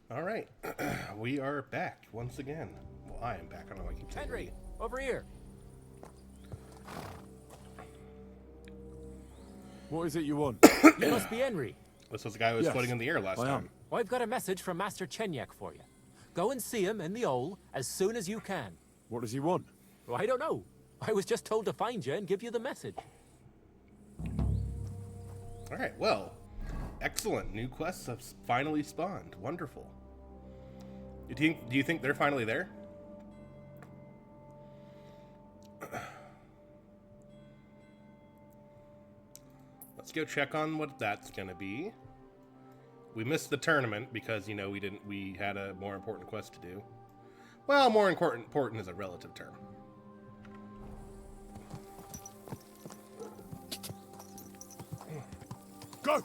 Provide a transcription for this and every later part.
All right, we are back once again. Well, I am back. I don't know why I keep saying Henry, over here. What is it you want? You must be Henry. this was the guy who was Yes, floating in the air last I am. time. Well, I've got a message from Master Chenyek for you. Go and see him in the Ole as soon as you can. What does he want? Well, I don't know. I was just told to find you and give you the message. All right, well, excellent. New quests have finally spawned. Wonderful. Do you think they're finally there? Let's go check on what that's gonna be. We missed the tournament because, you know, we had a more important quest to do. Well, more important is a relative term. Go!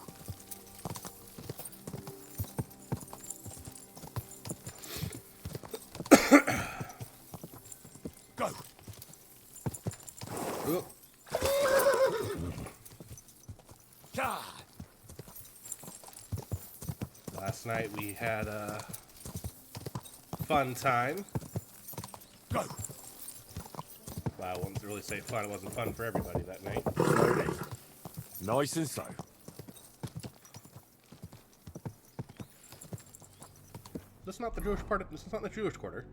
Go! Oop. God! Last night we had a fun time. Go! Well, I wouldn't really say fun. It wasn't fun for everybody that night. Slowly. Nice and slow. This is not the Jewish part. This is not the Jewish quarter.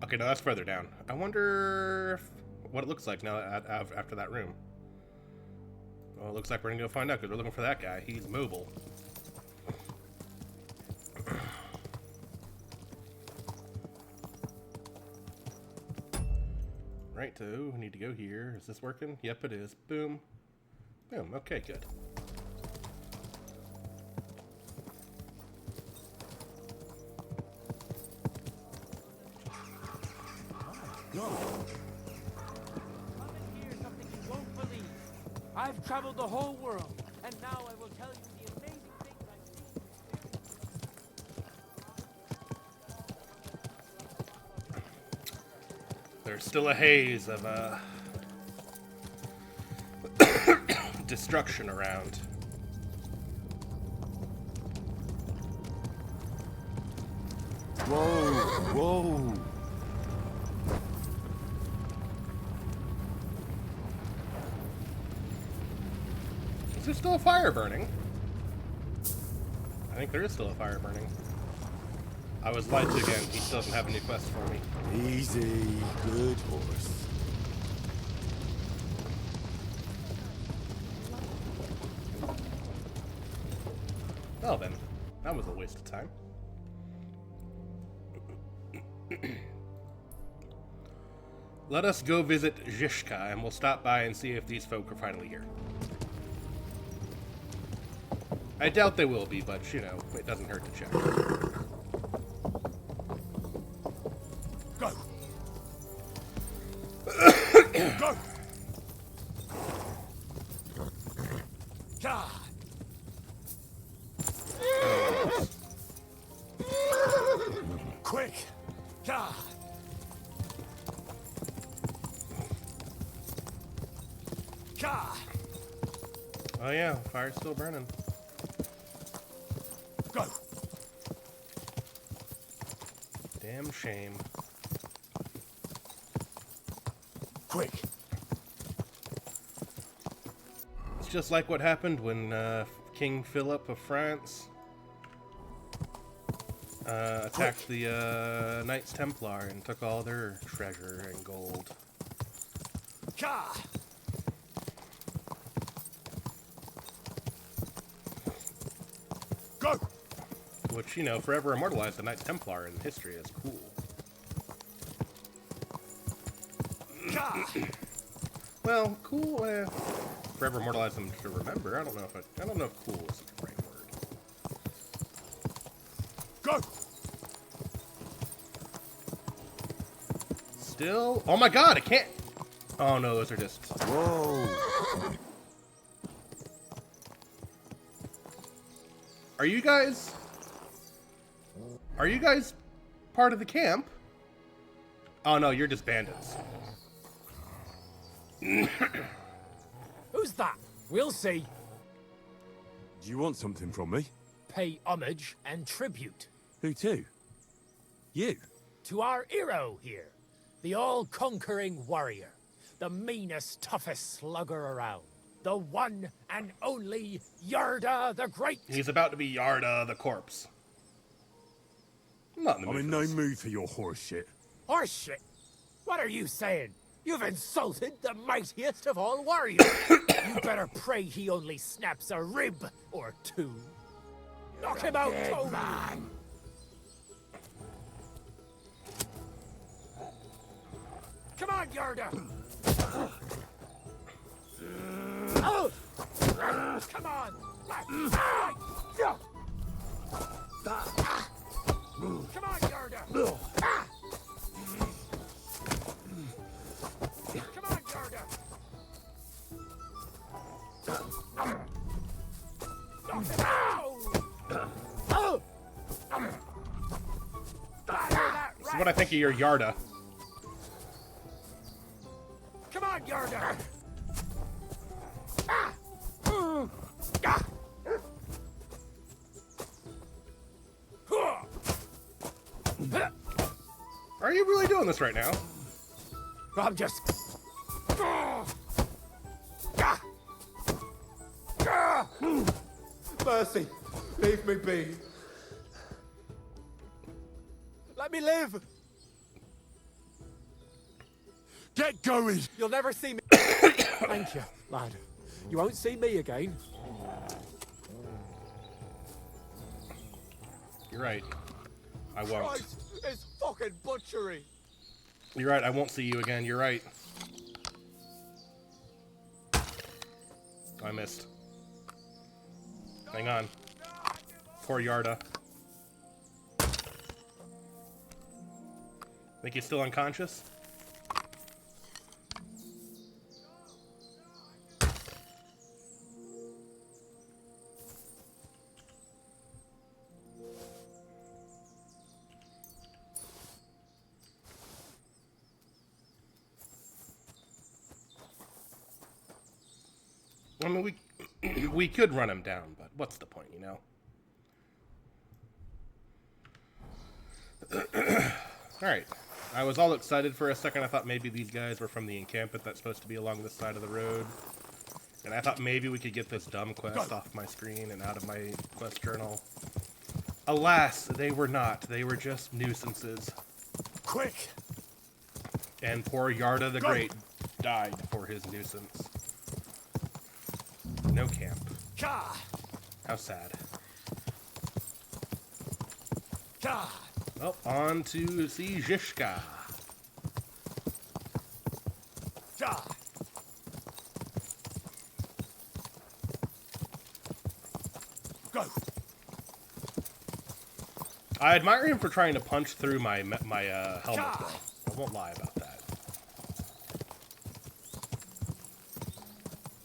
Okay, no, that's further down. I wonder what it looks like now after that room. Well, it looks like we're gonna go find out because we're looking for that guy. He's mobile. Right, so we need to go here. Is this working? Yep, it is. Boom. Boom. Okay, good. Come and hear something you won't believe. I've traveled the whole world, and now I will tell you the amazing things I've seen and experienced. There's still a haze of destruction around. Whoa! Whoa! Is there still a fire burning? I think there is still a fire burning. I was lied to again. He still doesn't have any quests for me. Easy. Good horse. Well then, that was a waste of time. Let us go visit Zhishka, and we'll stop by and see if these folk are finally here. I doubt they will be, but, you know, it doesn't hurt to check. Go! Go! God! Quick! God! God! Oh yeah, fire's still burning. Go! Damn shame. Quick! It's just like what happened when King Philip of France attacked the Knights Templar and took all their treasure and gold. God! Go! Which, you know, forever immortalized the Knights Templar in history as cool. God! Well, cool. Forever immortalize them to remember. I don't know if cool is the right word. Go! Still. Oh my God! I can't. Oh no, those are just. Whoa! Are you guys? Are you guys part of the camp? Oh no, you're just bandits. Who's that? We'll see. Do you want something from me? Pay homage and tribute. Who to? You? To our hero here, the all-conquering warrior, the meanest, toughest slugger around, the one and only Yarda the Great. He's about to be Yarda the corpse. I'm not in the I'm mood in for no this. mood for your horse shit. Horseshit! What are you saying? You've insulted the mightiest of all warriors. You better pray he only snaps a rib or two. Knock him out, Tony! Man. Come on, Yarda! Oh! Come on! Come on, Yarda! Come on, Yarda! Knock him out! Oh! This is what I think of your Yarda. Come on, Yarda! Are you really doing this right now? I'm just... Mercy, leave me be. Let me live. Get going! You'll never see me. Thank you, lad. You won't see me again. You're right. I won't. Christ, it's fucking butchery. You're right, I won't see you again. You're right. I missed. Hang on. Poor Yarda. Think he's still unconscious? I mean, we could run him down, but what's the point, you know? Alright. I was all excited for a second. I thought maybe these guys were from the encampment that's supposed to be along this side of the road. And I thought maybe we could get this dumb quest off my screen and out of my quest journal. Alas, they were not. They were just nuisances. Quick! And poor Yarda the Great died for his nuisance. No camp. Ka! How sad. Ka! Well, on to see Zhishka. Ka! Go! I admire him for trying to punch through my helmet, though. I won't lie about that.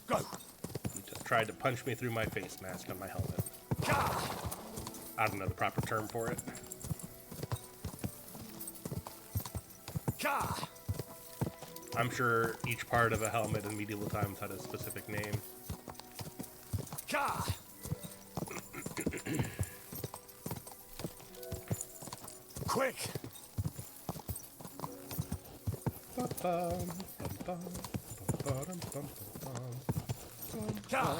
Go! He just tried to punch me through my face mask on my helmet. Ka! I don't know the proper term for it. Ka! I'm sure each part of a helmet in medieval times had a specific name. Ka! Quick! Ka!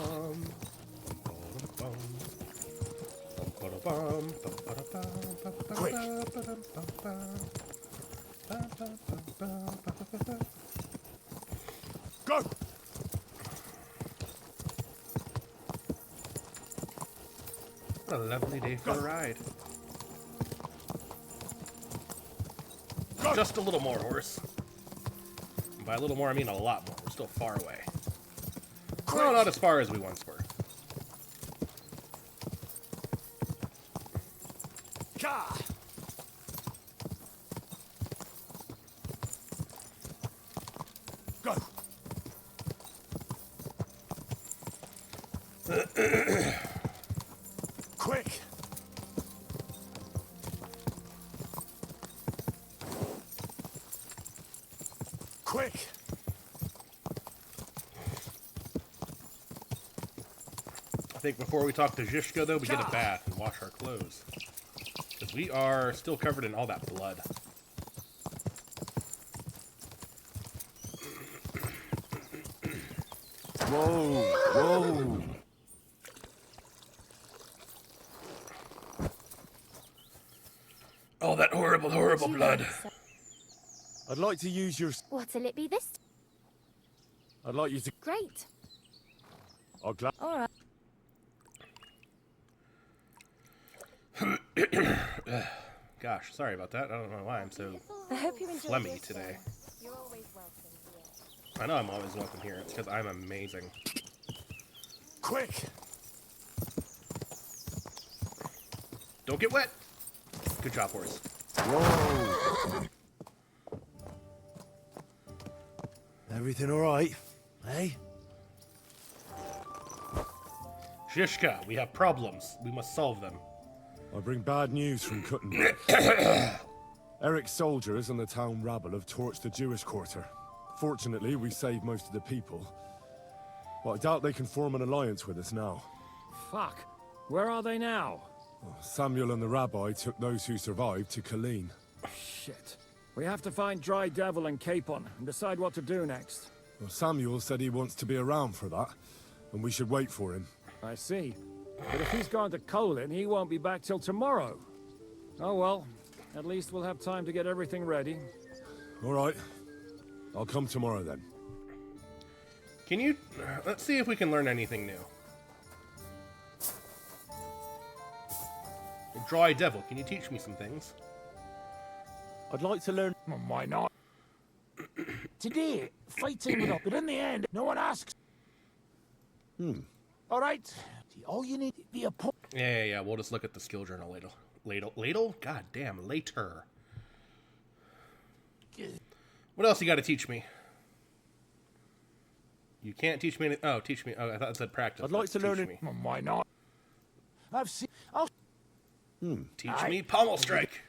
Quick! Go! What a lovely day for a ride. Go! Just a little more, horse. And by a little more, I mean a lot more. We're still far away. Well, not as far as we once were. Ka! Go! Quick! Quick! I think before we talk to Zhishka, though, we get a bath and wash our clothes. Because We are still covered in all that blood. Whoa, whoa. Oh, that horrible, horrible blood. I'd like to use your... What'll it be this? I'd like you to... Great. I'll gla... All right. Gosh, sorry about that. I don't know why I'm so I hope you enjoy phlegmy your today. stay. You're always welcome here. I know I'm always welcome here. It's because I'm amazing. Quick! Don't get wet. Good job, horse. Whoa! Everything alright? Hey? Shishka, we have problems. We must solve them. I bring bad news from Kuttenberg. Eric's soldiers and the town rabble have torched the Jewish quarter. Fortunately, we saved most of the people. But I doubt they can form an alliance with us now. Fuck. Where are they now? Samuel and the rabbi took those who survived to Colleen. Shit. We have to find Dry Devil and Capon and decide what to do next. Well, Samuel said he wants to be around for that, and we should wait for him. I see. But if he's gone to Colin, he won't be back till tomorrow. Oh well. At least we'll have time to get everything ready. All right. I'll come tomorrow then. Can you... let's see if we can learn anything new. Dry Devil, can you teach me some things? I'd like to learn... Why not? Today, fighting with us, but in the end, no one asks. All right. All you need to be a point. Yeah. We'll just look at the skill journal later. Ladle? God damn, later. What else you got to teach me? You can't teach me any... oh, teach me... oh, I thought it said practice. I'd like to learn Teach it... me. Why not? I've seen. I'll. Teach me pommel strike.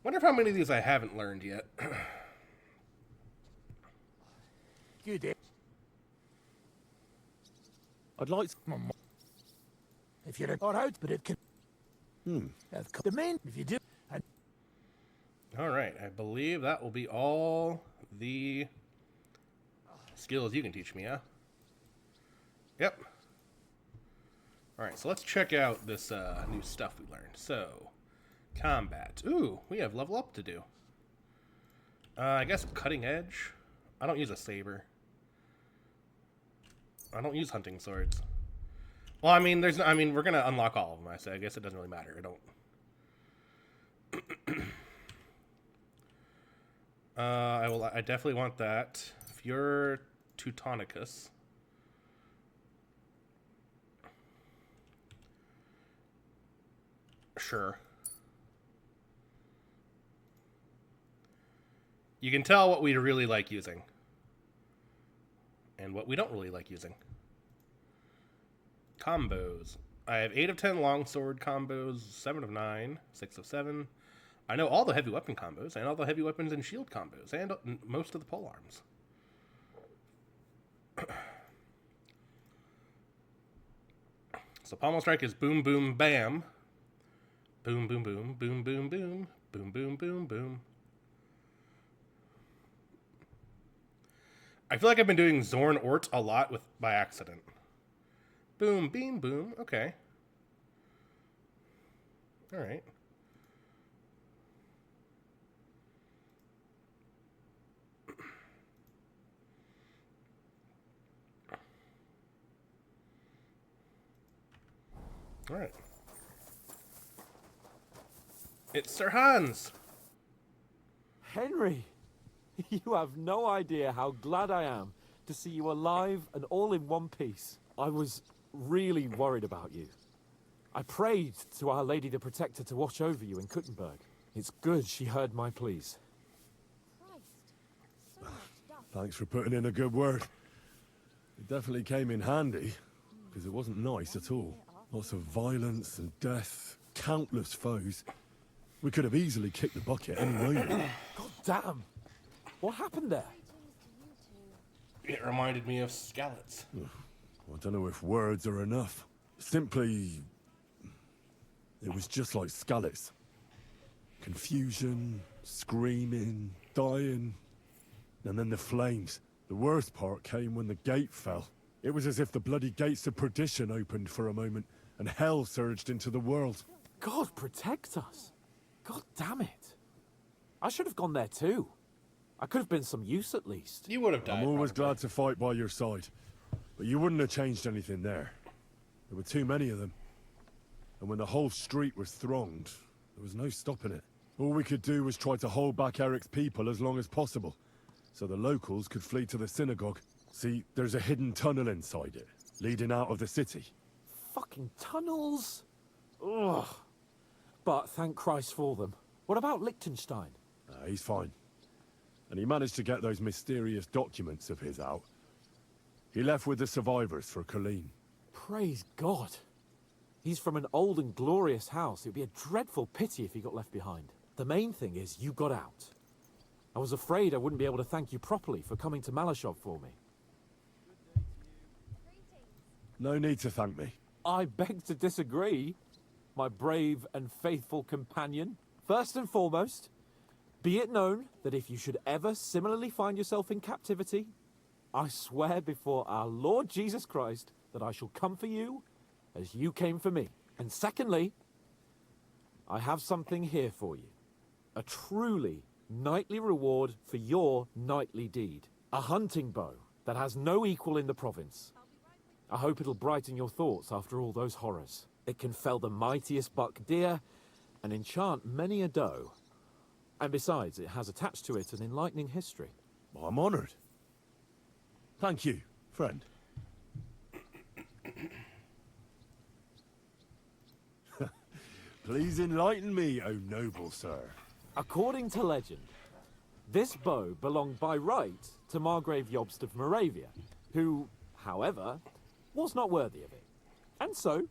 Wonder how many of these I haven't learned yet. You did. I'd like to... If you're got out, but it can. The main. If you do. And All right, I believe that will be all the skills you can teach me, huh? Yep. All right, so let's check out this new stuff we learned. So, combat. Ooh, we have level up to do. I guess cutting edge. I don't use a saber. I don't use hunting swords. Well, I mean, we're gonna unlock all of them. I guess it doesn't really matter. I don't. I definitely want that. Fure Teutonicus. Sure. You can tell what we really like using. And what we don't really like using. Combos. I have 8 of 10 longsword combos, 7 of 9, 6 of 7. I know all the heavy weapon combos, and all the heavy weapons and shield combos, and most of the pole arms. So pommel strike is boom, boom, bam. Boom, boom, boom, boom, boom, boom, boom, boom, boom, boom. I feel like I've been doing Zorn Ort a lot by accident. Boom, beam, boom. Okay. All right. All right. It's Sir Hans. Henry, you have no idea how glad I am to see you alive and all in one piece. I was really worried about you. I prayed to Our Lady the Protector to watch over you in Kuttenberg. It's good she heard my pleas. Christ. So much stuff. Thanks for putting in a good word. It definitely came in handy, because it wasn't nice at all. Lots of violence and death, countless foes. We could have easily kicked the bucket any moment. God damn! What happened there? It reminded me of Skalitz. I don't know if words are enough. Simply... It was just like Scully's. Confusion, screaming, dying, and then the flames. The worst part came when the gate fell. It was as if the bloody gates of perdition opened for a moment, and hell surged into the world. God protect us. God damn it. I should have gone there too. I could have been some use at least. You would have died. I'm always probably. glad to fight by your side, but you wouldn't have changed anything there. There were too many of them. And when the whole street was thronged, there was no stopping it. All we could do was try to hold back Eric's people as long as possible, so the locals could flee to the synagogue. See, there's a hidden tunnel inside it, leading out of the city. Fucking tunnels. Ugh. But thank Christ for them. What about Liechtenstein? He's fine. And he managed to get those mysterious documents of his out. He left with the survivors for Colleen. Praise God. He's from an old and glorious house. It'd be a dreadful pity if he got left behind. The main thing is you got out. I was afraid I wouldn't be able to thank you properly for coming to Malashov for me. No need to thank me. I beg to disagree, my brave and faithful companion. First and foremost, be it known that if you should ever similarly find yourself in captivity, I swear before our Lord Jesus Christ that I shall come for you as you came for me. And secondly, I have something here for you. A truly knightly reward for your knightly deed. A hunting bow that has no equal in the province. I hope it'll brighten your thoughts after all those horrors. It can fell the mightiest buck deer and enchant many a doe. And besides, it has attached to it an enlightening history. Well, I'm honored. Thank you, friend. Please enlighten me, O noble sir. According to legend, this bow belonged by right to Margrave Jobst of Moravia, who, however, was not worthy of it. And so,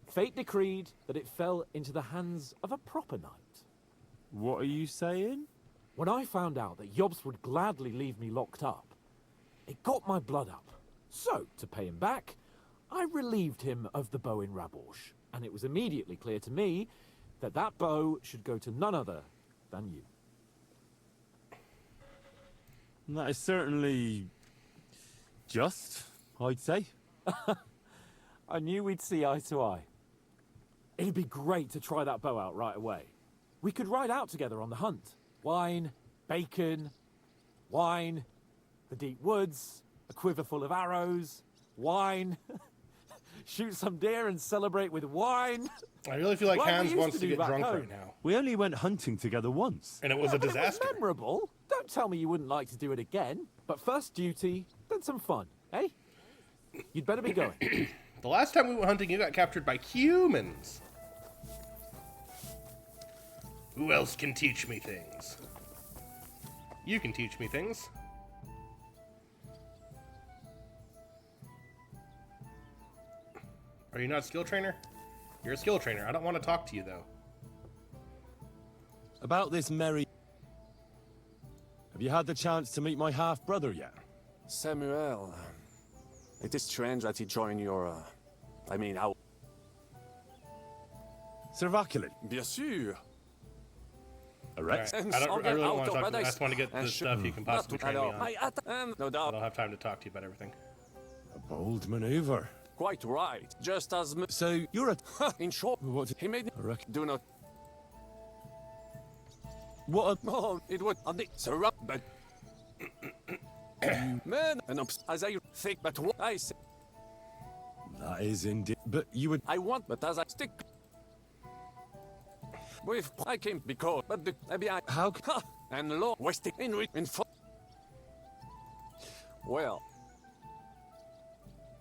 fate decreed that it fell into the hands of a proper knight. What are you saying? When I found out that Jobst would gladly leave me locked up, it got my blood up. So, to pay him back, I relieved him of the bow in Raborsch, and it was immediately clear to me that that bow should go to none other than you. That is certainly just, I'd say. I knew we'd see eye to eye. It'd be great to try that bow out right away. We could ride out together on the hunt. Wine, bacon, wine, the deep woods, a quiver full of arrows, wine. Shoot some deer and celebrate with wine. I really feel like Like we Hans used wants to to do get back drunk home. right now. We only went hunting together once. And it was a But disaster. It was memorable. Don't tell me you wouldn't like to do it again. But first duty, then some fun, eh? You'd better be going. The last time we went hunting, you got captured by humans. Who else can teach me things? You can teach me things. Are you not a skill trainer? You're a skill trainer. I don't want to talk to you, though. About this merry... Have you had the chance to meet my half-brother yet? Samuel, it is strange that he joined your, I mean, how... Sir Vaculin. Bien sûr. A Rex? Alright, I really don't want to talk to you. I just want to get the stuff you can possibly train me on. No I doubt. don't have time to talk to you about everything. A bold maneuver. Quite right. Just as... So, you're a... In short, What? he made... I reckon... Do not... What a... Oh, it would... Sir, but... Man, and as I think, but what I say... That is indeed... But you would... I want, but as I stick... With... I came because... But the... Maybe I... How... Ha! And Lord Westing in... Well...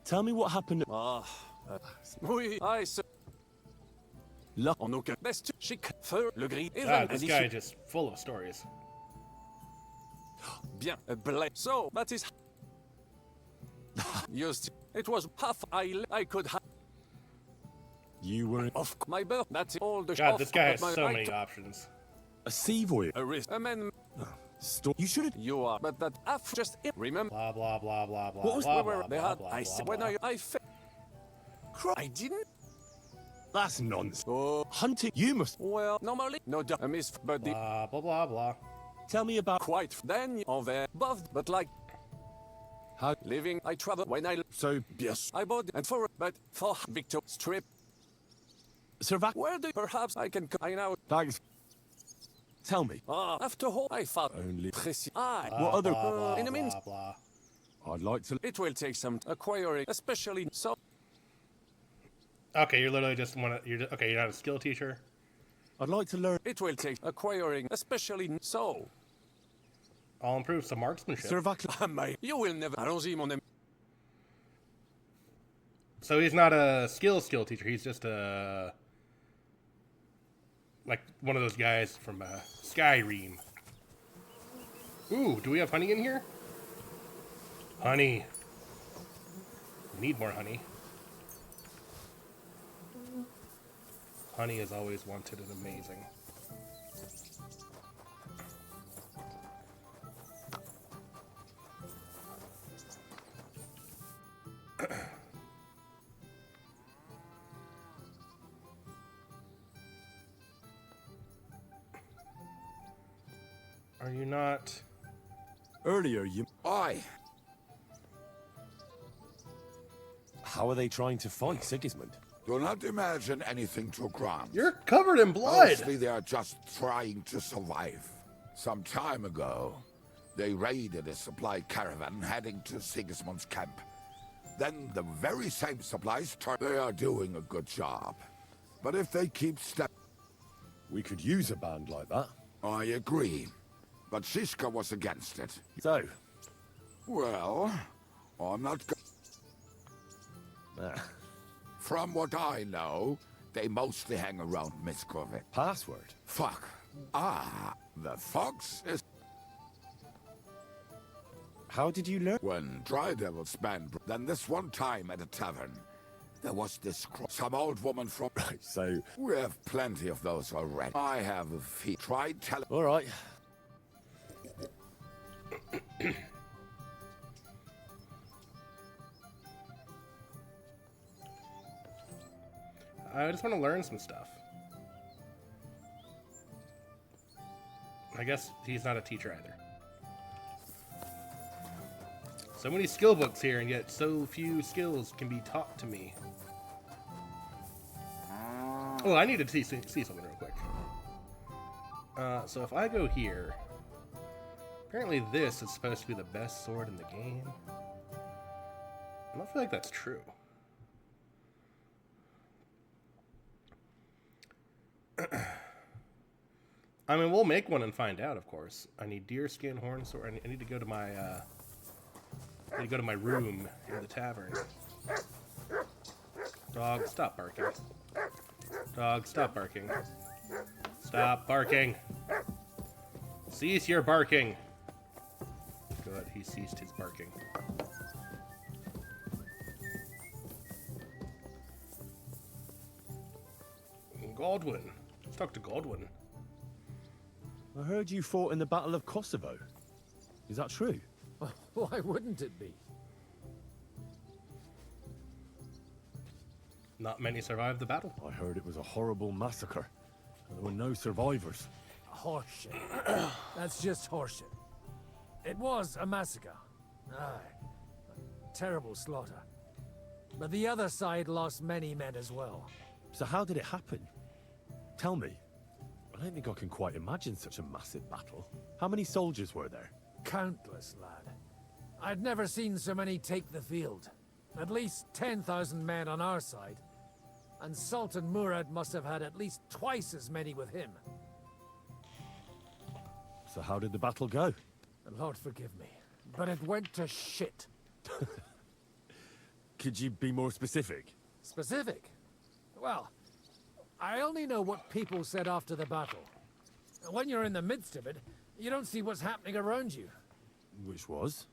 Tell me what happened... Oui, I se... Là. En aucun... Best chic, feu, le gris, et God, le this guy is just full of stories. Bien, blame. So, that is... Used... It was half I could have... You were... Of my birth, that's all the... God, this guy has my so right many to- options. A sea voyage. A risk. A man... You should have... You are... But that... I've just... Remember... Blah, blah, blah, blah, blah, What was blah, where blah, they blah, had... blah, I blah, said... blah. When I... I didn't... That's nonsense. Oh, Hunting, you must well, normally, no doubt, a miss, but the Blah, blah, blah, blah. tell me about quite then over above, but like how. living, I travel when I So, yes. I bought and for but for Victor Strip, Sir Vac. where do perhaps I can I now Thanks. Tell me. after all I thought Only. I What other. Blah, blah, in a means blah, blah. I'd like to. it will take some acquiring, especially so. Okay, you're literally just okay. You're not a skill teacher. I'd like to learn. It will take acquiring, especially so. I'll improve some marksmanship. Sir Vac. You will never. Allons-y, mon ami. So he's not a skill teacher. He's just a like one of those guys from Skyrim. Ooh, do we have honey in here? Honey. We need more honey. Honey is always wanted and amazing. Are you not? Earlier, you. Aye. How are they trying to fight Sigismund? Do not imagine anything too grand. You're covered in blood. Mostly they are just trying to survive. Some time ago, they raided a supply caravan heading to Sigismund's camp. Then the very same supplies they are doing a good job. But if they keep step... We could use a band like that. I agree. But Shishka was against it. So. Well, I'm not... Ah. From what I know, they mostly hang around Miskovit. Password. Fuck. Ah, the fox is... How did you learn? When Dry Devils banned, then this one time at a tavern, there was this some old woman from... Right, so. We have plenty of those already. I have a fee. Tried telling... All right. I just want to learn some stuff. I guess he's not a teacher either. So many skill books here, and yet so few skills can be taught to me. Oh, I need to see something real quick. So if I go here, apparently this is supposed to be the best sword in the game. I don't feel like that's true. I mean, we'll make one and find out, of course. I need deerskin, horn sword. I need to go to my room in the tavern. Dog, stop barking. Dog, stop barking. Stop barking. Cease your barking. Good, he ceased his barking. Godwin. Let's talk to Godwin. I heard you fought in the Battle of Kosovo. Is that true? Why wouldn't it be? Not many survived the battle. I heard it was a horrible massacre. There were no survivors. Horseshit. That's just horseshit. It was a massacre. Aye. A terrible slaughter. But the other side lost many men as well. So how did it happen? Tell me. I don't think I can quite imagine such a massive battle. How many soldiers were there? Countless, lad. I'd never seen so many take the field. At least 10,000 men on our side. And Sultan Murad must have had at least twice as many with him. So how did the battle go? Lord forgive me, but it went to shit. Could you be more specific? Specific? Well, I only know what people said after the battle. When you're in the midst of it, you don't see what's happening around you. Which was?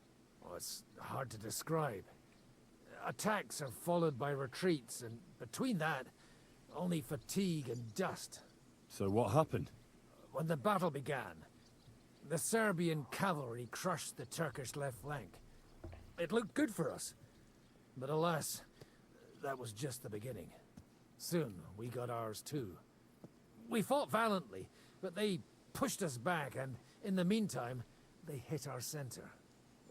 Oh, it's hard to describe. Attacks are followed by retreats, and between that, only fatigue and dust. So what happened? When the battle began, the Serbian cavalry crushed the Turkish left flank. It looked good for us, but alas, that was just the beginning. Soon, we got ours too. We fought valiantly, but they pushed us back, and in the meantime, they hit our center.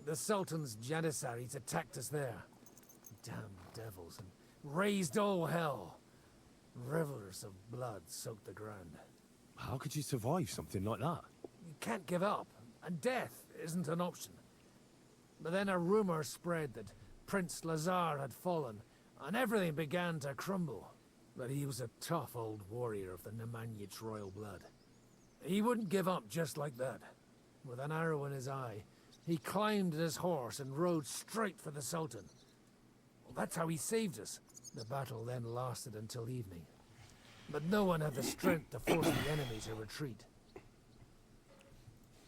The Sultan's Janissaries attacked us there. Damn devils, and raised all hell. Rivers of blood soaked the ground. How could you survive something like that? You can't give up, and death isn't an option. But then a rumor spread that Prince Lazar had fallen, and everything began to crumble. But he was a tough old warrior of the Nemanjic royal blood. He wouldn't give up just like that. With an arrow in his eye, he climbed his horse and rode straight for the Sultan. Well, that's how he saved us. The battle then lasted until evening. But no one had the strength to force the enemy to retreat.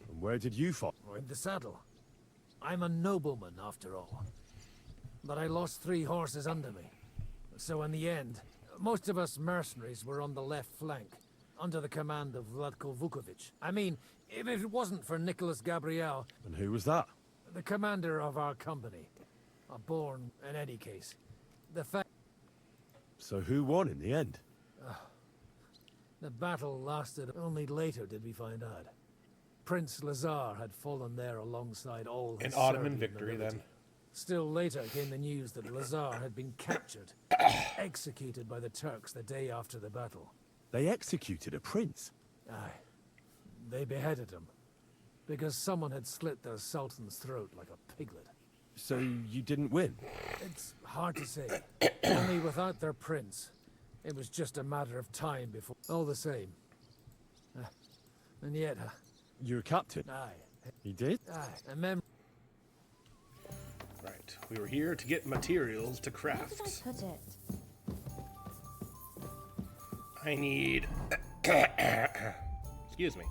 And where did you fight? Or in the saddle. I'm a nobleman, after all. But I lost 3 horses under me. So in the end, most of us mercenaries were on the left flank, under the command of Vladko Vukovic. I mean, if it wasn't for Nicholas Gabriel, And who was that? the commander of our company, a born in any case. The fact So who won in the end? the battle lasted, only later did we find out. Prince Lazar had fallen there alongside all his An Ottoman Serbian victory, nobility. then. Still later came the news that Lazar had been captured, executed by the Turks the day after the battle. They executed a prince. Aye. They beheaded him. Because someone had slit the Sultan's throat like a piglet. So you didn't win? It's hard to say. Only without their prince, it was just a matter of time before... All the same. And yet, You were captain? aye. He did? Aye. A mem... Right. We were here to get materials to Where did I craft. put it? I need... Excuse me.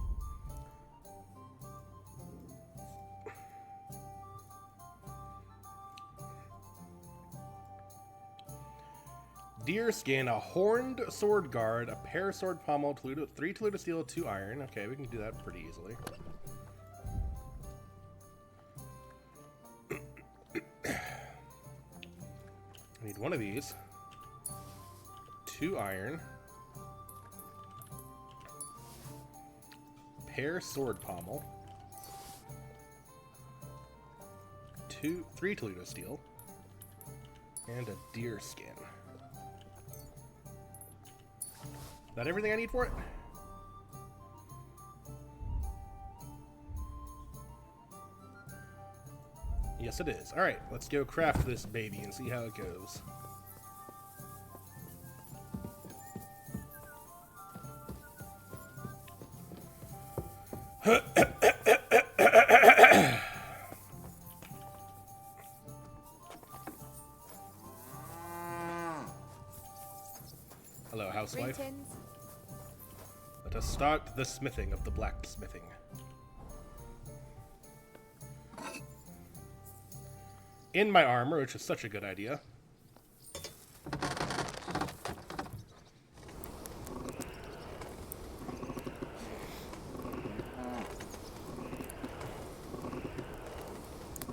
Deer skin, a horned sword guard, a pair sword pommel, 3 Toledo steel, 2 iron. Okay, we can do that pretty easily. I need one of these. 2 iron. Pair sword pommel. 3 Toledo steel. And a deer skin. Is that everything I need for it? Yes, it is. Alright, let's go craft this baby and see how it goes. Hello, housewife. Greetings. Let us start the smithing of the blacksmithing. In my armor, which is such a good idea.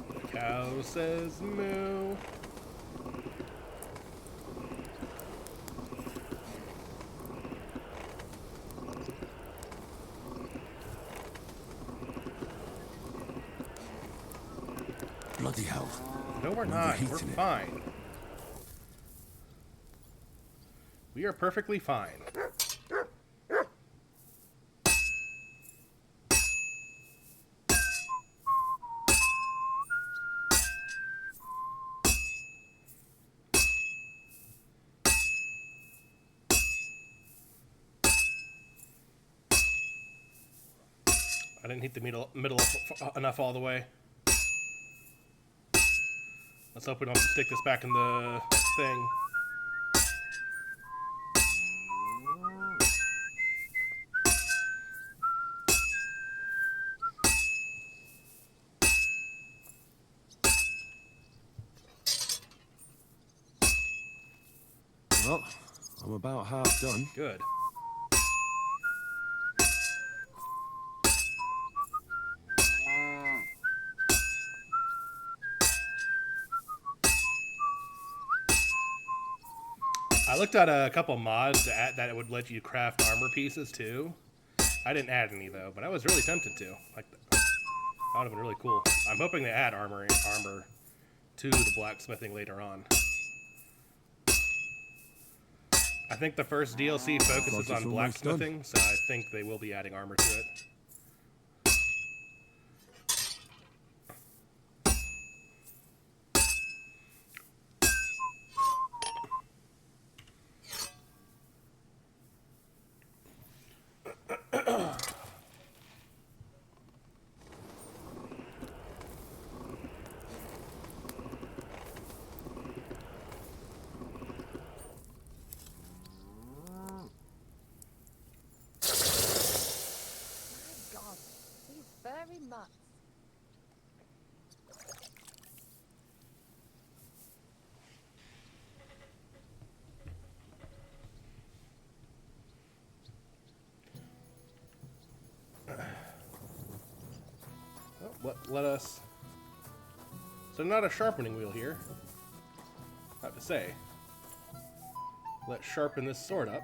The cow says moo. Bloody hell. No, we're not. We're overheating it. fine. We are perfectly fine. I didn't hit the middle enough all the way. Let's hope we don't have to stick this back in the thing. Well, I'm about half done. Good. I looked at a couple mods that it would let you craft armor pieces too. I didn't add any though, but I was really tempted to. Like, that would have been really cool. I'm hoping they add armor to the blacksmithing later on. I think the first DLC focuses on blacksmithing, so I think they will be adding armor to it. God, these furry mutts. Oh, let us... So not a sharpening wheel here. I have to say. Let's sharpen this sword up.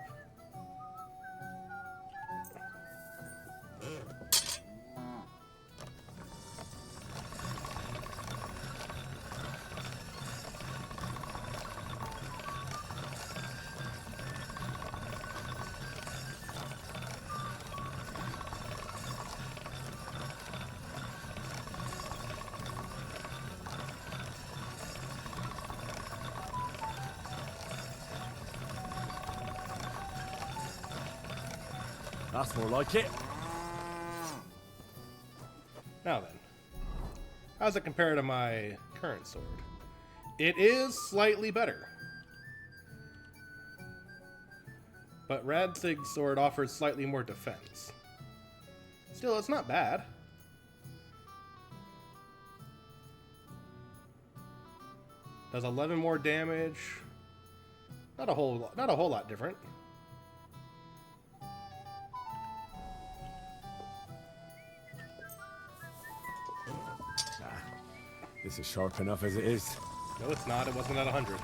That's more like it. Now then, how does it compare to my current sword? It is slightly better. But Radzig's sword offers slightly more defense. Still, it's not bad. Does 11 more damage. Not a whole lot different. This is sharp enough as it is. No, it's not. It wasn't at 100.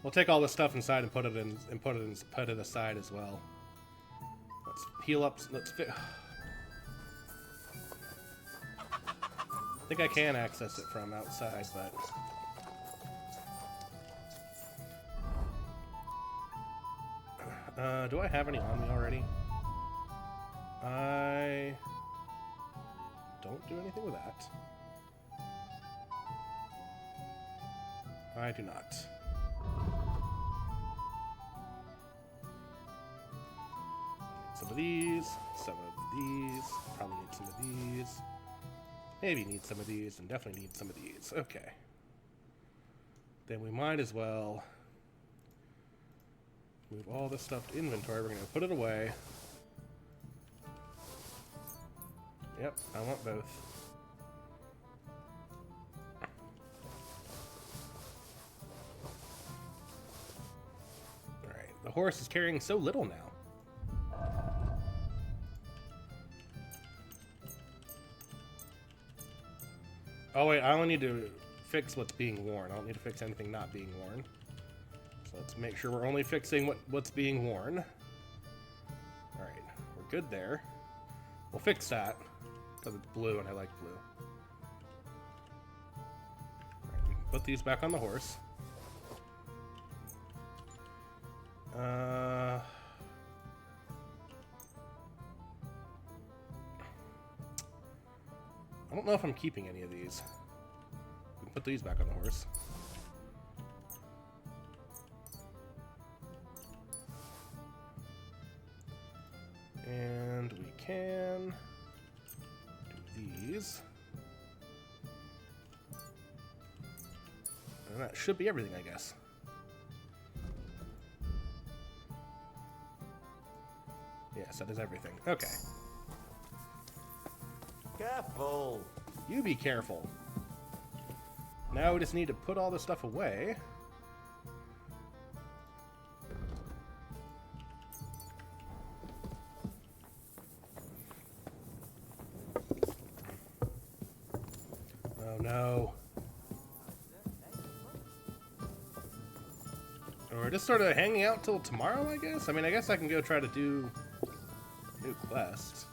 We'll take all this stuff inside and put it aside as well. Let's heal up. Let's fit. I think I can access it from outside, but do I have any on me already? I don't do anything with that. I do not. Some of these, probably need some of these, maybe need some of these, and definitely need some of these. Okay. Then we might as well move all this stuff to inventory. We're going to put it away. Yep, I want both. Alright, the horse is carrying so little now. Oh wait, I only need to fix what's being worn. I don't need to fix anything not being worn. So let's make sure we're only fixing what's being worn. Alright, we're good there. We'll fix that, because it's blue and I like blue. Alright, we can put these back on the horse. I don't know if I'm keeping any of these. We can put these back on the horse. And we can do these. And that should be everything, I guess. Yes, that is everything. Okay. Careful! You be careful. Now we just need to put all this stuff away. Oh no. We're just sort of hanging out till tomorrow, I guess? I mean, I guess I can go try to do a new quest.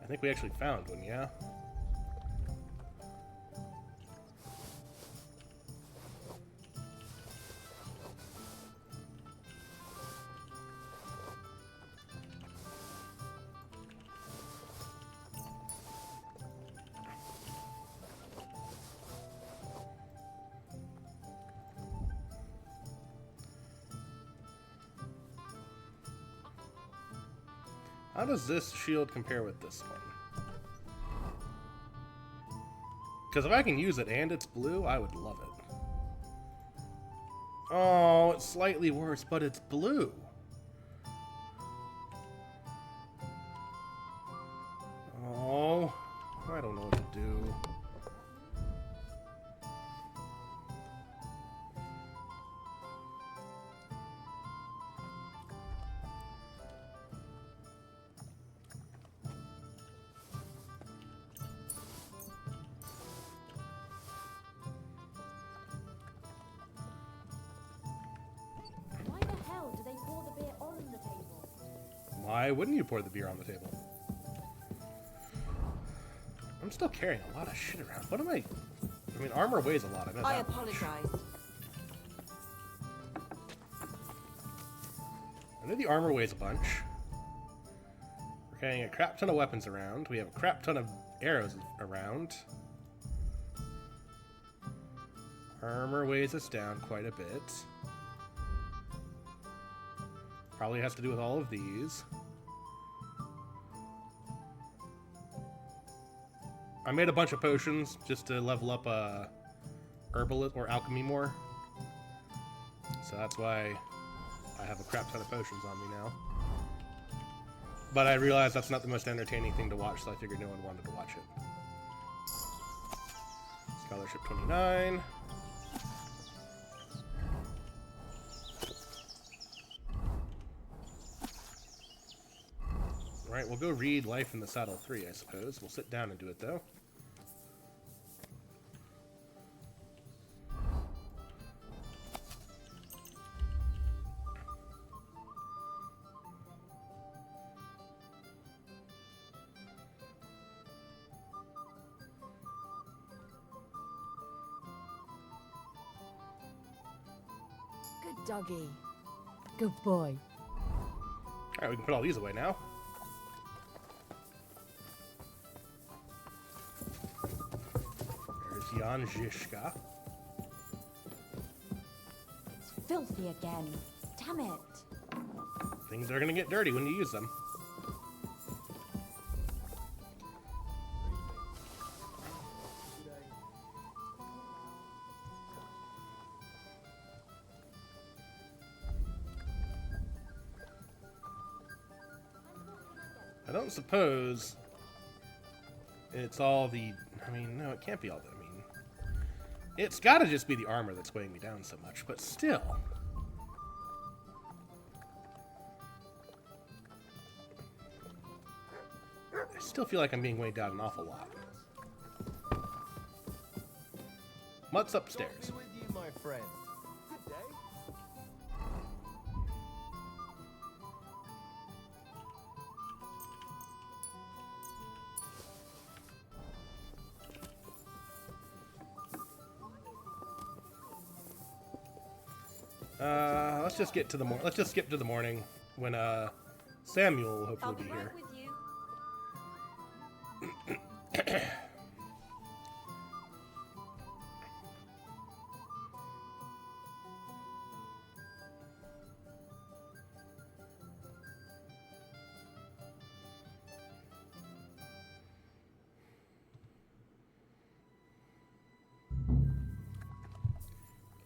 I think we actually found one, yeah? How does this shield compare with this one? Because if I can use it and it's blue, I would love it. Oh, it's slightly worse, but it's blue. Oh, I don't know what to do. Why the hell do they pour the beer on the table? Why wouldn't you pour the beer on the table? I'm still carrying a lot of shit around. What am I mean, armor weighs a lot. I know I that much. apologize. I know the armor weighs a bunch. We're carrying a crap ton of weapons around. We have a crap ton of arrows around. Armor weighs us down quite a bit. Probably has to do with all of these. I made a bunch of potions just to level up herbal or alchemy more. So that's why I have a crap ton of potions on me now. But I realized that's not the most entertaining thing to watch, so I figured no one wanted to watch it. Scholarship 29. Alright, we'll go read Life in the Saddle 3, I suppose. We'll sit down and do it, though. Good doggy. Good boy. Alright, we can put all these away now. There's Jan Zizka. It's filthy again. Damn it. Things are gonna get dirty when you use them. I don't suppose it's all the... I mean, no, it can't be all the... I mean, it's gotta just be the armor that's weighing me down so much, but still. I still feel like I'm being weighed down an awful lot. Mutt's upstairs. Be with you, my friend. Good day. Let's just get to the let's just skip to the morning when Samuel will hopefully I'll be be here. right with you.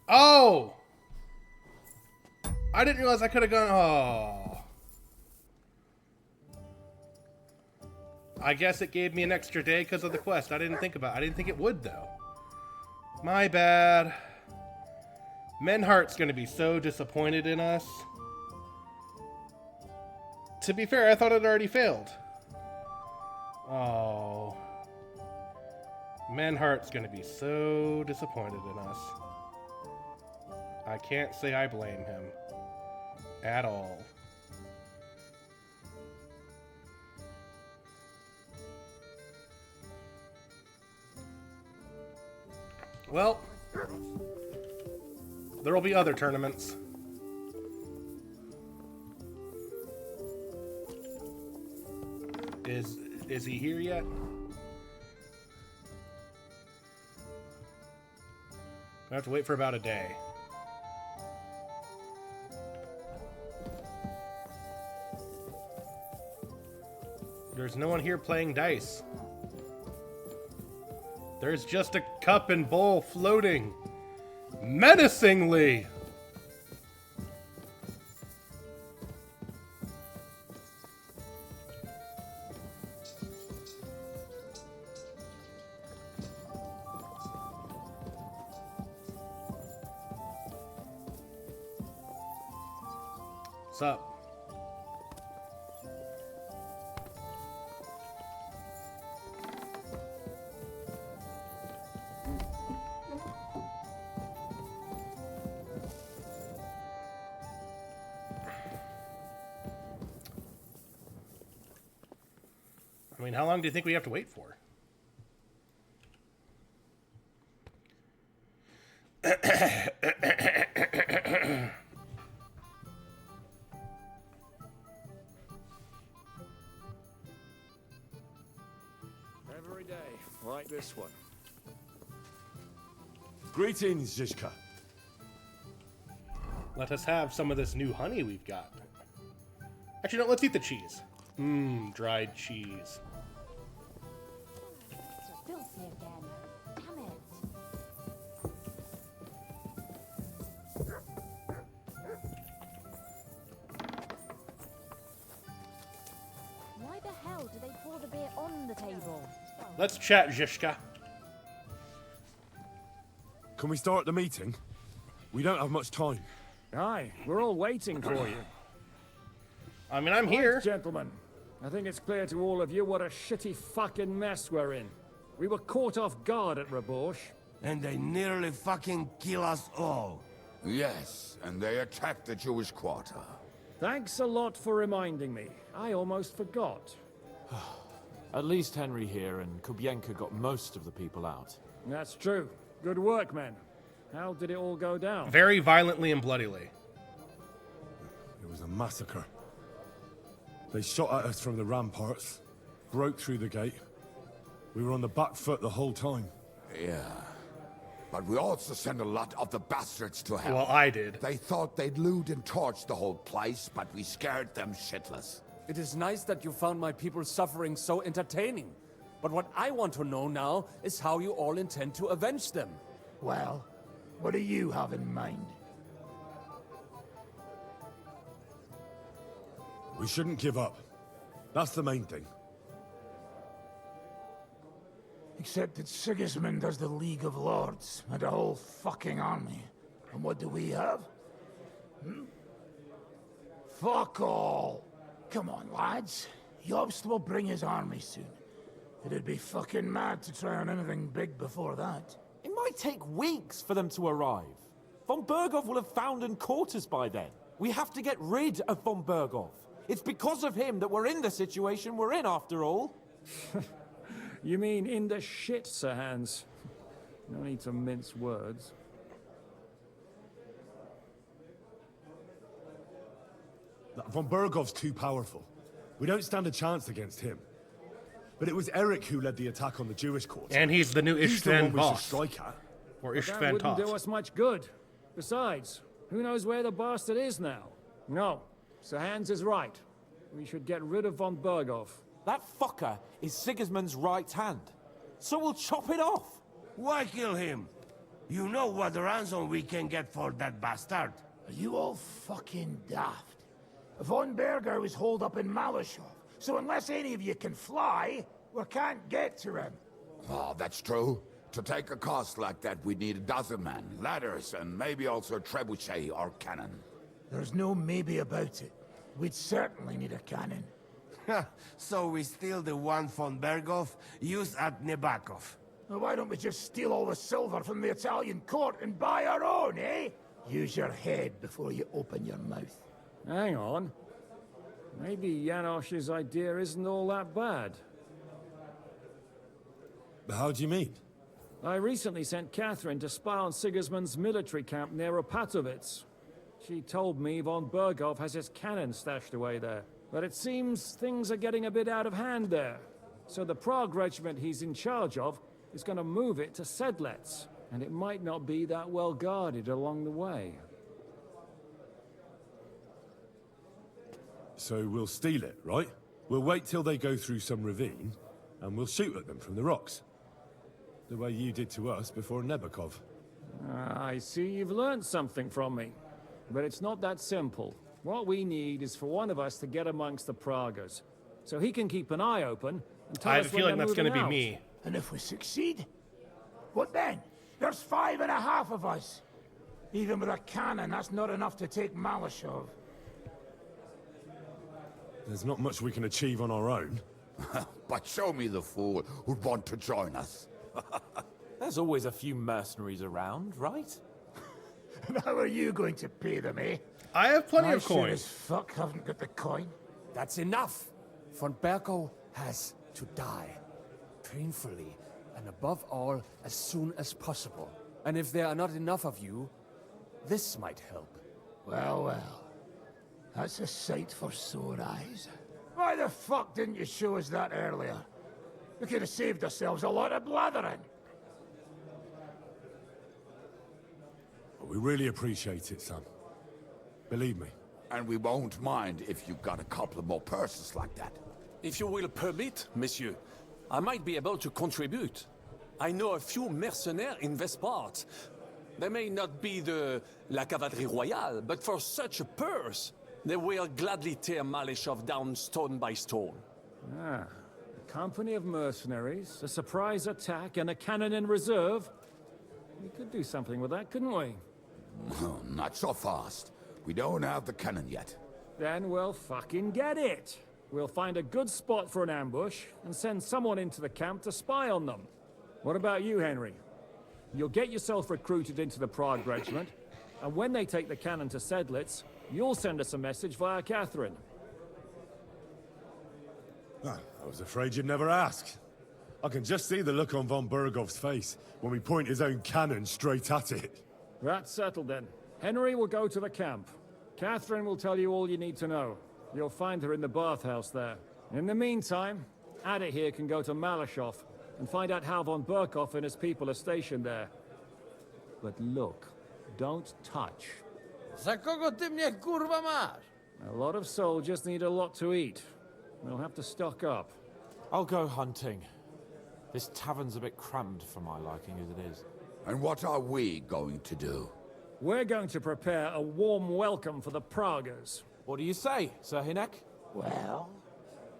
Oh! I didn't realize I could have gone. Oh. I guess it gave me an extra day because of the quest. I didn't think it would, though. My bad. Menhart's gonna be so disappointed in us. To be fair, I thought it already failed. Oh. Menhart's gonna be so disappointed in us. I can't say I blame him. At all. Well, there will be other tournaments. Is he here yet? I have to wait for about a day. There's no one here playing dice. There's just a cup and bowl floating menacingly. What's up? I mean, how long do you think we have to wait for? Every day, like this one. Greetings, Zizka. Let us have some of this new honey we've got. Actually, no, let's eat the cheese. Mmm, dried cheese. So filthy again. Damn it. Why the hell do they pour the beer on the table? Let's chat, Zizka. Can we start the meeting? We don't have much time. Aye, we're all waiting for you. I mean, I'm here. Right, gentlemen. I think it's clear to all of you what a shitty fucking mess we're in. We were caught off guard at Rabosh. And they nearly fucking kill us all. Yes, and they attacked the Jewish quarter. Thanks a lot for reminding me. I almost forgot. At least Henry here and Kubienka got most of the people out. That's true. Good work, men. How did it all go down? Very violently and bloodily. It was a massacre. They shot at us from the ramparts, broke through the gate. We were on the back foot the whole time. Yeah. But we also sent a lot of the bastards to hell. Well, I did. They thought they'd loot and torch the whole place, but we scared them shitless. It is nice that you found my people suffering so entertaining. But what I want to know now is how you all intend to avenge them. Well, what do you have in mind? We shouldn't give up. That's the main thing. Except that Sigismund has the League of Lords and a whole fucking army. And what do we have? Fuck all! Come on, lads. Jobst will bring his army soon. It'd be fucking mad to try on anything big before that. It might take weeks for them to arrive. Von Berghoff will have found and caught us by then. We have to get rid of Von Berghoff. It's because of him that we're in the situation we're in, after all. You mean in the shit, Sir Hans? No need to mince words. Von Berghoff's too powerful. We don't stand a chance against him. But it was Eric who led the attack on the Jewish quarter. And he's the new He's the one Istvan we should boss. strike at. Or But that Istvan wouldn't do Toth. us much good. Besides, who knows where the bastard is now? No, Sir Hans is right. We should get rid of Von Berghoff. That fucker is Sigismund's right hand. So we'll chop it off. Why kill him? You know what ransom we can get for that bastard. Are you all fucking daft? Von Berger was holed up in Malashov, so unless any of you can fly, We can't get to him. Oh, that's true. To take a cost like that, we'd need a dozen men, ladders, and maybe also a trebuchet or cannon. There's no maybe about it. We'd certainly need a cannon. So we steal the one von Berghoff, use at Nebakov. Well, why don't we just steal all the silver from the Italian court and buy our own, eh? Use your head before you open your mouth. Hang on. Maybe Janosch's idea isn't all that bad. How do you mean? I recently sent Catherine to spy on Sigismund's military camp near Opatovitz. She told me von Berghoff has his cannon stashed away there. But it seems things are getting a bit out of hand there. So the Prague regiment he's in charge of is going to move it to Sedlec. And it might not be that well guarded along the way. So we'll steal it, right? We'll wait till they go through some ravine, and we'll shoot at them from the rocks. The way you did to us before Nebakov. I see you've learned something from me. But it's not that simple. What we need is for one of us to get amongst the Pragas, so he can keep an eye open and tell I us have a when feeling they're that's going to moving be out. me. And if we succeed, what then? There's 5.5 of us. Even with a cannon, that's not enough to take Malashov. There's not much we can achieve on our own. But show me the fool who'd want to join us. There's always a few mercenaries around, right? And how are you going to pay them, eh? I have plenty I of sure coins. as fuck haven't got the coin. That's enough. Von Berghoff has to die. Painfully, and above all, as soon as possible. And if there are not enough of you, this might help. Well, well. That's a sight for sore eyes. Why the fuck didn't you show us that earlier? We could have saved ourselves a lot of blathering. We really appreciate it, son. Believe me. And we won't mind if you've got a couple of more purses like that. If you will permit, monsieur, I might be able to contribute. I know a few mercenaires in this part. They may not be la cavalerie royale, but for such a purse, they will gladly tear Maleshov down stone by stone. Ah, a company of mercenaries, a surprise attack, and a cannon in reserve. We could do something with that, couldn't we? Oh, not so fast. We don't have the cannon yet. Then we'll fucking get it. We'll find a good spot for an ambush and send someone into the camp to spy on them. What about you, Henry? You'll get yourself recruited into the Prague regiment, and when they take the cannon to Sedlec, you'll send us a message via Catherine. Ah, I was afraid you'd never ask. I can just see the look on von Berghoff's face when we point his own cannon straight at it. That's settled then. Henry will go to the camp. Catherine will tell you all you need to know. You'll find her in the bathhouse there. In the meantime, Adit here can go to Malashov and find out how von Berghoff and his people are stationed there. But look, don't touch. Za kogo ty mnie kurwa masz? A lot of soldiers need a lot to eat. We'll have to stock up. I'll go hunting. This tavern's a bit crammed for my liking as it is. And what are we going to do? We're going to prepare a warm welcome for the Pragas. What do you say, Sir Hinek? Well,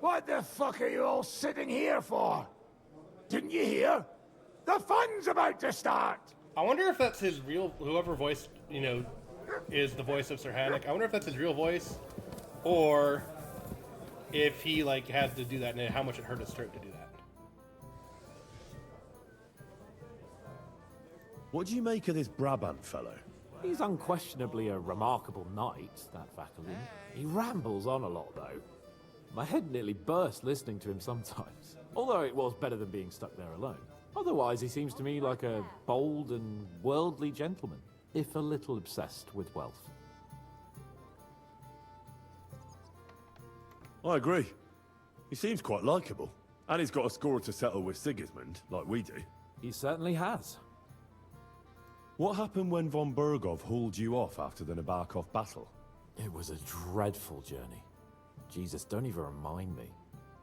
what the fuck are you all sitting here for? Didn't you hear? The fun's about to start! I wonder if that's his real, whoever voiced, is the voice of Sir Hannick. I wonder if that's his real voice, or if he, had to do that and how much it hurt his throat to do that. What do you make of this Brabant fellow? He's unquestionably a remarkable knight, that Vakalin. He rambles on a lot, though. My head nearly burst listening to him sometimes. Although it was better than being stuck there alone. Otherwise, he seems to me like a bold and worldly gentleman, if a little obsessed with wealth. I agree. He seems quite likable. And he's got a score to settle with Sigismund, like we do. He certainly has. What happened when von Berghoff hauled you off after the Nabokov battle? It was a dreadful journey. Jesus, don't even remind me.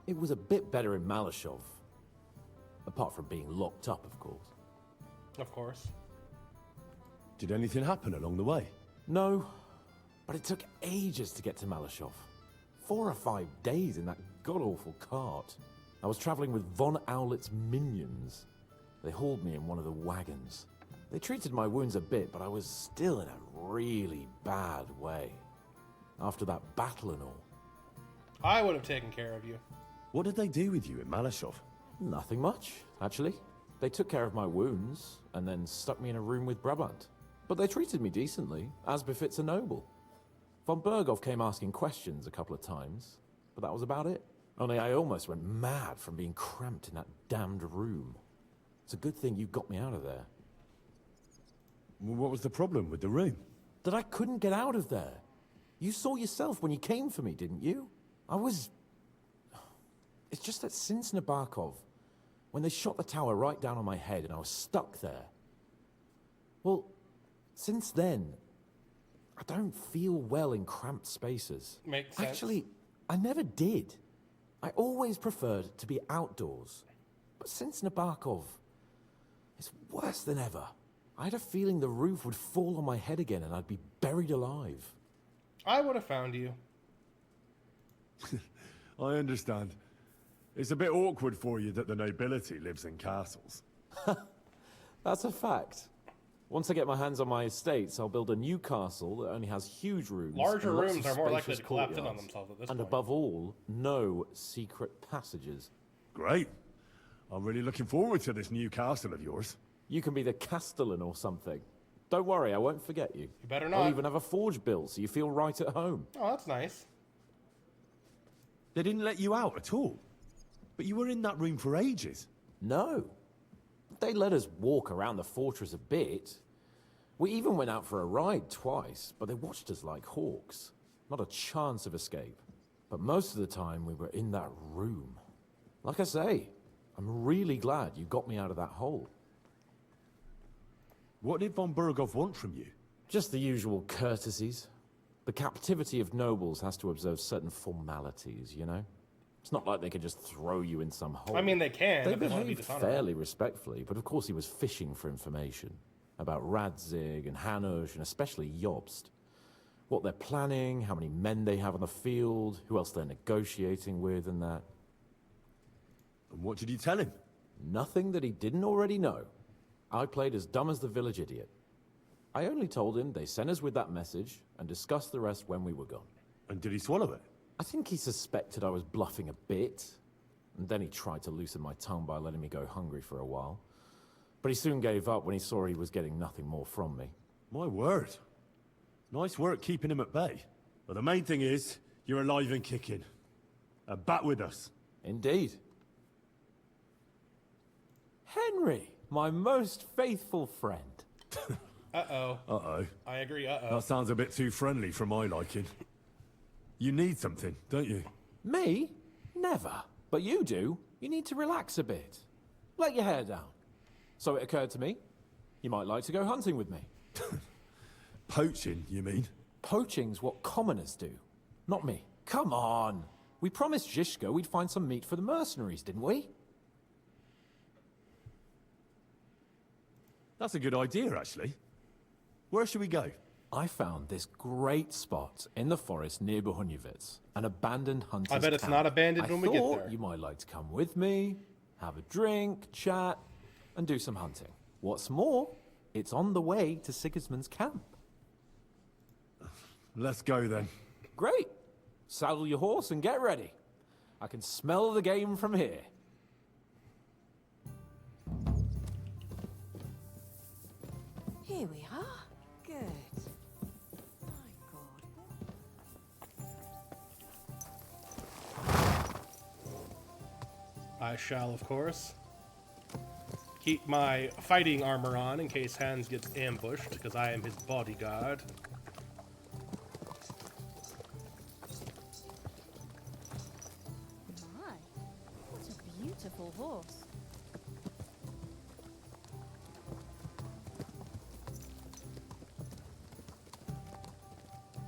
It was a bit better in Malashov. Apart from being locked up, of course. Of course. Did anything happen along the way? No, but it took ages to get to Malashov. 4 or 5 days in that god-awful cart. I was traveling with Von Owlet's minions. They hauled me in one of the wagons. They treated my wounds a bit, but I was still in a really bad way. After that battle and all. I would have taken care of you. What did they do with you in Malashov? Nothing much, actually. They took care of my wounds, and then stuck me in a room with Brabant. But they treated me decently, as befits a noble. Von Berghoff came asking questions a couple of times, but that was about it. Only I almost went mad from being cramped in that damned room. It's a good thing you got me out of there. What was the problem with the room? That I couldn't get out of there. You saw yourself when you came for me, didn't you? It's just that since Nabokov, when they shot the tower right down on my head and I was stuck there. Well, since then, I don't feel well in cramped spaces. Makes sense. Actually, I never did. I always preferred to be outdoors. But since Nabokov, it's worse than ever. I had a feeling the roof would fall on my head again and I'd be buried alive. I would have found you. I understand. It's a bit awkward for you that the nobility lives in castles. That's a fact. Once I get my hands on my estates, I'll build a new castle that only has huge rooms. Larger and lots rooms of are more likely spacious to collapse in on courtyards, themselves at this and point. above all, no secret passages. Great. I'm really looking forward to this new castle of yours. You can be the castellan or something. Don't worry, I won't forget you. You better I'll not. even have a forge built so you feel right at home. Oh, that's nice. They didn't let you out at all. But you were in that room for ages. No. They let us walk around the fortress a bit. We even went out for a ride twice, but they watched us like hawks. Not a chance of escape. But most of the time we were in that room. Like I say, I'm really glad you got me out of that hole. What did von Berghoff want from you? Just the usual courtesies. The captivity of nobles has to observe certain formalities, you know? It's not like they can just throw you in some hole. I mean, they can. They if they want to be behaved dishonorable. fairly respectfully, but of course he was fishing for information. About Radzig and Hanush, and especially Jobst. What they're planning, how many men they have on the field, who else they're negotiating with, and that. And what did you tell him? Nothing that he didn't already know. I played as dumb as the village idiot. I only told him they sent us with that message, and discussed the rest when we were gone. And did he swallow it? I think he suspected I was bluffing a bit, and then he tried to loosen my tongue by letting me go hungry for a while. But he soon gave up when he saw he was getting nothing more from me. My word. Nice work keeping him at bay. But the main thing is, you're alive and kicking. And back with us. Indeed. Henry, my most faithful friend. Uh-oh. Uh-oh. I agree, uh-oh. That sounds a bit too friendly for my liking. You need something, don't you? Me? Never. But you do. You need to relax a bit. Let your hair down. So it occurred to me, you might like to go hunting with me. Poaching, you mean? Poaching's what commoners do, not me. Come on. We promised Zhishka we'd find some meat for the mercenaries, didn't we? That's a good idea, actually. Where should we go? I found this great spot in the forest near Bohunyevitz, an abandoned hunter's I bet it's camp. not abandoned when we get thought there. You might like to come with me, have a drink, chat, and do some hunting. What's more, it's on the way to Sigismund's camp. Let's go then. Great. Saddle your horse and get ready. I can smell the game from here. Here we are. Good. My God. I shall, of course, keep my fighting armor on in case Hans gets ambushed, because I am his bodyguard. My, what a beautiful horse.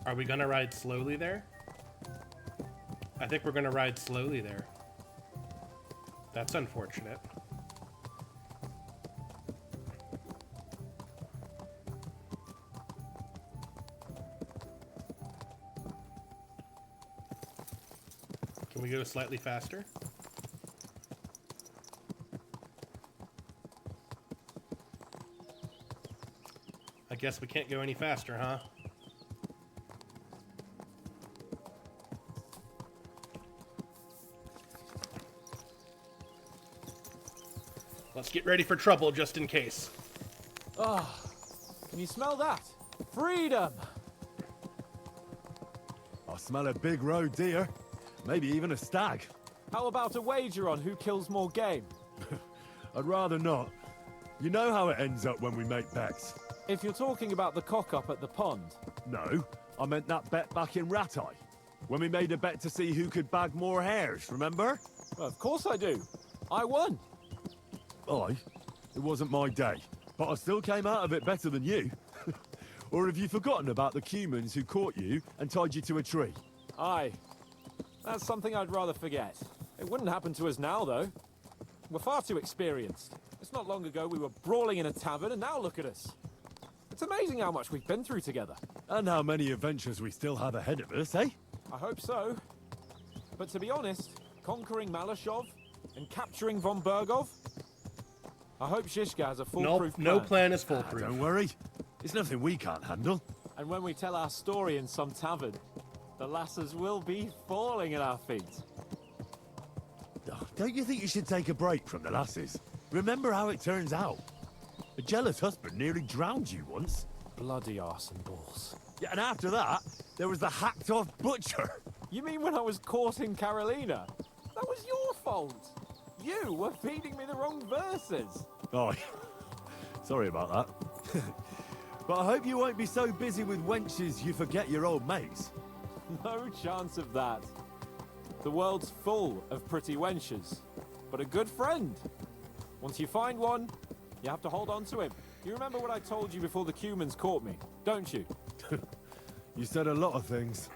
Are we gonna ride slowly there? I think we're gonna ride slowly there. That's unfortunate. Can we go slightly faster? Guess we can't go any faster, huh? Let's get ready for trouble just in case. Ah, can you smell that? Freedom! I smell a big roe deer. Maybe even a stag. How about a wager on who kills more game? I'd rather not. You know how it ends up when we make bets. If you're talking about the cock-up at the pond. No, I meant that bet back in Rat Eye. When we made a bet to see who could bag more hares, remember? Well, of course I do. I won. Aye, it wasn't my day, but I still came out of it better than you. Or have you forgotten about the humans who caught you and tied you to a tree? Aye. That's something I'd rather forget. It wouldn't happen to us now, though. We're far too experienced. It's not long ago we were brawling in a tavern, and now look at us. It's amazing how much we've been through together. And how many adventures we still have ahead of us, eh? I hope so. But to be honest, conquering Malashov and capturing von Bergov, I hope Shishka has a foolproof plan. No plan is foolproof. Don't worry. It's nothing we can't handle. And when we tell our story in some tavern, the lasses will be falling at our feet. Oh, don't you think you should take a break from the lasses? Remember how it turns out. A jealous husband nearly drowned you once. Bloody arse and balls. Yeah, and after that, there was the hacked-off butcher. You mean when I was courting Carolina? That was your fault. You were feeding me the wrong verses. Oh, sorry about that. But I hope you won't be so busy with wenches you forget your old mates. No chance of that. The world's full of pretty wenches, but a good friend. Once you find one, you have to hold on to him. You remember what I told you before the Cumans caught me, don't you? You said a lot of things.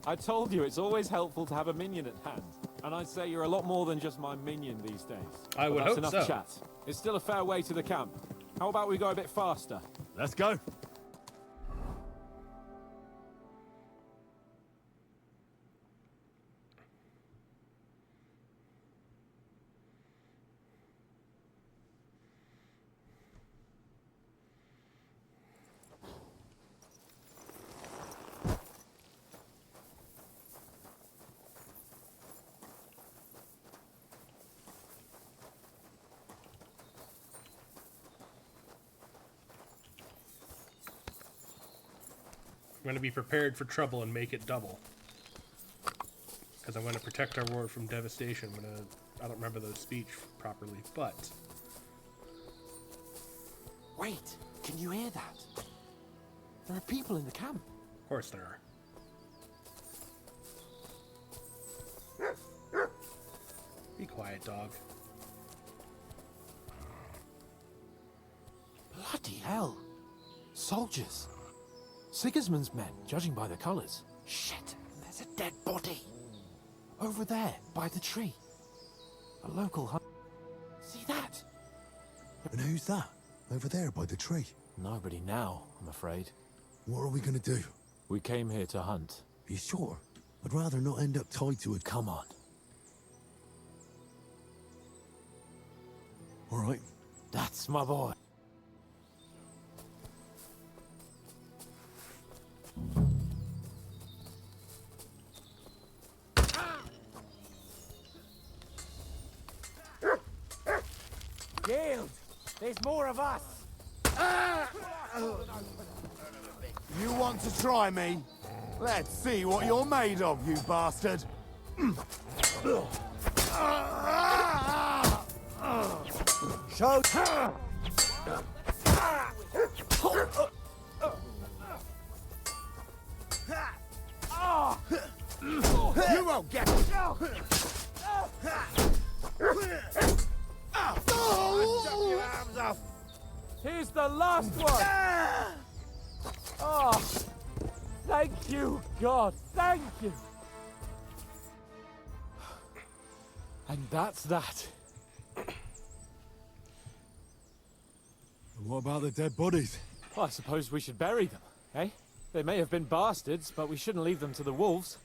I told you it's always helpful to have a minion at hand. And I'd say you're a lot more than just my minion these days. I would that's hope enough so. chat. It's still a fair way to the camp. How about we go a bit faster? Let's go. I'm going to be prepared for trouble and make it double. Because I'm going to protect our ward from devastation. I don't remember the speech properly, but... Wait, can you hear that? There are people in the camp. Of course there are. Be quiet, dog. Bloody hell. Soldiers. Sigismund's men, judging by the colours. Shit, there's a dead body. Over there, by the tree. A local hunt. See that? And who's that? Over there by the tree? Nobody now, I'm afraid. What are we gonna do? We came here to hunt. Are you sure? I'd rather not end up tied to a... Come on. All right. That's my boy. Guild, there's more of us. You want to try me? Let's see what you're made of, you bastard. Show. You won't get it. Chop your arms off. Here's the last one! Oh, thank you, God, thank you! And that's that. What about the dead bodies? Well, I suppose we should bury them, eh? They may have been bastards, but we shouldn't leave them to the wolves.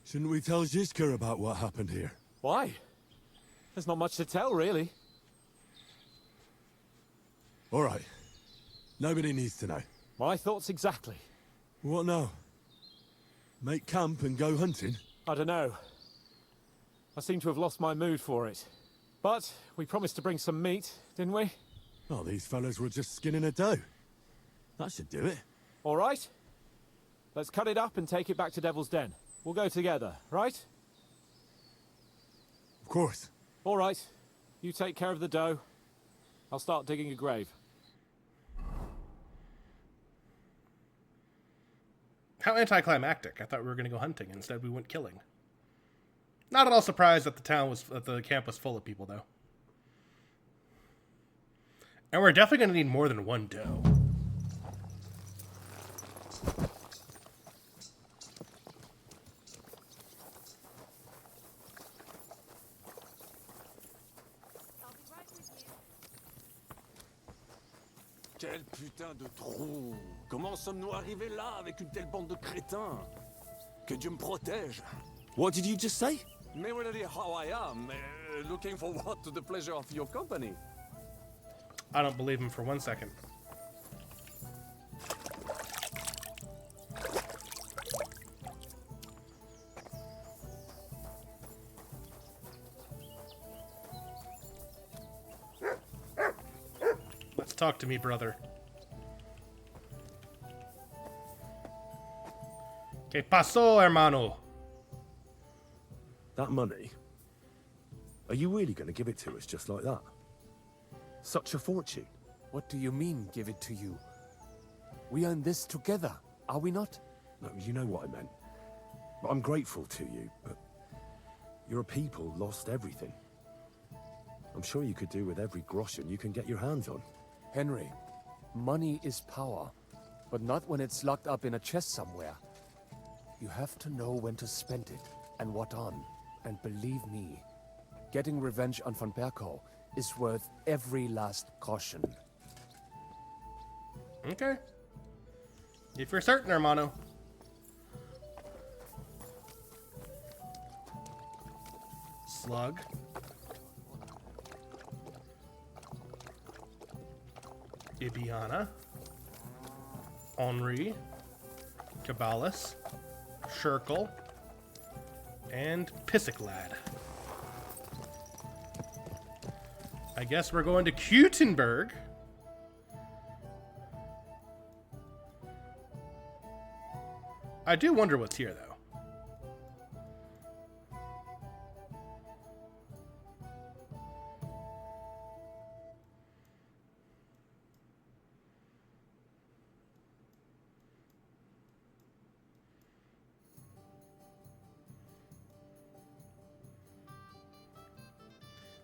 Shouldn't we tell Zizka about what happened here? Why? There's not much to tell, really. All right, Nobody needs to know. My thoughts exactly. What now? Make camp and go hunting? I don't know. I seem to have lost my mood for it. But we promised to bring some meat, didn't we? Oh, these fellas were just skinning a doe. That should do it. All right. Let's cut it up and take it back to Devil's Den. We'll go together, right? Of course. All right. You take care of the doe. I'll start digging a grave. How anticlimactic. I thought we were going to go hunting. Instead, we went killing. Not at all surprised that the camp was full of people, though. And we're definitely going to need more than one doe. Quel putain de trou! Comment sommes-nous arrivés là avec une telle bande de crétins? Que Dieu me protège! What did you just say? Merely how I am, looking forward to the pleasure of your company. I don't believe him for 1 second. Let's talk to me, brother. ¿Qué pasó, hermano? That money? Are you really going to give it to us just like that? Such a fortune. What do you mean, give it to you? We earn this together, are we not? No, you know what I meant. I'm grateful to you, but your people lost everything. I'm sure you could do with every groschen you can get your hands on. Henry, money is power, but not when it's locked up in a chest somewhere. You have to know when to spend it, and what on. And believe me, getting revenge on Von Berkow is worth every last caution. Okay. If you're certain, hermano. Slug. Ibiana. Henri. Cabalus. Shirkle. And Pissick Lad. I guess we're going to Kutenberg. I do wonder what's here, though.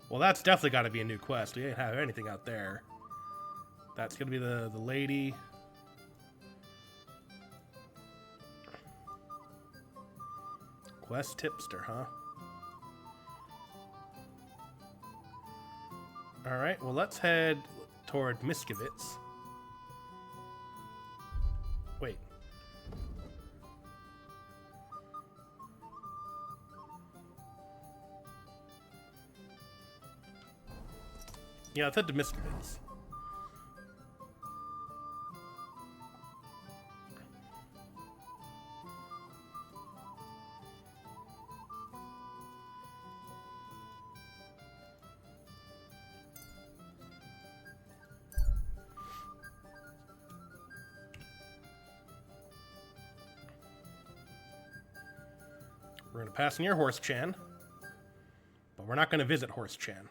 Well, that's definitely got to be a new quest. We ain't have anything out there. That's going to be the lady. Quest tipster, huh? Alright, well, let's head toward Miskovitz. Wait. Yeah, let's head to Miskovitz. We're going to pass near Horse Chan, but we're not going to visit Horse Chan.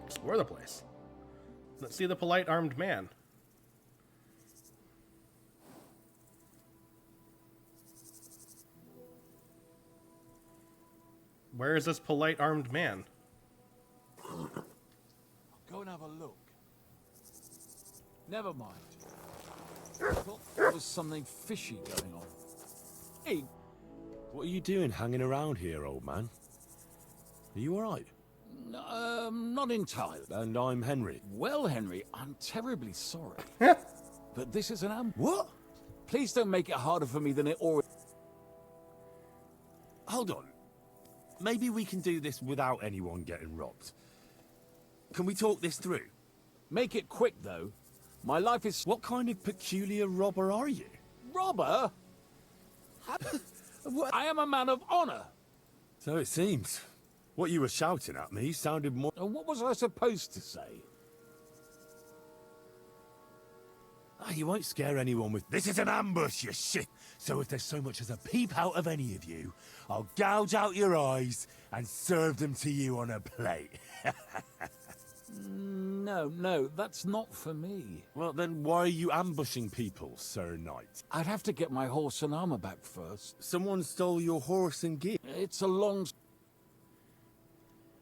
Explore the place. Let's see the polite armed man. Where is this polite armed man? Go and have a look. Never mind. I thought there was something fishy going on. Hey, What are you doing hanging around here, old man? Are you alright? not entirely. And I'm Henry. Well, Henry, I'm terribly sorry. But this is an What? Please don't make it harder for me than it already... Hold on. Maybe we can do this without anyone getting robbed. Can we talk this through? Make it quick, though. My life is... What kind of peculiar robber are you? Robber? I am a man of honor. So it seems. What you were shouting at me sounded more... What was I supposed to say? You won't scare anyone with... This is an ambush, you shit! So if there's so much as a peep out of any of you, I'll gouge out your eyes and serve them to you on a plate. No, that's not for me. Well, then why are you ambushing people, Sir Knight? I'd have to get my horse and armor back first. Someone stole your horse and gear. It's a long...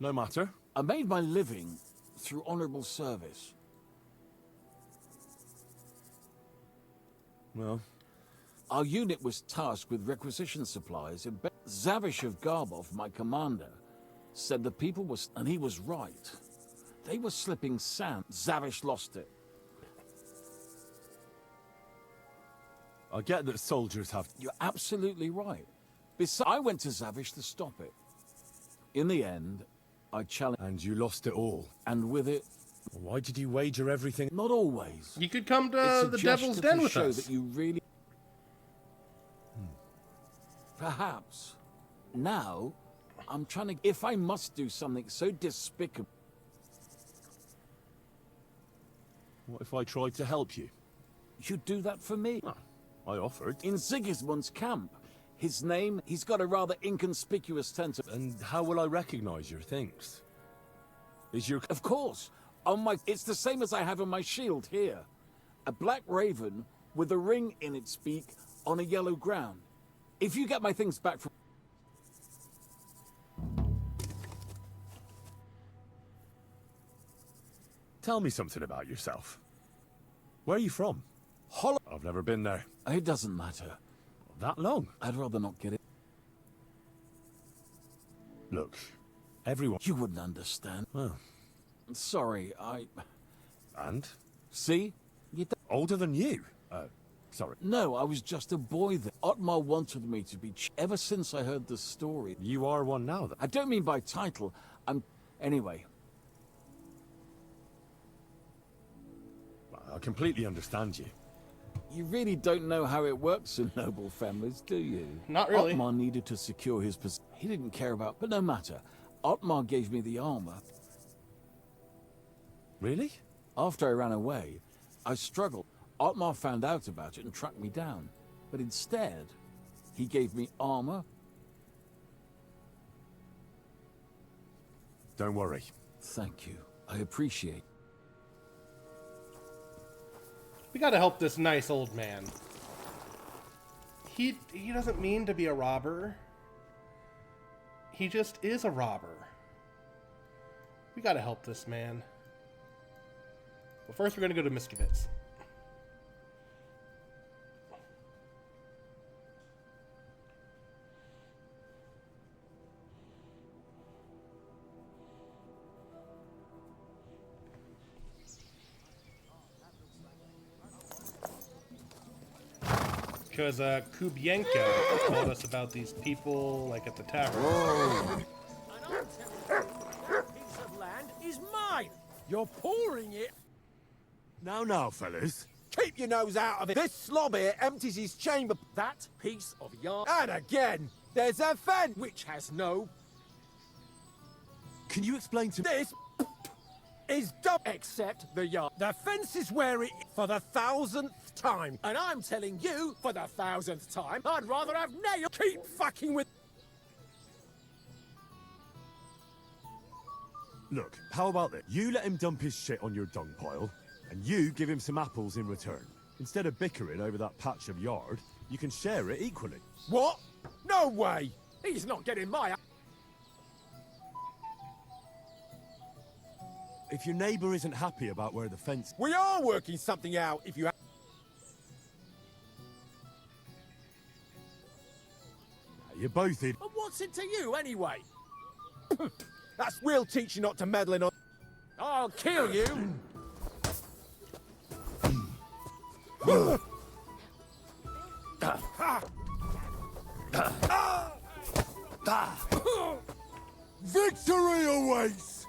No matter. I made my living through honorable service. Well... Our unit was tasked with requisition supplies and Zavish of Garbov, my commander, said the people was... And he was right. They were slipping sand. Zavish lost it. I get that soldiers have... You're absolutely right. Besides, I went to Zavish to stop it. In the end, I challenged... And you lost it all. And with it... Why did you wager everything? Not always. You could come to the Devil's Den with us. That you really... Perhaps. Now, I'm trying to... If I must do something so despicable... What if I tried to help you? You'd do that for me. Oh, I offered. In Sigismund's camp. His name, he's got a rather inconspicuous tent. And how will I recognize your things? Is your... Of course. On my... It's the same as I have on my shield here. A black raven with a ring in its beak on a yellow ground. If you get my things back from... Tell me something about yourself. Where are you from? I've never been there. It doesn't matter. That long? I'd rather not get it. Look, everyone... You wouldn't understand. Well... Sorry, And? See? Older than you? Sorry. No, I was just a boy then. Otmar wanted me to be ever since I heard the story. You are one now, then? I don't mean by title. Anyway. I completely understand you. You really don't know how it works in noble families, do you? Not really. Otmar needed to secure his position. He didn't care about... But no matter. Otmar gave me the armor. Really? After I ran away, I struggled. Otmar found out about it and tracked me down. But instead, he gave me armor. Don't worry. Thank you. I appreciate it. We gotta help this nice old man. He doesn't mean to be a robber. He just is a robber. We gotta help this man. But first we're gonna go to Miskovitz. Because Kubienka told us about these people, like at the tavern. Whoa. Piece of land is mine. You're pouring it. Now, fellas. Keep your nose out of it. This slob here empties his chamber. That piece of yarn. And again, there's a fence which has no. Can you explain to me? This is dumb. Except the yard. The fence is where it for the 1000th time. And I'm telling you, for the 1000th time, I'd rather have nails. Keep fucking with... Look, how about this? You let him dump his shit on your dung pile, and you give him some apples in return. Instead of bickering over that patch of yard, you can share it equally. What? No way! He's not getting my... If your neighbour isn't happy about where the fence... We are working something out, if you... You're both in... And what's it to you, anyway? That's... We'll teach you not to meddle in on... I'll kill you! Victory awaits!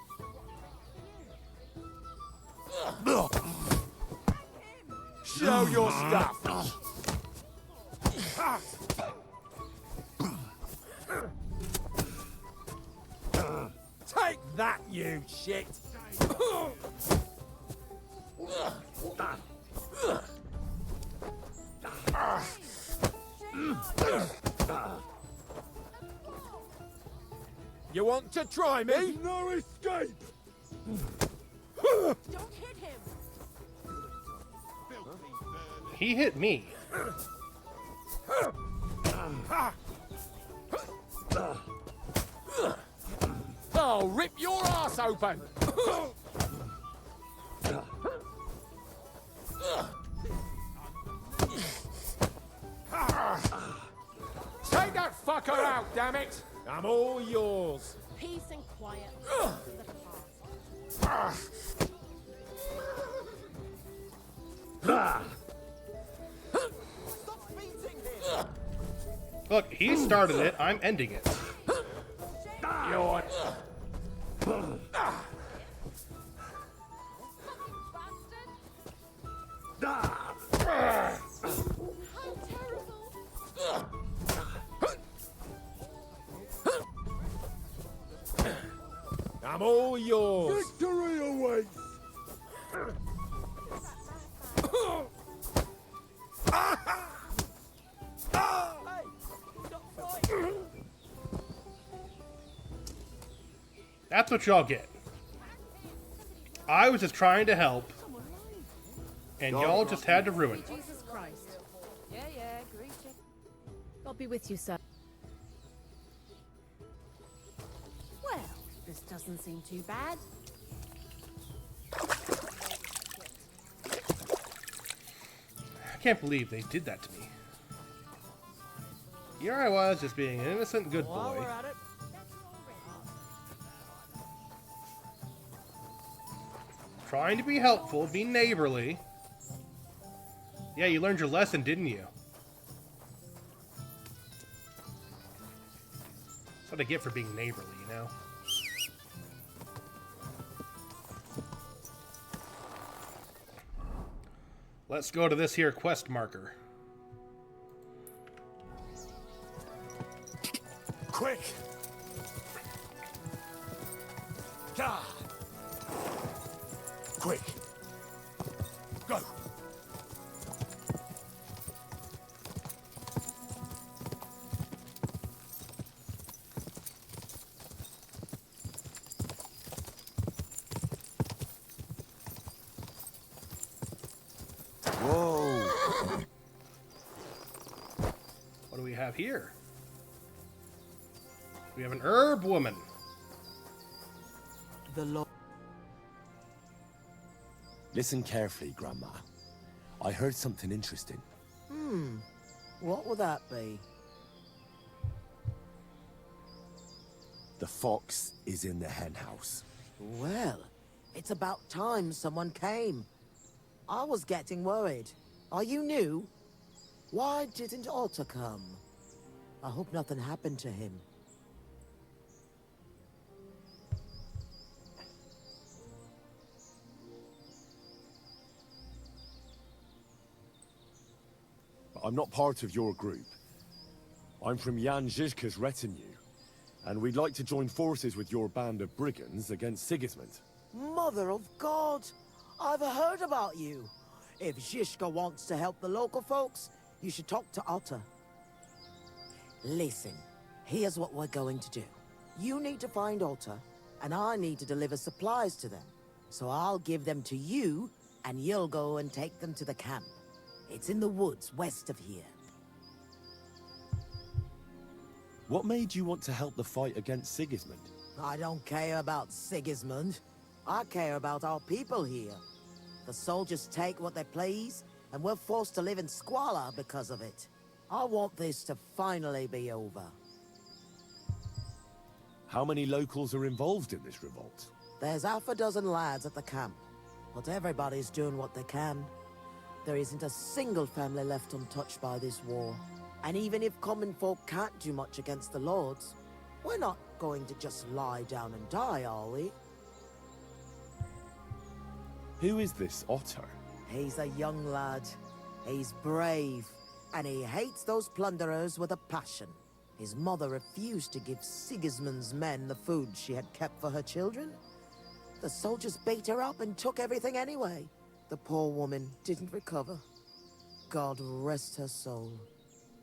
Show your stuff! Take that, you shit! You want to try me? There's no escape! Don't hit him! He hit me. I'll rip your ass open! Take that fucker out, damn it! I'm all yours. Peace and quiet. Look, he started it. I'm ending it. You're... I'm all yours. Victory awaits! That's what y'all get. I was just trying to help, and y'all just had to ruin it. Jesus Christ. Yeah, greeting. God be with you, sir. Well, this doesn't seem too bad. I can't believe they did that to me. Here I was, just being an innocent good boy. Trying to be helpful, be neighborly. Yeah, you learned your lesson, didn't you? That's what I get for being neighborly, you know? Let's go to this here quest marker. Quick! Ah. Quick! Go! Whoa! What do we have here? We have an herb woman. The Lord. Listen carefully, Grandma. I heard something interesting. What would that be? The fox is in the henhouse. Well, it's about time someone came. I was getting worried. Are you new? Why didn't Otto come? I hope nothing happened to him. I'm not part of your group. I'm from Jan Žižka's retinue, and we'd like to join forces with your band of brigands against Sigismund. Mother of God! I've heard about you. If Žižka wants to help the local folks, you should talk to Otto. Listen, here's what we're going to do. You need to find Otto, and I need to deliver supplies to them. So I'll give them to you, and you'll go and take them to the camp. It's in the woods west of here. What made you want to help the fight against Sigismund? I don't care about Sigismund. I care about our people here. The soldiers take what they please, and we're forced to live in squalor because of it. I want this to finally be over. How many locals are involved in this revolt? There's half a dozen lads at the camp, but everybody's doing what they can. There isn't a single family left untouched by this war. And even if common folk can't do much against the lords, We're not going to just lie down and die, are we? Who is this Otter? He's a young lad. He's brave, and he hates those plunderers with a passion. His mother refused to give Sigismund's men the food she had kept for her children. The soldiers beat her up and took everything anyway. The poor woman didn't recover. God rest her soul.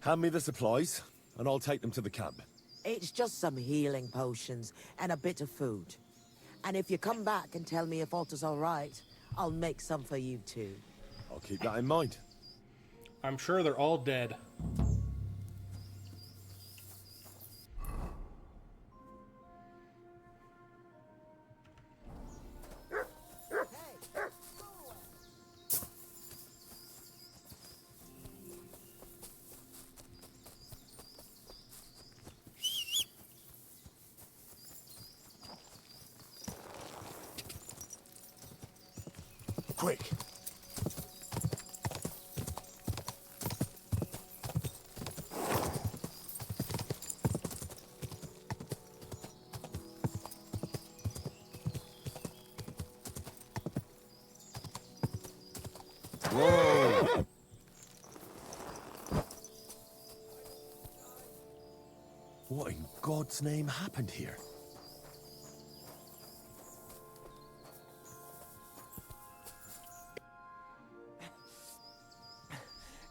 Hand me the supplies, and I'll take them to the camp. It's just some healing potions and a bit of food. And if you come back and tell me if Otter's all right, I'll make some for you too. I'll keep that in mind. I'm sure they're all dead. Quick! Whoa! What in God's name happened here?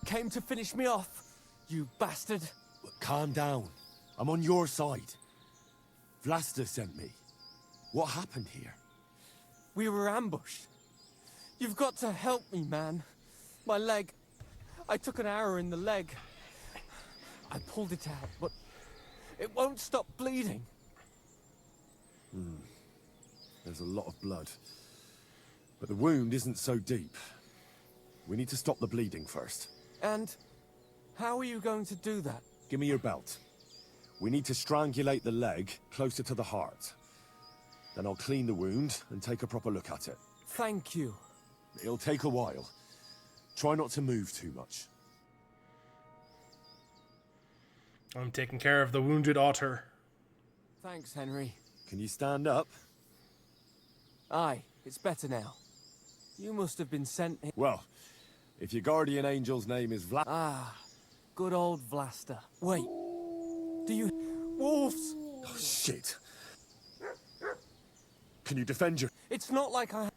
Came to finish me off, you bastard. Calm down. I'm on your side. Vlasta sent me. What happened here? We were ambushed. You've got to help me, man. My leg. I took an arrow in the leg. I pulled it out, but it won't stop bleeding. There's a lot of blood. But the wound isn't so deep. We need to stop the bleeding first. And how are you going to do that? Give me your belt. We need to strangulate the leg closer to the heart. Then I'll clean the wound and take a proper look at it. Thank you. It'll take a while. Try not to move too much. I'm taking care of the wounded otter. Thanks, Henry. Can you stand up? Aye, it's better now. You must have been sent here. Well, if your guardian angel's name is Vlad... Ah, good old Vlasta. Wait, do you... Wolves! Oh, shit. Can you defend your... It's not like I...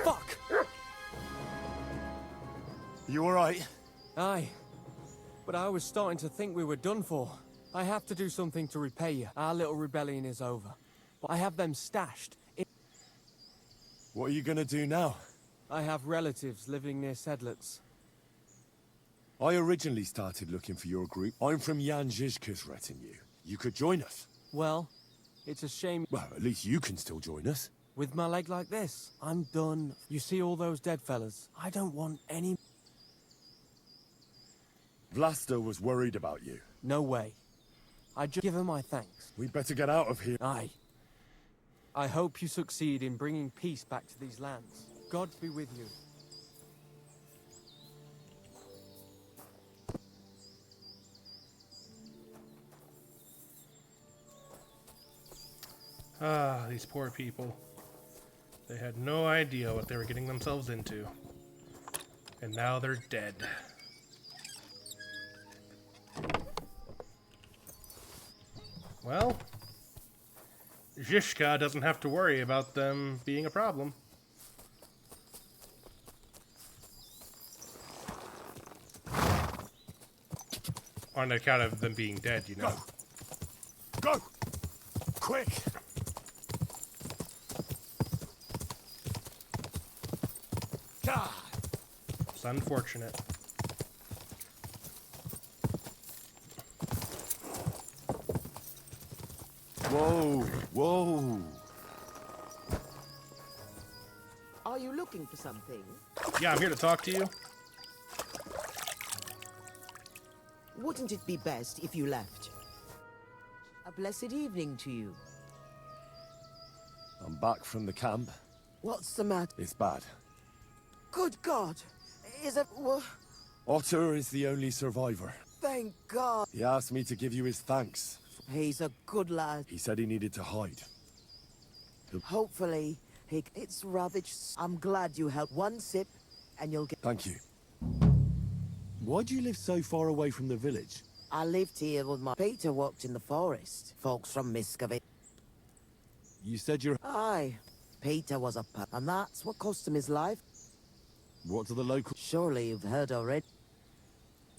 Fuck! You alright? Aye. But I was starting to think we were done for. I have to do something to repay you. Our little rebellion is over. But I have them stashed. What are you gonna do now? I have relatives living near Sedlitz. I originally started looking for your group. I'm from Jan Žižka's retinue. You could join us. Well, it's a shame. Well, at least you can still join us. With my leg like this, I'm done. You see all those dead fellas? I don't want any... Vlasta was worried about you. No way. I just give her my thanks. We better get out of here. Aye. I hope you succeed in bringing peace back to these lands. God be with you. Ah, these poor people. They had no idea what they were getting themselves into. And now they're dead. Well, Žižka doesn't have to worry about them being a problem. On account of them being dead, you know. Go! Go! Quick! It's unfortunate. Whoa, whoa. Are you looking for something? Yeah, I'm here to talk to you. Wouldn't it be best if you left? A blessed evening to you. I'm back from the camp. What's the matter? It's bad. Good God! Is it... Otter is the only survivor. Thank God! He asked me to give you his thanks. He's a good lad. He said he needed to hide. Hopefully, it's ravaged. I'm glad you helped. One sip, and you'll get... Thank you. Why do you live so far away from the village? I lived here with my... Peter worked in the forest. Folks from Muscovy. You said you're... Aye. Peter was a pup, and that's what cost him his life. What do the locals... Surely you've heard already.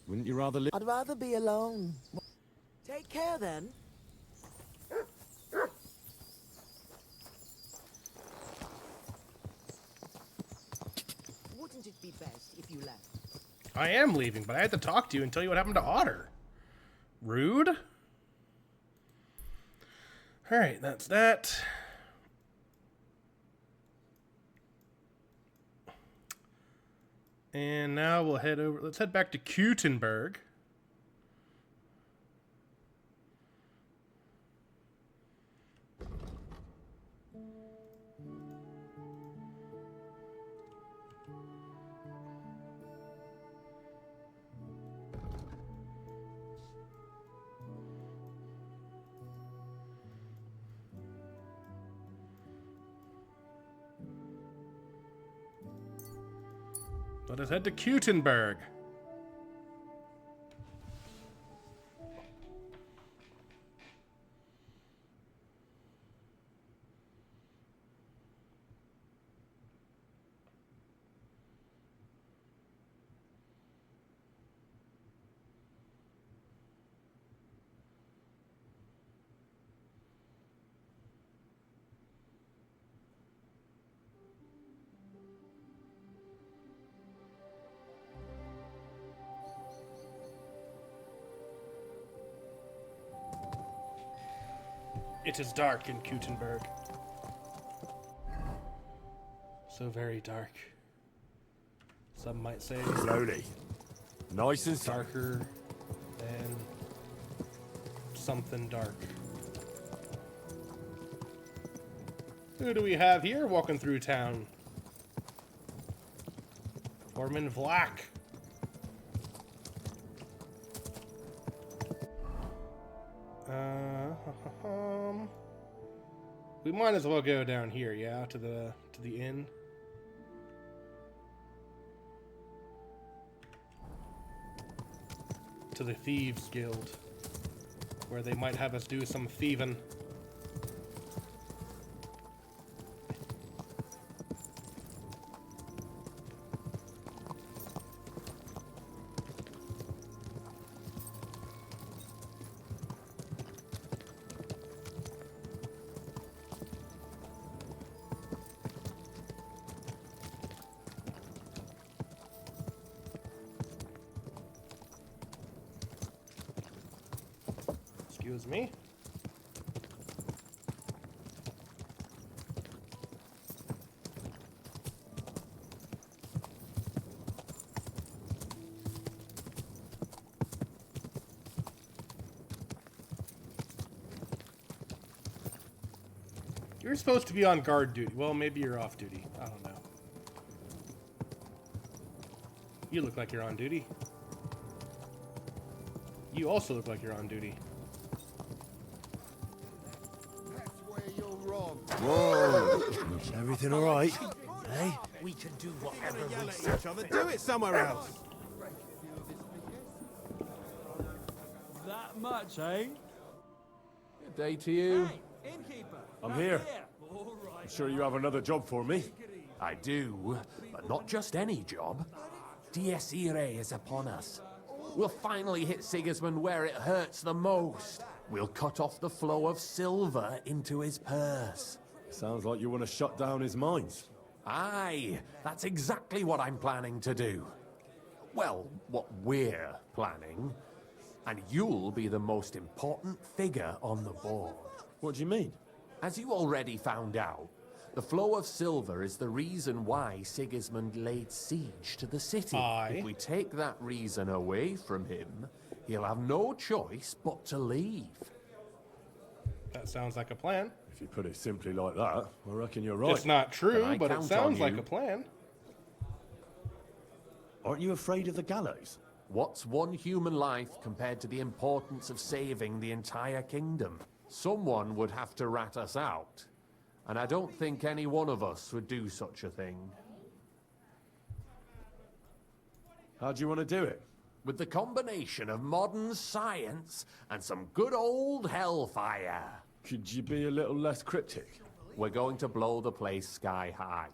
Wouldn't you rather live... I'd rather be alone. Take care, then. Wouldn't it be best if you left? I am leaving, but I had to talk to you and tell you what happened to Otter. Rude. Alright, that's that. And now we'll head over. Let's head back to Kutenberg. Let us head to Kutenberg. It is dark in Kutenberg. So very dark. Some might say slowly. Nice and darker than something dark. Who do we have here walking through town? Foreman Vlack. We might as well go down here, yeah, to the inn. To the Thieves Guild, where they might have us do some thieving. Excuse me. You're supposed to be on guard duty. Well, maybe you're off duty. I don't know. You look like you're on duty. You also look like you're on duty. Whoa! Everything all right? Hey? We can do whatever we Yell at each other. Do it somewhere else. That much, eh? Good day to you. Hey, innkeeper. I'm here. I'm sure you have another job for me. I do, but not just any job. Dies Irae is upon us. We'll finally hit Sigismund where it hurts the most. We'll cut off the flow of silver into his purse. Sounds like you want to shut down his mines. Aye, that's exactly what I'm planning to do. Well, what we're planning. And you'll be the most important figure on the board. What do you mean? As you already found out, the flow of silver is the reason why Sigismund laid siege to the city. If we take that reason away from him, he'll have no choice but to leave. That sounds like a plan. If you put it simply like that, I reckon you're right. It's not true, Can I but it count sounds on like you? a plan. Aren't you afraid of the gallows? What's one human life compared to the importance of saving the entire kingdom? Someone would have to rat us out, and I don't think any one of us would do such a thing. How do you want to do it? With the combination of modern science and some good old hellfire. Could you be a little less cryptic? We're going to blow the place sky high.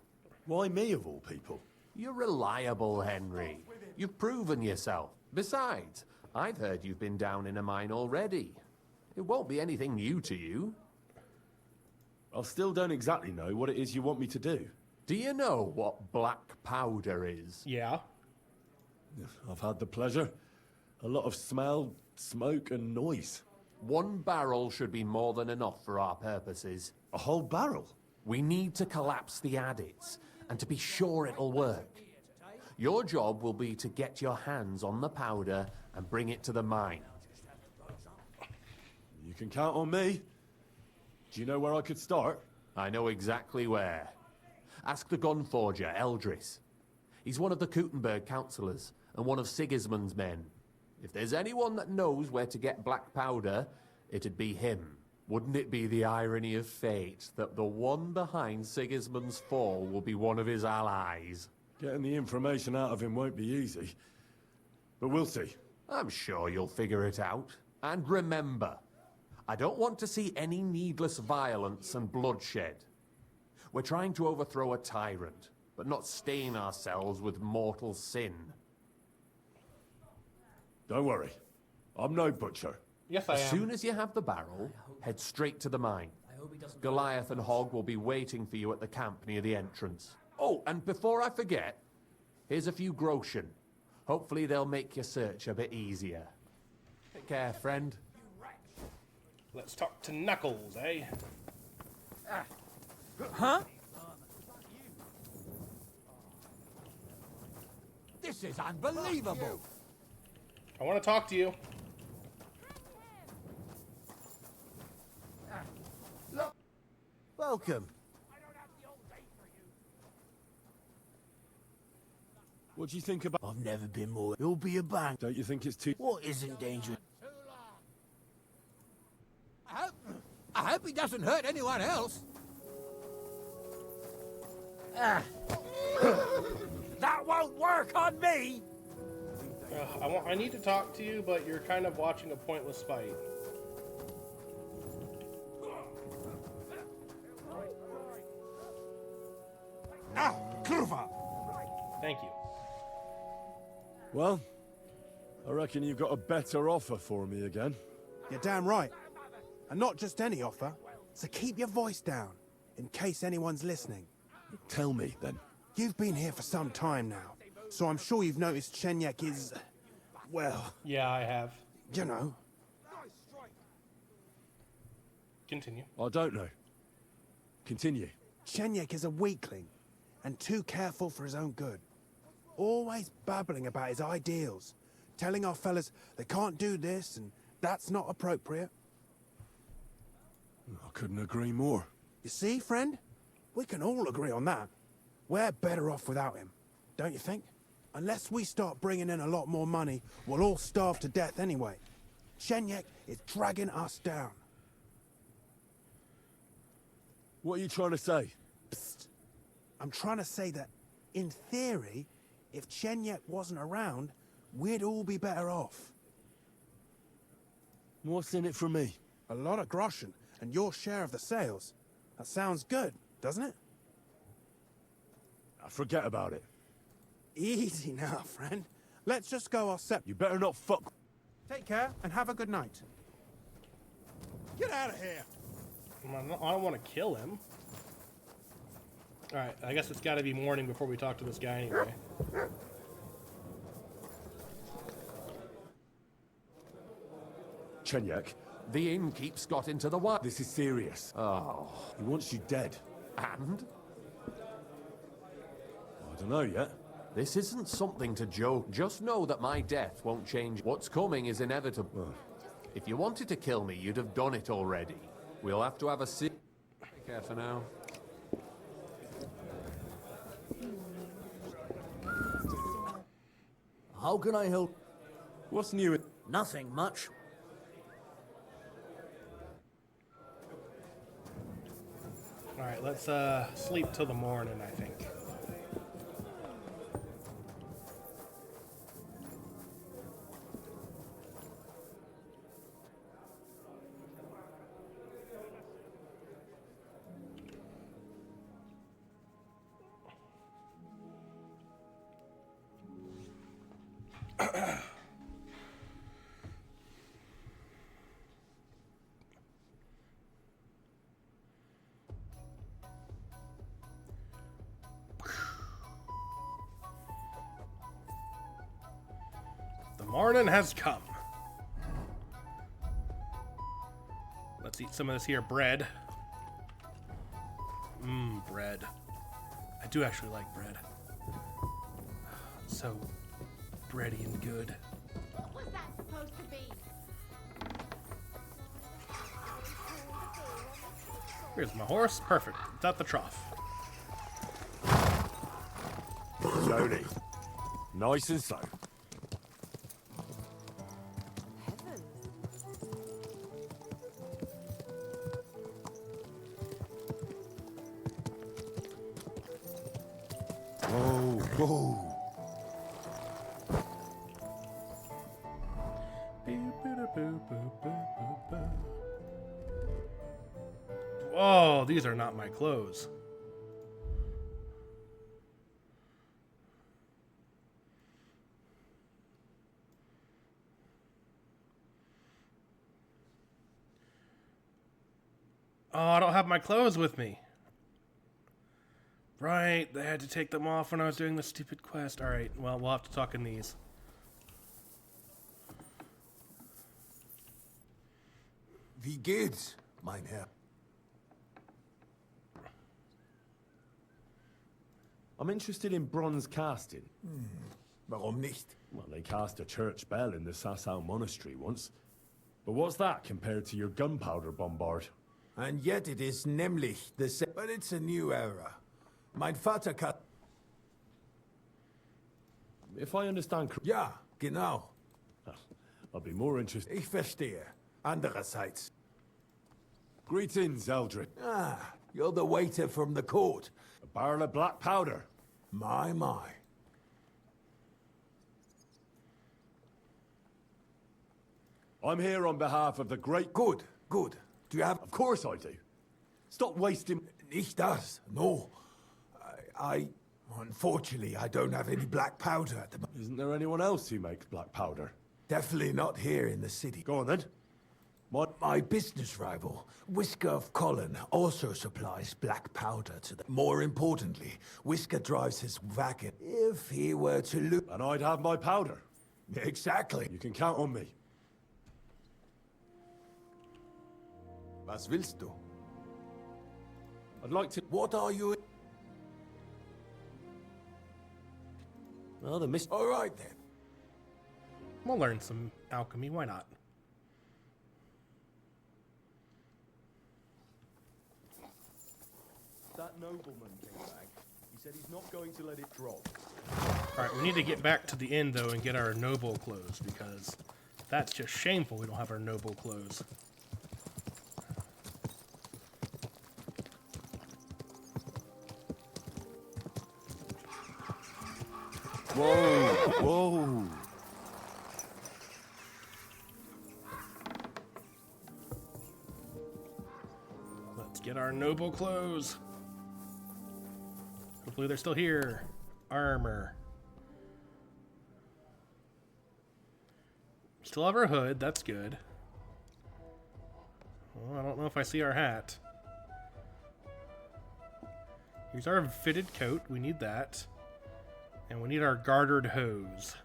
Why me of all people? You're reliable, Henry. You've proven yourself. Besides, I've heard you've been down in a mine already. It won't be anything new to you. I still don't exactly know what it is you want me to do. Do you know what black powder is? Yeah. I've had the pleasure. A lot of smell, smoke, and noise. 1 barrel should be more than enough for our purposes. A whole barrel? We need to collapse the adits, and to be sure it'll work. Your job will be to get your hands on the powder and bring it to the mine. You can count on me. Do you know where I could start? I know exactly where. Ask the gun forger, Eldris. He's one of the Kuttenberg councillors, and one of Sigismund's men. If there's anyone that knows where to get black powder, it'd be him. Wouldn't it be the irony of fate that the one behind Sigismund's fall will be one of his allies? Getting the information out of him won't be easy. But we'll see. I'm sure you'll figure it out. And remember, I don't want to see any needless violence and bloodshed. We're trying to overthrow a tyrant, but not stain ourselves with mortal sin. Don't worry. I'm no butcher. Yes, I am. As soon as you have the barrel, head straight to the mine. Goliath and Hogg will be waiting for you at the camp near the entrance. Oh, and before I forget, here's a few groschen. Hopefully they'll make your search a bit easier. Take care, friend. Let's talk to Knuckles, eh? Huh? This is unbelievable! I want to talk to you. Welcome. What do you think about... I've never been more. You'll be a bang. Don't you think it's too... What isn't dangerous? I hope he doesn't hurt anyone else. That won't work on me! I need to talk to you, but you're kind of watching a pointless fight. Clover! Thank you. Well, I reckon you've got a better offer for me again. You're damn right. And not just any offer. So keep your voice down, in case anyone's listening. Tell me, then. You've been here for some time now, so I'm sure you've noticed Chenyek is... well... Yeah, I have. You know. Continue. I don't know. Continue. Chenyek is a weakling, and too careful for his own good. Always babbling about his ideals, telling our fellas they can't do this and that's not appropriate. I couldn't agree more. You see, friend? We can all agree on that. We're better off without him, don't you think? Unless we start bringing in a lot more money, we'll all starve to death anyway. Chenyek is dragging us down. What are you trying to say? Psst. I'm trying to say that, in theory, if Chenyek wasn't around, we'd all be better off. What's in it for me? A lot of groschen, and your share of the sales. That sounds good, doesn't it? Forget about it. Easy now, friend. Let's just go our separate... You better not fuck... Take care, and have a good night. Get out of here! I don't want to kill him. Alright, I guess it's got to be morning before we talk to this guy anyway. Chenyek, The innkeep's got into the what? This is serious. Oh. He wants you dead. And? I don't know yet. This isn't something to joke. Just know that my death won't change. What's coming is inevitable. If you wanted to kill me, you'd have done it already. We'll have to have a Take care for now. How can I help? What's new? Nothing much. Alright, let's sleep till the morning, I think. The morning has come. Let's eat some of this here bread. Bread. I do actually like bread. So bready and good. What was that supposed to be? Here's my horse. Perfect. It's at the trough. Slowly. Nice and slow. Whoa. Whoa, these are not my clothes. Oh, I don't have my clothes with me. Right, they had to take them off when I was doing the stupid quest. Alright, well, we'll have to talk in these. Wie geht's, mein Herr? I'm interested in bronze casting. Warum nicht? Well, they cast a church bell in the Sasau monastery once. But what's that compared to your gunpowder bombard? And yet it is nämlich the same. But it's a new era. Mein Vater cut. If I understand correctly. Ja, genau. I'll be more interested. Ich verstehe. Andererseits. Greetings, Eldred. Ah, you're the waiter from the court. A barrel of black powder. My. I'm here on behalf of the great... Good. Do you have... Of course I do. Stop wasting... Nicht das. No. I... Unfortunately, I don't have any black powder at the moment. Isn't there anyone else who makes black powder? Definitely not here in the city. Go on then. My business rival, Whisker of Colin, also supplies black powder to them. More importantly, Whisker drives his wagon. If he were to lose... And I'd have my powder. Exactly. You can count on me. Was willst du? I'd like to... What are you... Well, the mist... All right, then. We'll learn some alchemy, why not? That nobleman came back. He said he's not going to let it drop. Alright, we need to get back to the inn, though, and get our noble clothes, because that's just shameful we don't have our noble clothes. Whoa. Let's get our noble clothes. Hopefully they're still here. Armor. Still have our hood, that's good. Well, I don't know if I see our hat. Here's our fitted coat, we need that. And we need our gartered hose.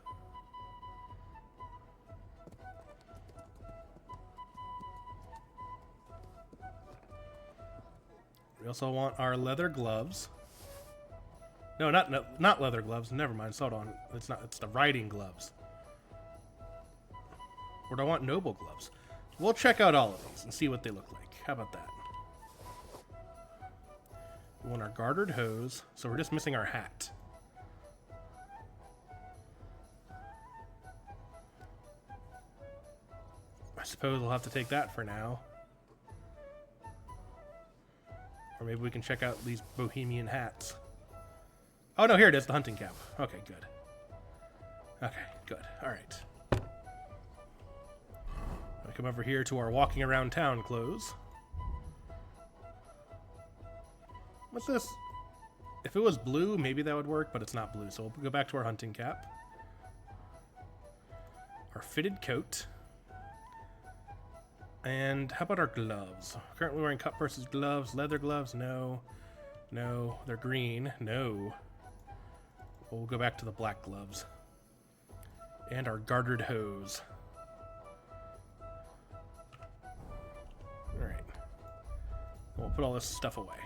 We also want our leather gloves. No, not leather gloves. Never mind. Hold on. It's not. It's the riding gloves. Or do I want noble gloves? We'll check out all of these and see what they look like. How about that? We want our gartered hose, so we're just missing our hat. I suppose we'll have to take that for now. Or maybe we can check out these bohemian hats. Oh no, here it is, the hunting cap. Okay, good. Okay, good. Alright. I come over here to our walking around town clothes. What's this? If it was blue, maybe that would work, but it's not blue, so we'll go back to our hunting cap. Our fitted coat. And how about our gloves? Currently wearing cut purses gloves, leather gloves, no. No, they're green, no. We'll go back to the black gloves. And our gartered hose. Alright. We'll put all this stuff away.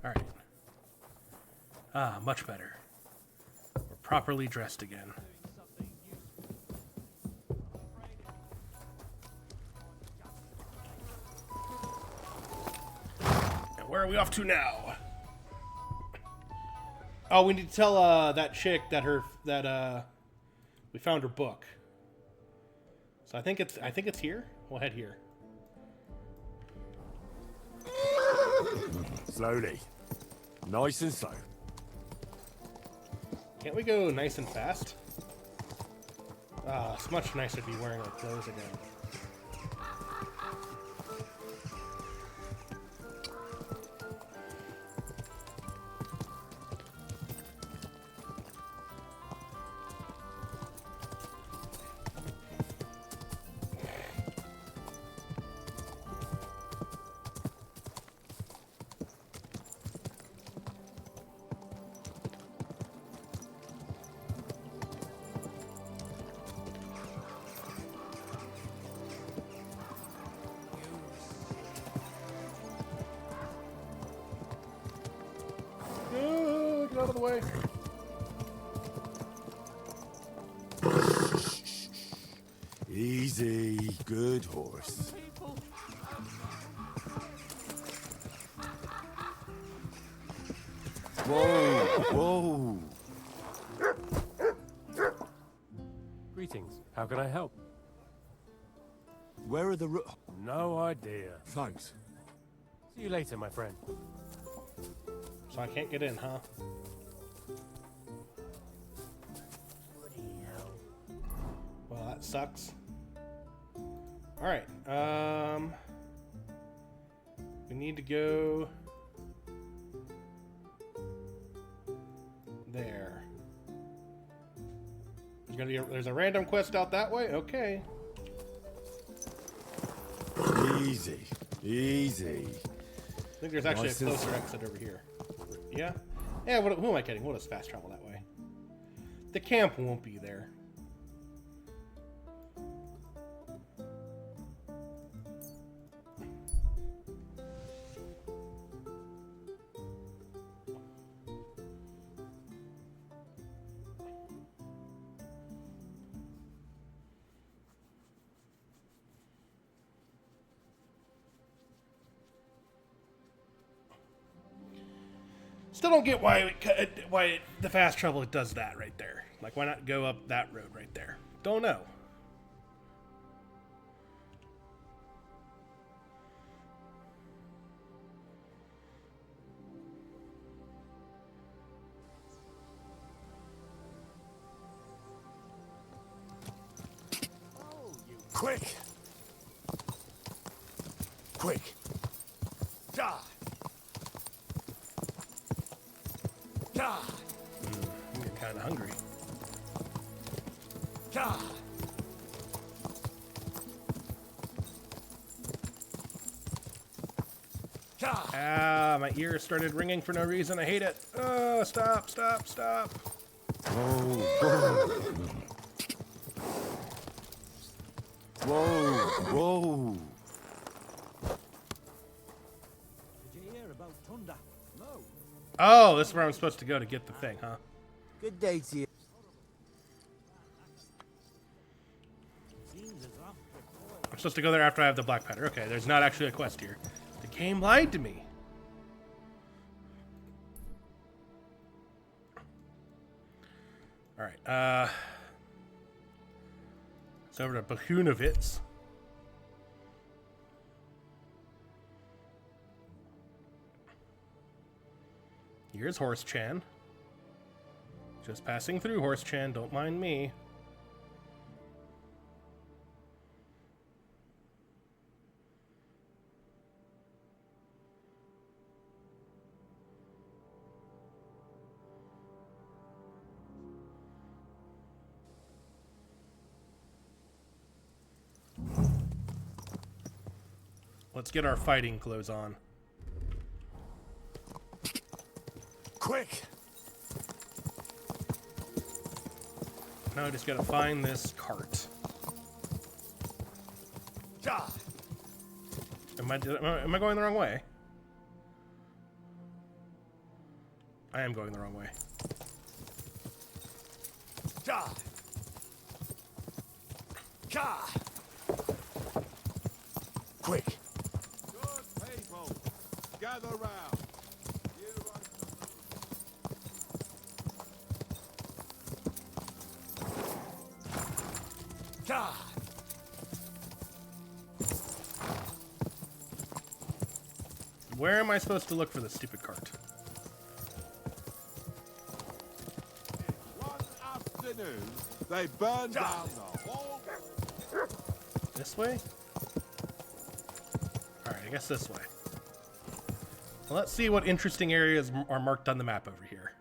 Alright. Ah, much better. We're properly dressed again. And where are we off to now? Oh, we need to tell that chick that we found her book. So I think it's here. We'll head here. Slowly. Nice and slow. Can't we go nice and fast? Ah, it's much nicer to be wearing our clothes again. Get out of the way. Easy, good horse. Whoa, whoa. Greetings. How can I help? Where are the No idea. Thanks. See you later, my friend. So I can't get in, huh? Well, that sucks. Alright, we need to go there. There's a random quest out that way? Okay. Easy, easy. I think there's actually a closer exit over here. Yeah? Yeah, who am I kidding? We'll just fast travel that way. The camp won't be there. Still don't get why the fast travel does that right there. Like, why not go up that road right there? Don't know. Quick! Quick! Die! Die! You're kind of hungry. Die! Ah, my ears started ringing for no reason. I hate it. Oh, stop, stop, stop. Whoa! Did you hear about Thunder? No. Oh, this is where I'm supposed to go to get the thing, huh? Good day to you. I'm supposed to go there after I have the black powder. Okay, there's not actually a quest here. The game lied to me. Alright, it's over to Bahunovitz. Here's Horse Chan. Just passing through, Horse Chan, don't mind me. Let's get our fighting clothes on. Quick! Now I just gotta find this cart. Am I going the wrong way? I am going the wrong way. Quick! Good people, gather round. Where am I supposed to look for the stupid cart? One afternoon, they burned down the whole... This way? Alright, I guess this way. Well, let's see what interesting areas are marked on the map over here.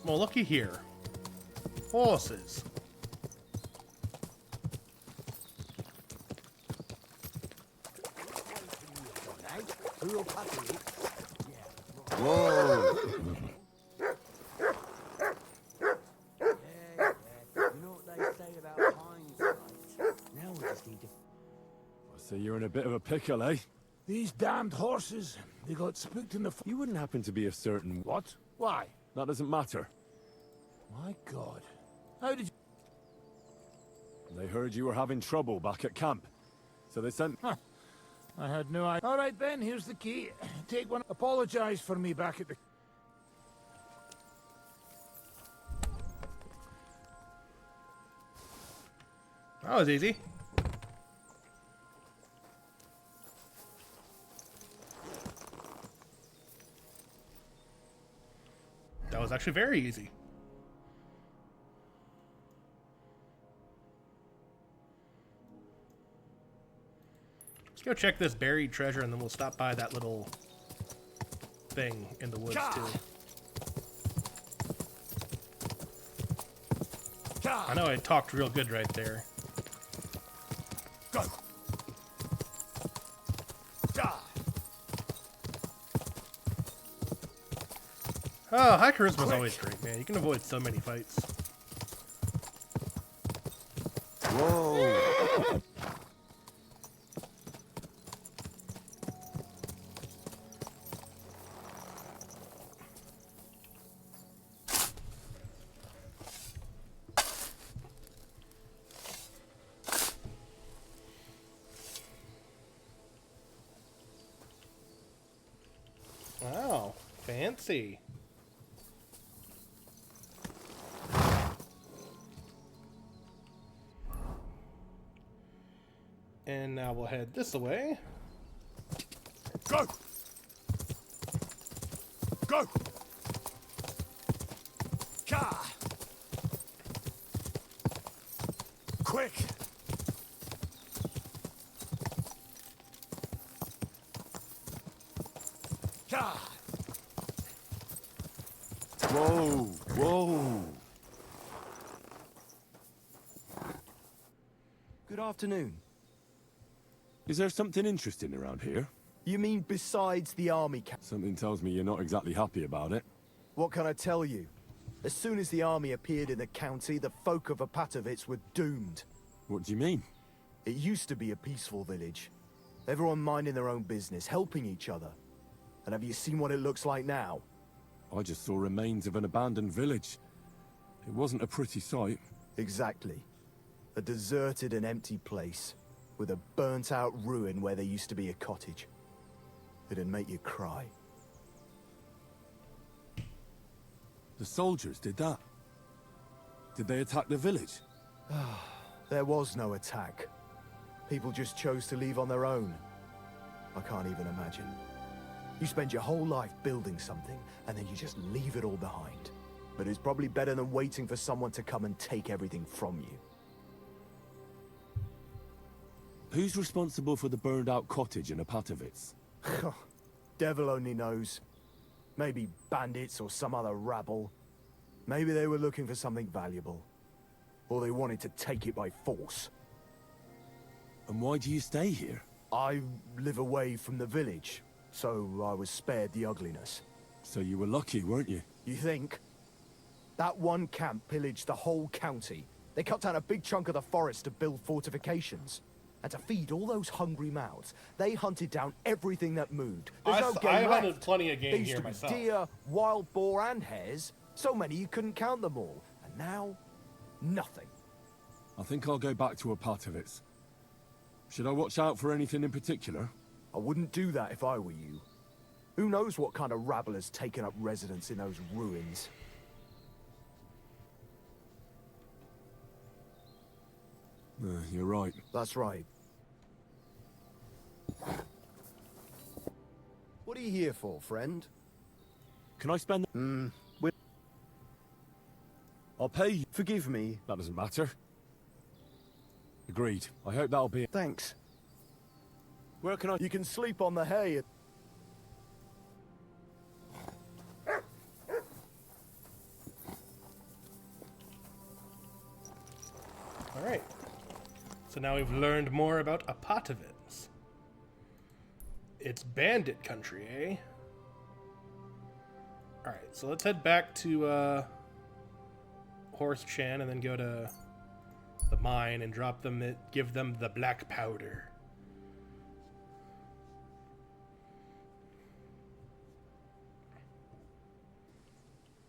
Well, looky here. Horses. Whoa! So you're in a bit of a pickle, eh? These damned horses, they got spooked in the... You wouldn't happen to be a certain... What? Why? That doesn't matter. My God. How did you... They heard you were having trouble back at camp. So they sent... Huh. I had no idea. All right then, here's the key. Take one. Apologize for me back at the... That was easy. That was actually very easy. Let's go check this buried treasure and then we'll stop by that little thing in the woods too. I know I talked real good right there. Go. Oh, high charisma's always great, man. You can avoid so many fights. Whoa! Wow, fancy. And now we'll head this way. Go! Go! Ka! Quick! Ka! Whoa! Whoa! Good afternoon. Is there something interesting around here? You mean besides the army camp? Something tells me you're not exactly happy about it. What can I tell you? As soon as the army appeared in the county, the folk of Apatovitz were doomed. What do you mean? It used to be a peaceful village. Everyone minding their own business, helping each other. And have you seen what it looks like now? I just saw remains of an abandoned village. It wasn't a pretty sight. Exactly. A deserted and empty place, with a burnt-out ruin where there used to be a cottage. It'd make you cry. The soldiers did that? Did they attack the village? There was no attack. People just chose to leave on their own. I can't even imagine. You spend your whole life building something, and then you just leave it all behind. But it's probably better than waiting for someone to come and take everything from you. Who's responsible for the burned-out cottage in Apatovitz? Devil only knows. Maybe bandits or some other rabble. Maybe they were looking for something valuable. Or they wanted to take it by force. And why do you stay here? I live away from the village, so I was spared the ugliness. So you were lucky, weren't you? You think? That one camp pillaged the whole county. They cut down a big chunk of the forest to build fortifications. And to feed all those hungry mouths, they hunted down everything that moved. There's no game I left. hunted plenty of game There used here to be myself. deer, wild boar, and hares. So many you couldn't count them all. And now, nothing. I think I'll go back to Apatovitz. Should I watch out for anything in particular? I wouldn't do that if I were you. Who knows what kind of rabble has taken up residence in those ruins? You're right. That's right. What are you here for, friend? Can I spend... I'll pay you. Forgive me. That doesn't matter. Agreed. I hope that'll be... Thanks. Where can I... You can sleep on the hay. Alright. So now we've learned more about Apatovitz. It's bandit country, eh? Alright, so let's head back to Horse Chan and then go to the mine and drop them give them the black powder.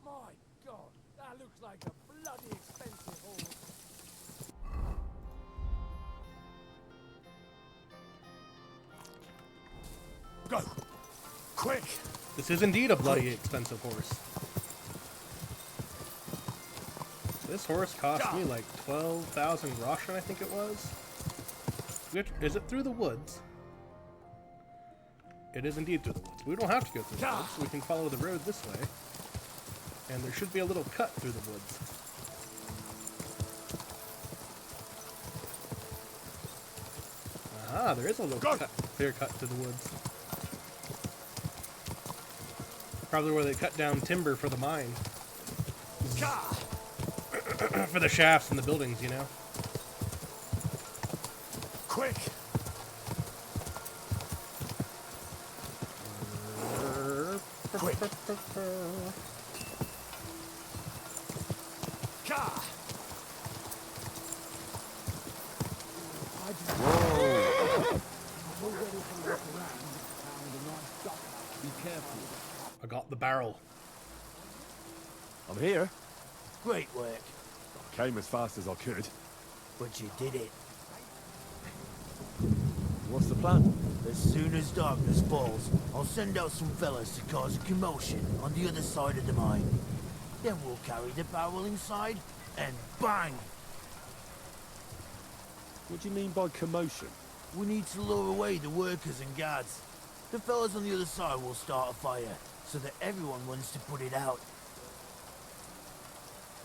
My God, that looks like a bloody expensive horse. Go! Quick! This is indeed a bloody expensive horse. This horse cost me like 12,000 groschen, I think it was. Is it through the woods? It is indeed through the woods. We don't have to go through the woods. We can follow the road this way. And there should be a little cut through the woods. Aha, there is a little clear cut through the woods. Probably where they cut down timber for the mine. For the shafts and the buildings, you know? Quick! Quick! Ka! Be careful. I got the barrel. I'm here. Great work. I came as fast as I could. But you did it. What's the plan? As soon as darkness falls, I'll send out some fellas to cause a commotion on the other side of the mine. Then we'll carry the barrel inside, and bang! What do you mean by commotion? We need to lure away the workers and guards. The fellas on the other side will start a fire, so that everyone wants to put it out.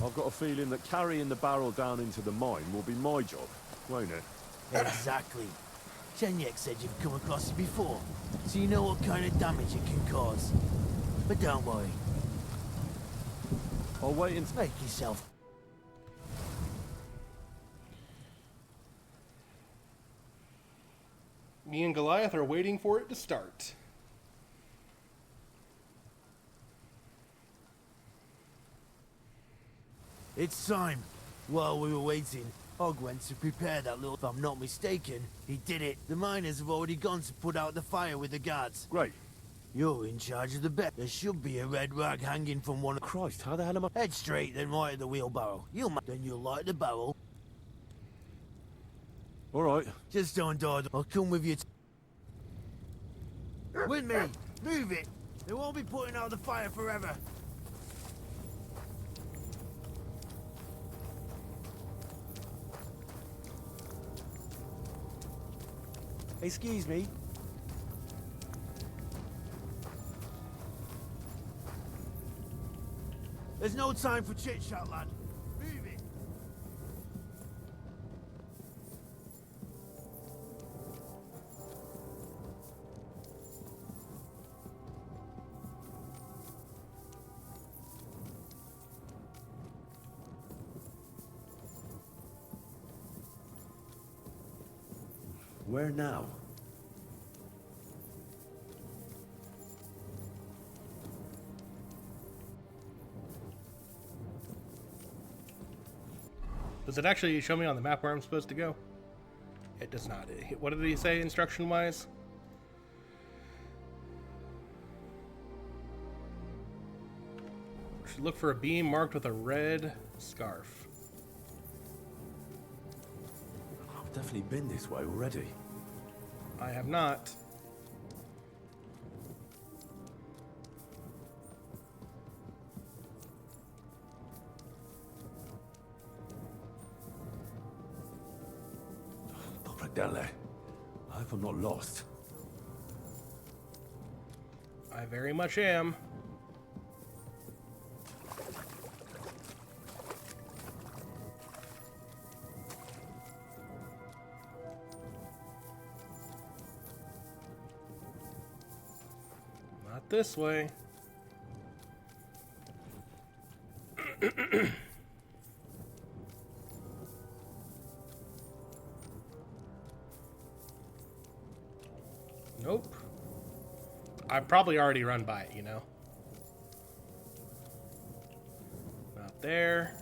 I've got a feeling that carrying the barrel down into the mine will be my job, won't it? Exactly. Chenyek said you've come across it before, so you know what kind of damage it can cause. But don't worry. I'll wait and make yourself. Me and Goliath are waiting for it to start. It's time. While we were waiting, Og went to prepare that little... If I'm not mistaken, he did it. The miners have already gone to put out the fire with the guards. Great. You're in charge of the bet. There should be a red rag hanging from one... Christ, how the hell am I... Head straight, then right at the wheelbarrow. Then you'll light the barrel. All right. Just don't dawdle. I'll come with you. With me. Move it. They won't be putting out the fire forever. Excuse me. There's no time for chit-chat, lad. Move it. Where now? Does it actually show me on the map where I'm supposed to go? It does not. What did he say instruction-wise? Should look for a beam marked with a red scarf. I've definitely been this way already. I have not. Dele, I hope I'm not lost. I very much am. Not this way. Nope. I've probably already run by it, you know? Not there.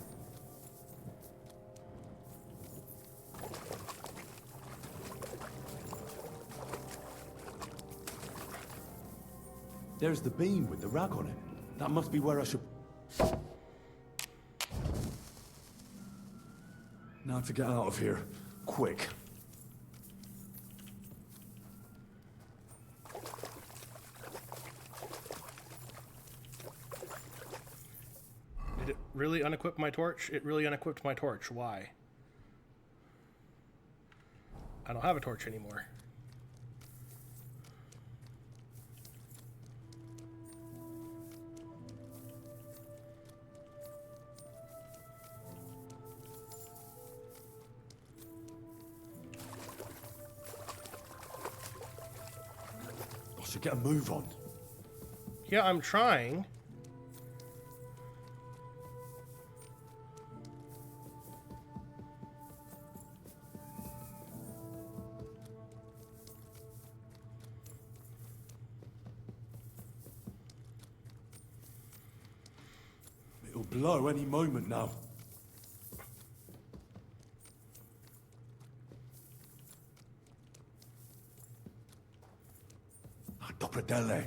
There's the beam with the rag on it. That must be where I should... Now to get out of here. Quick. Did it really unequip my torch? It really unequipped my torch. Why? I don't have a torch anymore. I should get a move on. Yeah, I'm trying. It'll blow any moment now. Dele,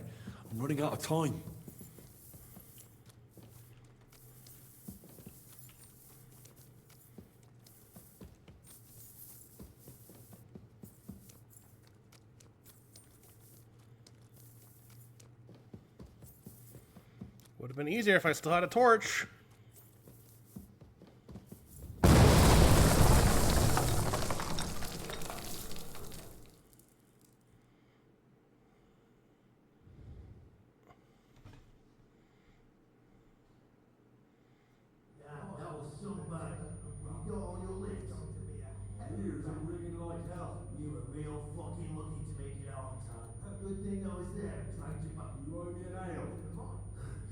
I'm running out of time. Would have been easier if I still had a torch. You were real fucking lucky to make it out on time. Good thing I was there, trying to You owe me an ale. Come on.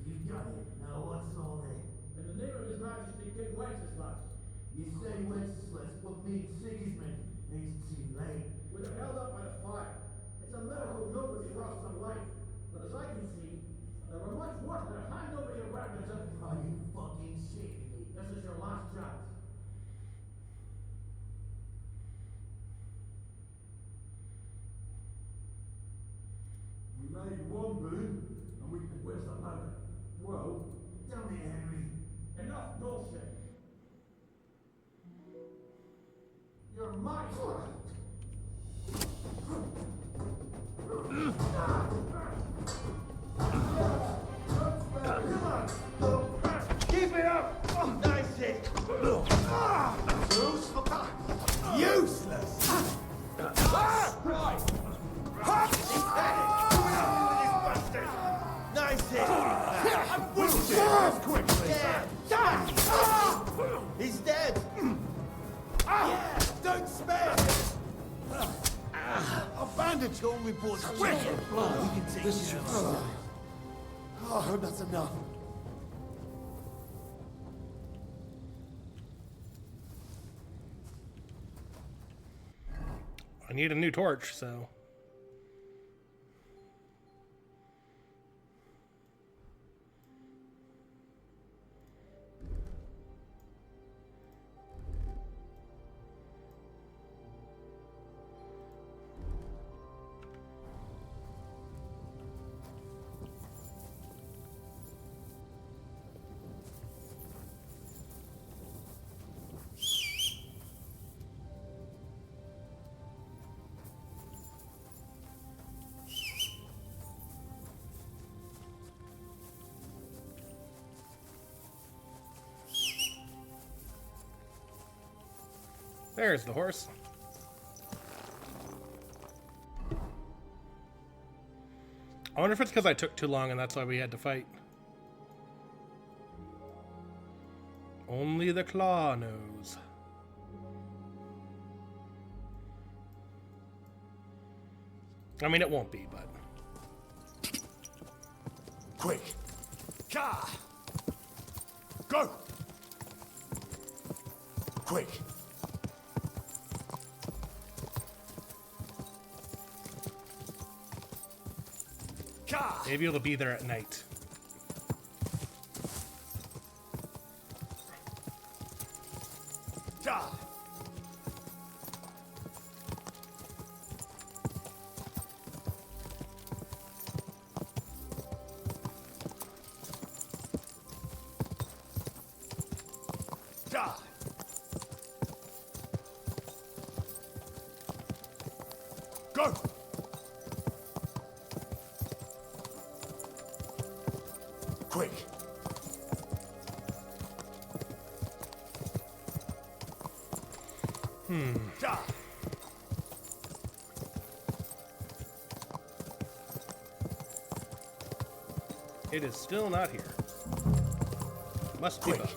You've got it. Now what's all that? In the name of His Majesty King Wenceslas. You say Wenceslas, but mean Sigismund. It's too late. We were held up by the fire. It's a miracle nobody lost their life. But as I can see, there were much worse than hand over your weapons and... Are you fucking shitting me? This is your last chance. We made one boon, and we... Where's the powder? Well, damn it, Henry. Enough bullshit. You're mine. Keep it up! Oh, nice hit! Useless! Right! Nice hit! I'm wounded! Quickly! Yeah! He's dead! Yeah! Don't spare him! A bandage only reports wicked blood! We can take this is Oh, that's enough. I need a new torch, so... There's the horse. I wonder if it's because I took too long and that's why we had to fight. Only the claw knows. I mean, it won't be, but... Quick! Ka! Go! Quick! Maybe it'll be there at night. Go! Quick! It is still not here. Must be bugged.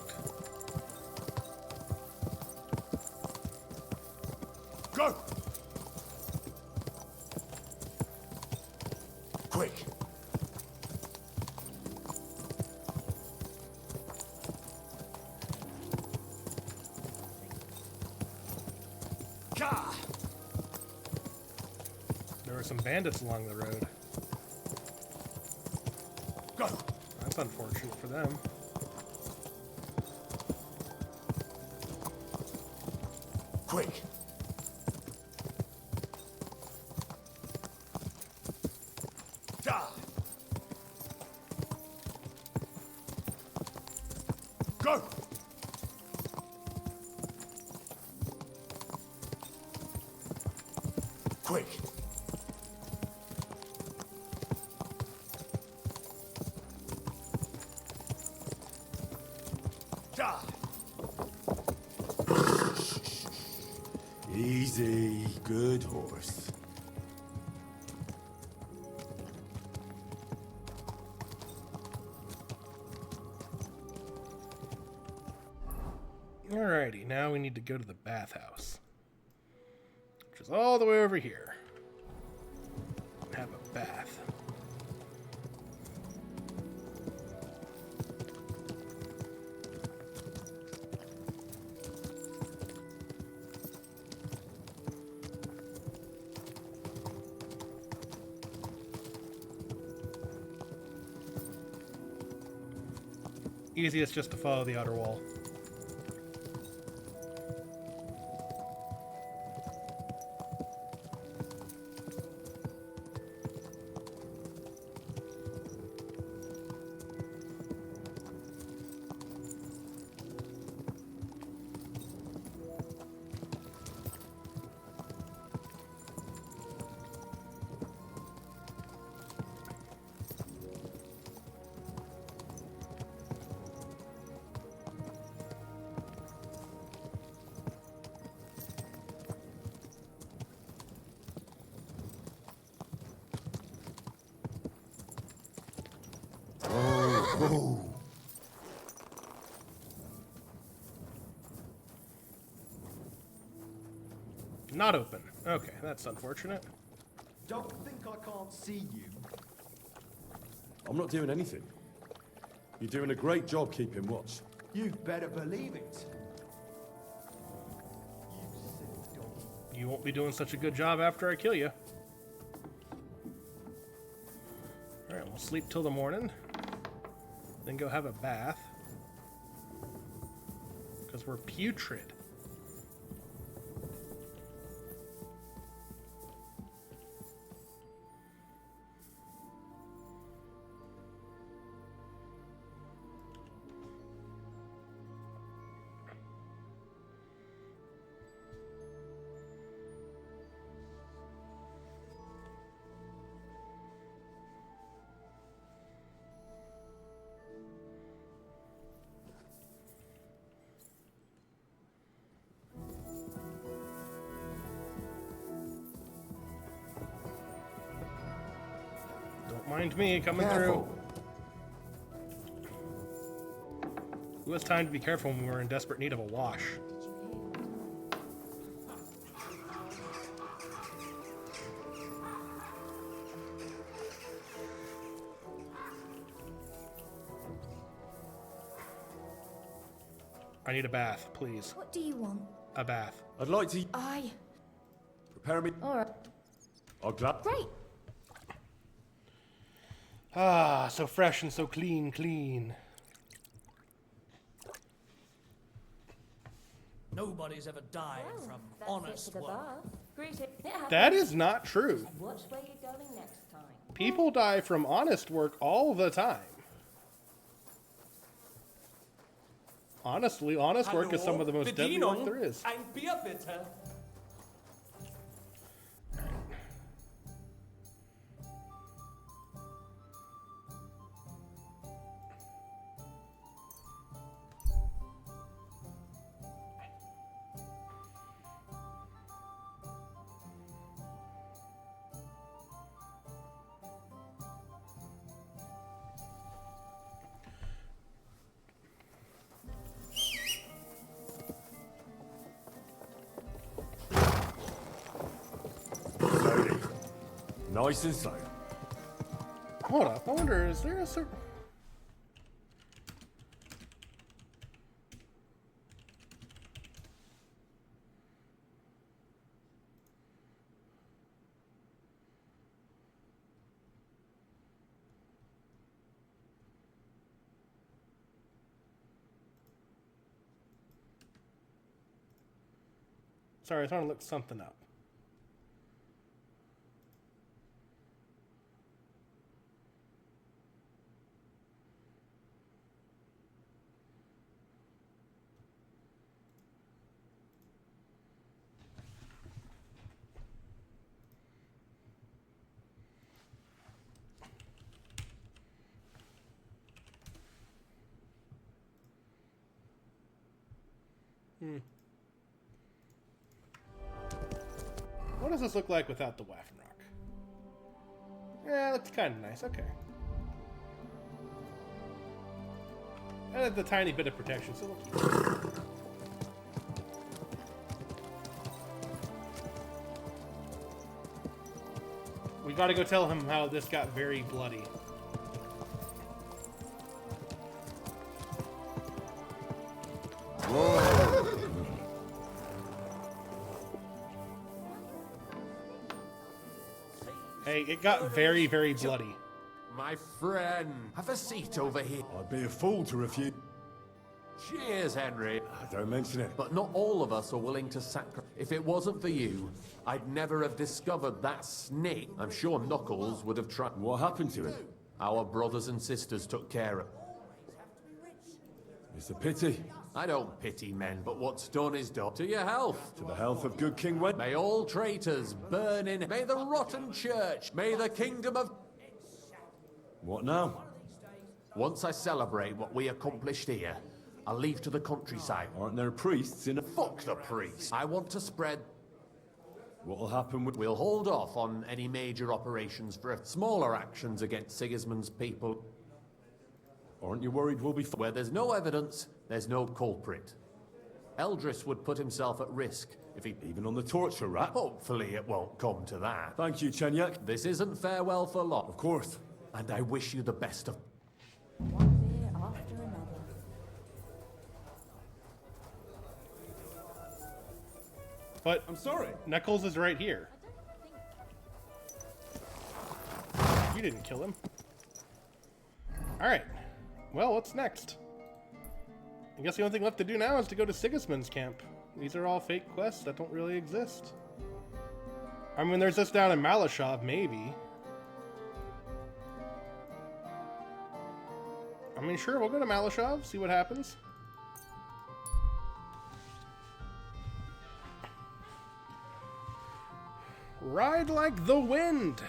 Go! Quick! There were some bandits along the road. Go! That's unfortunate for them. Quick! Go! Quick! Easy, good horse. Alrighty, now we need to go to the bathhouse. Which which is all the way over here. Have a bath. Easiest just to follow the outer wall. Not open. Okay, that's unfortunate. Don't think I can't see you. I'm not doing anything. You're doing a great job keeping watch. You better believe it. You won't be doing such a good job after I kill you. Alright, we'll sleep till the morning. Then go have a bath. Because we're putrid. Mind me coming through. It was time to be careful when we were in desperate need of a wash. I need a bath, please. What do you want? A bath. I'd like to prepare me. All right. I'll glad. Great. Ah, so fresh and so clean. Nobody's ever died from honest work. That is not true. Watch where you're going next time. People die from honest work all the time. Honestly, honest work is some of the most deadly work there is. Ein Bier bitte. Nice and slow. Hold up, I wonder, is there a certain... Sorry, I was trying to look something up. What does this look like without the Waffenrock? Yeah, that's kind of nice. Okay. And the tiny bit of protection, so we'll keep it. We gotta go tell him how this got very bloody. Whoa! Hey, it got very, very bloody. My friend, have a seat over here. I'd be a fool to refuse. Cheers, Henry. Don't mention it. But not all of us are willing to sacrifice. If it wasn't for you, I'd never have discovered that snake. I'm sure Knuckles would have tried. What happened to it? Our brothers and sisters took care of. It's a pity. I don't pity men, but what's done is done. To your health. To the health of good King Wen. May all traitors burn in. May the rotten church. May the kingdom of. What now? Once I celebrate what we accomplished here, I'll leave to the countryside. Aren't there priests in a... Fuck the priests. I want to spread... What'll happen with... We'll hold off on any major operations for smaller actions against Sigismund's people. Aren't you worried we'll be... Where there's no evidence, there's no culprit. Eldris would put himself at risk if he... Even on the torture rack? Hopefully it won't come to that. Thank you, Chenyak. This isn't farewell for long. Of course. And I wish you the best of... One beer after another. But I'm sorry. Knuckles is right here. You didn't kill him. Alright. Well, what's next? I guess the only thing left to do now is to go to Sigismund's camp. These are all fake quests that don't really exist. I mean, there's this down in Malashov, maybe. I mean, sure, we'll go to Malashov, see what happens. Ride like the wind!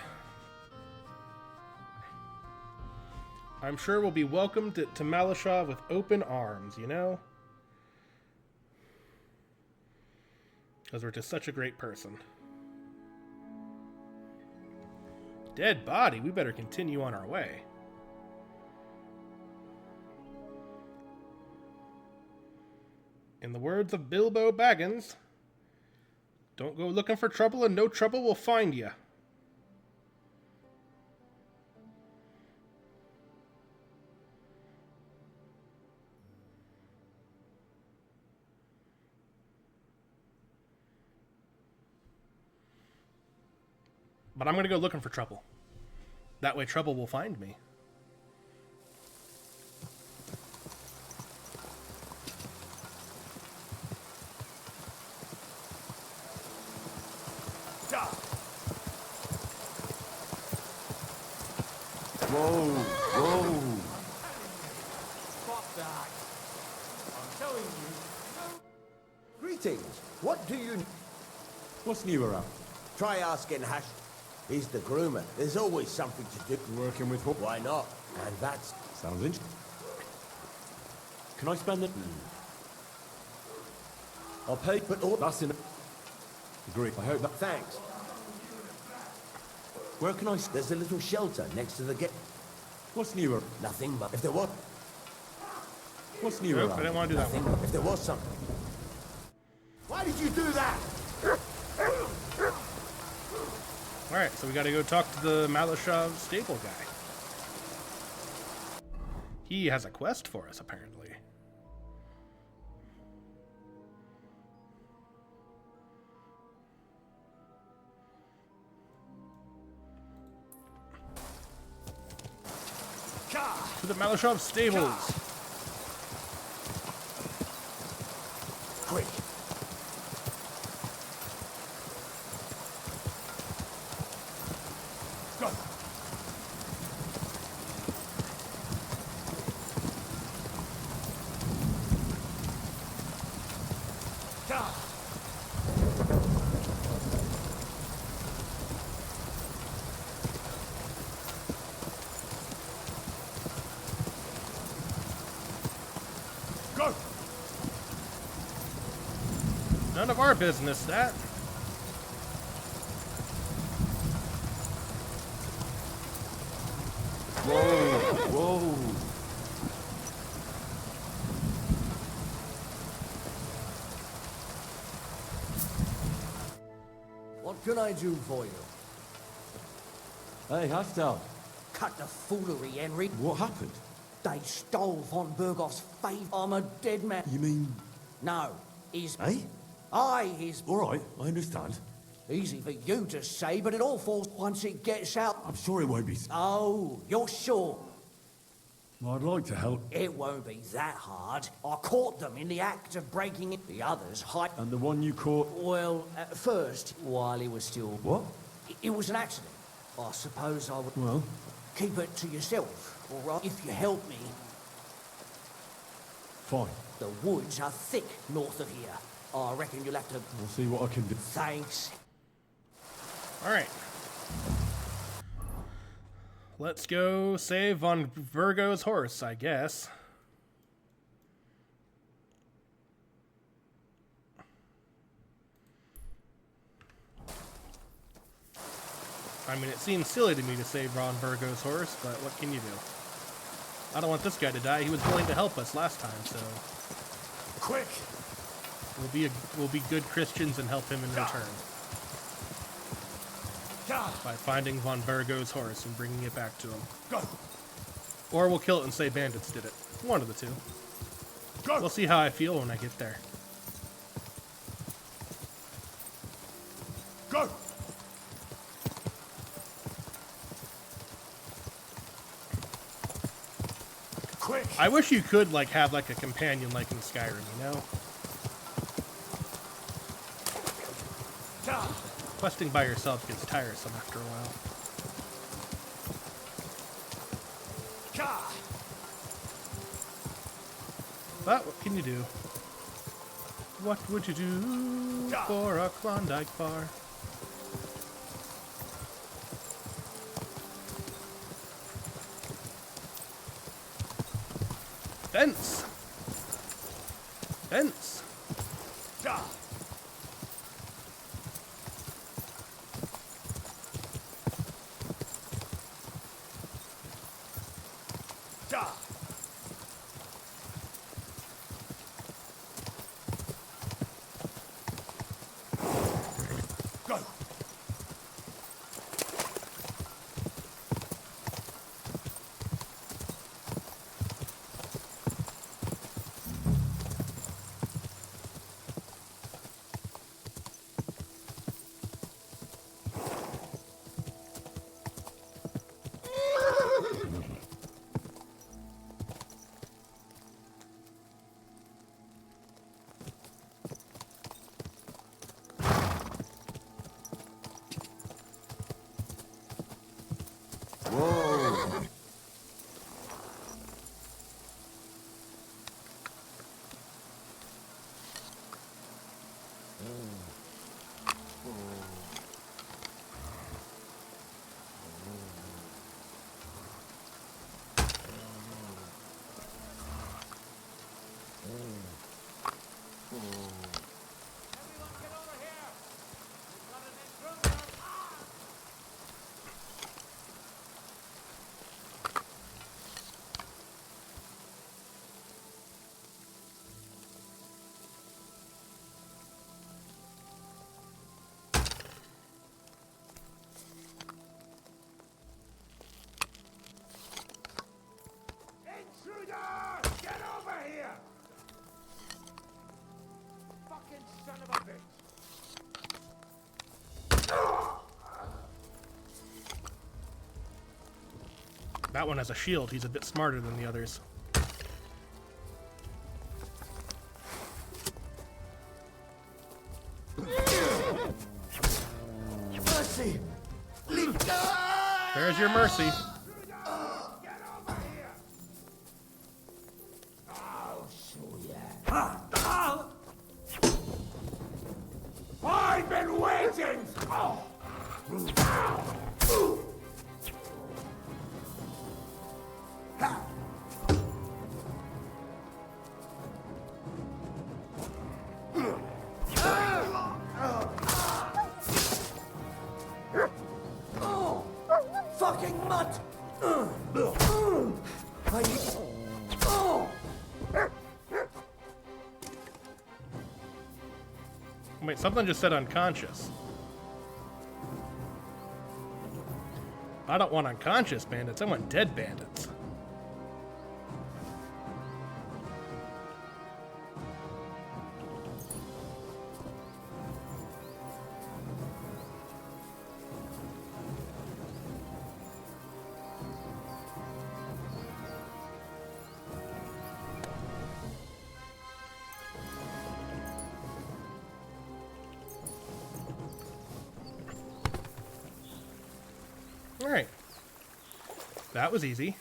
I'm sure we'll be welcomed to Malashov with open arms, you know? Because we're just such a great person. Dead body, we better continue on our way. In the words of Bilbo Baggins, don't go looking for trouble and no trouble will find you. But I'm going to go looking for trouble. That way trouble will find me. Whoa, whoa. Fuck that. I'm telling you. Greetings. What do you... What's new around? Try asking Hash. He's the groomer. There's always something to do. Working with who? Why not? And that's... Sounds interesting. Can I spend it? I'll pay, but all... That's enough. Agree. I hope that... Thanks. Where can I... There's a little shelter next to the gate. What's new around? Nothing, but if there was... What's new Nope, around? I didn't want to do that Nothing. one. If there was something. Why did you do that? Alright, so we gotta go talk to the Malashov stable guy. He has a quest for us, apparently. To the Malashov stables. Quick. Go. Go. None of our business, that. Whoa, whoa. What can I do for you? Hey, Halfdan. Cut the foolery, Henry. What happened? They stole von Bergoff's faith. I'm a dead man. You mean... No, his... Eh? Aye, his... All right, I understand. Easy for you to say, but it all falls once it gets out. I'm sure it won't be... Oh, you're sure? I'd like to help. It won't be that hard. I caught them in the act of breaking it. The others hide... And the one you caught... Well, at first, while he was still... What? It was an accident. I suppose I would... Well? Keep it to yourself, all right? If you help me... Fine. The woods are thick north of here. I reckon you'll have to... We'll see what I can do. Thanks. Alright. Let's go save von Virgo's horse, I guess. I mean, it seems silly to me to save Von Virgo's horse, but what can you do? I don't want this guy to die. He was willing to help us last time, so... Quick! We'll be good Christians and help him in return. By finding Von Virgo's horse and bringing it back to him. Go! Or we'll kill it and say bandits did it. One of the two. Go! We'll see how I feel when I get there. Go! Quick! I wish you could, like, have, like, a companion like in Skyrim, you know? Questing by yourself gets tiresome after a while. But what can you do? What would you do for a Klondike bar? Fence! Fence! Get over here! Fucking son of a bitch! That one has a shield. He's a bit smarter than the others. Mercy! There's your mercy. I've been waiting! Fucking mutt! Wait, something just said unconscious. I don't want unconscious bandits, I want dead bandits. Alright. That was easy.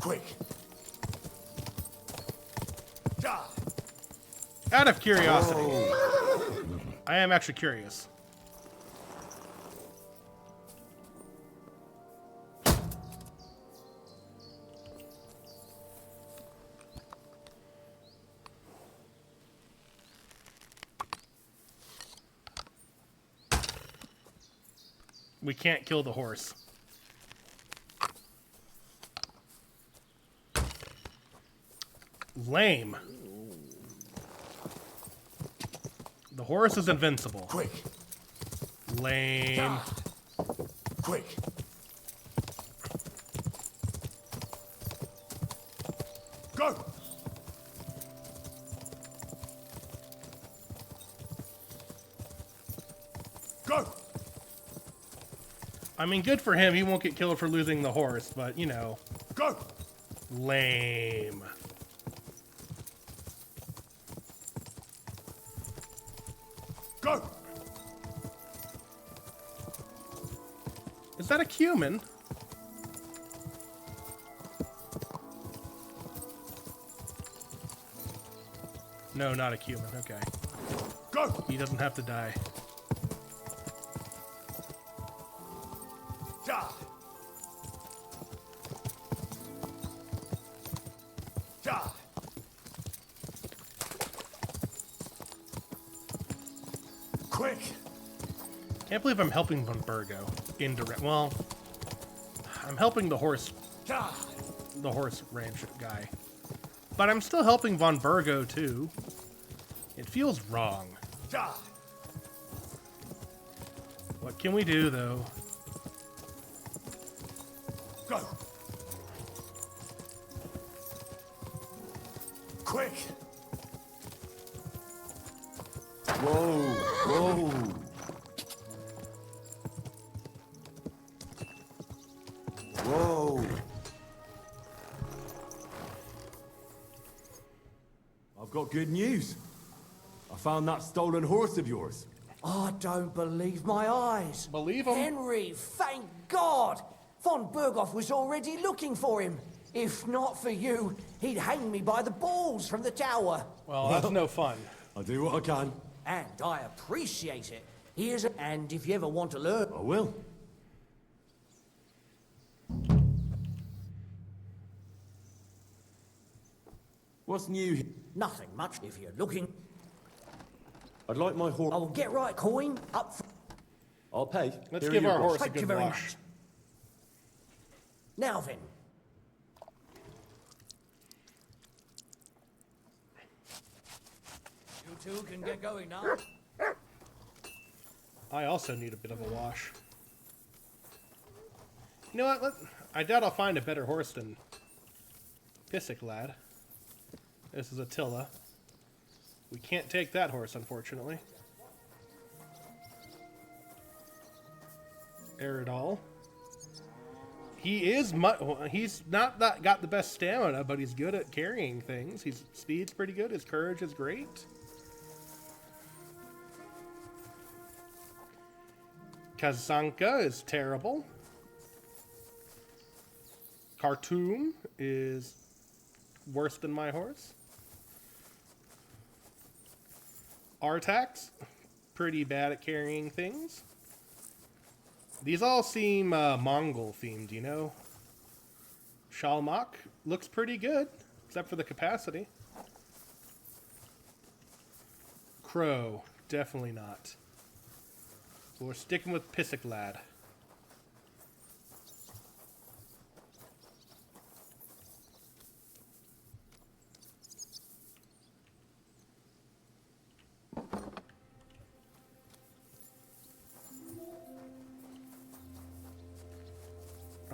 Quick. Out of curiosity. I am actually curious. We can't kill the horse. Lame. The horse is invincible. Quick. Lame. Quick. Go. Go. I mean, good for him. He won't get killed for losing the horse, but, you know. Go. Lame. Go. Is that a cumin? No, not a cumin. Okay. Go. He doesn't have to die. Da. Da. Quick. Can't believe I'm helping Von Burgo. Indirect. Well, I'm helping the horse ranch guy. But I'm still helping Von Burgo too. It feels wrong. Da. What can we do though? Go. Quick. Whoa, whoa. Whoa. I've got good news. I found that stolen horse of yours. I don't believe my eyes. Believe him? Henry, thank God! Von Berghoff was already looking for him. If not for you, he'd hang me by the balls from the tower. Well, that's no fun. I'll do what I can. And I appreciate it. Here's a... And if you ever want to learn... I will. What's new here? Nothing much if you're looking. I'd like my horse. I will get right coin up... I'll pay. Let's Here give are our your horse a Thank you good very wash. much. Now then. You two can get going now. I also need a bit of a wash. You know what? I doubt I'll find a better horse than Pissick Lad. This is Attila. We can't take that horse, unfortunately. Eridol. He's not got the best stamina, but he's good at carrying things. His speed's pretty good. His courage is great. Kazanka is terrible. Khartoum is worse than my horse. Artax, pretty bad at carrying things. These all seem Mongol themed, you know? Shalmak looks pretty good, except for the capacity. Crow, definitely not. We're sticking with Pissick Lad.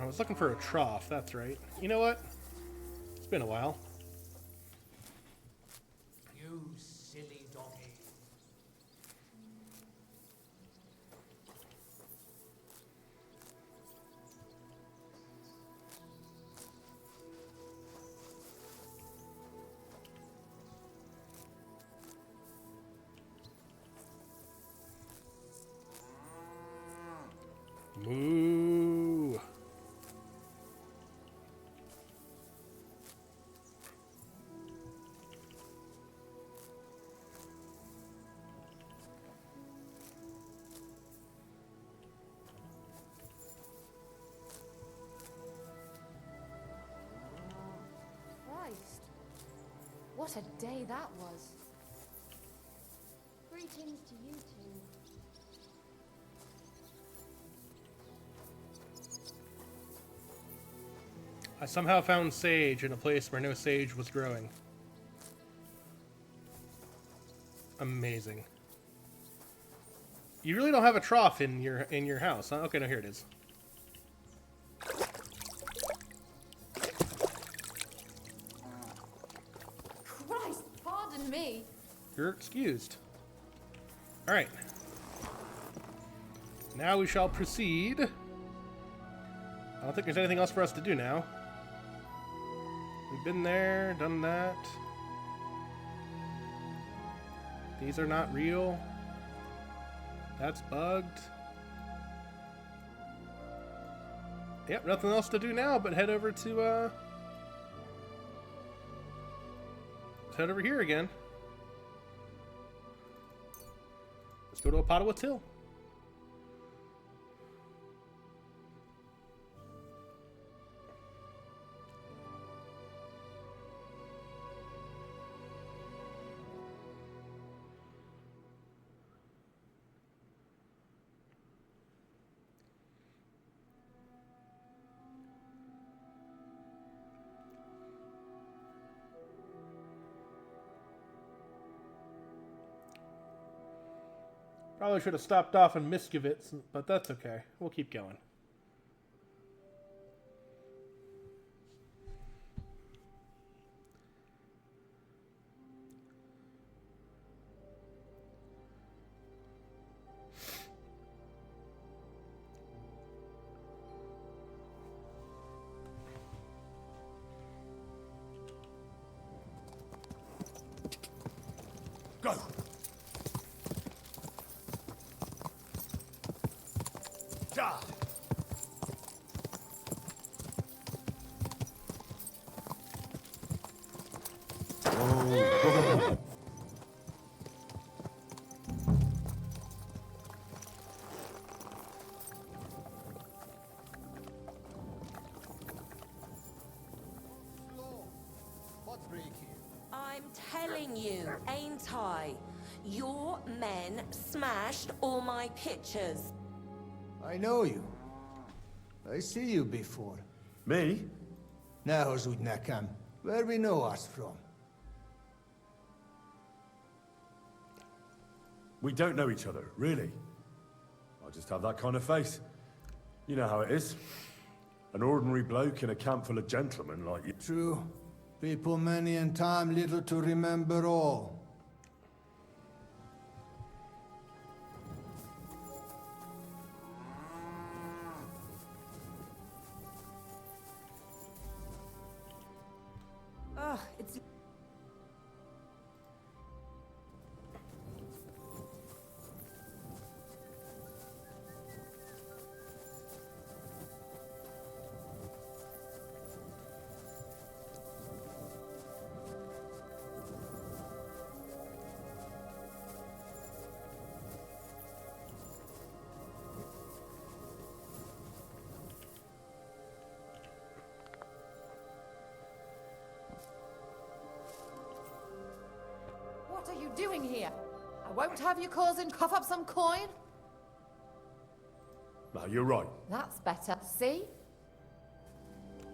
I was looking for a trough, that's right. You know what? It's been a while. You silly donkey. Moo. Christ. What a day that was. Greetings to you two. I somehow found sage in a place where no sage was growing. Amazing. You really don't have a trough in your house, huh? Okay, no, here it is. Christ, pardon me. You're excused. All right. Now we shall proceed. I don't think there's anything else for us to do now. We've been there, done that. These are not real. That's bugged. Yep, nothing else to do now but head over to, let's head over here again. Let's go to Apatowa Till. Probably should have stopped off in Miskovitz, but that's okay. We'll keep going. Go! Ja! Oh. I'm telling you, ain't I? Your men smashed all my pictures. I know you. I see you before. Me? Now, Zudnakam, where we know us from? We don't know each other, really. I just have that kind of face. You know how it is. An ordinary bloke in a camp full of gentlemen like you. True. People many and time little to remember all. Ugh, it's... What are you doing here? I won't have you causing cough up some coin. No, you're right. That's better. See?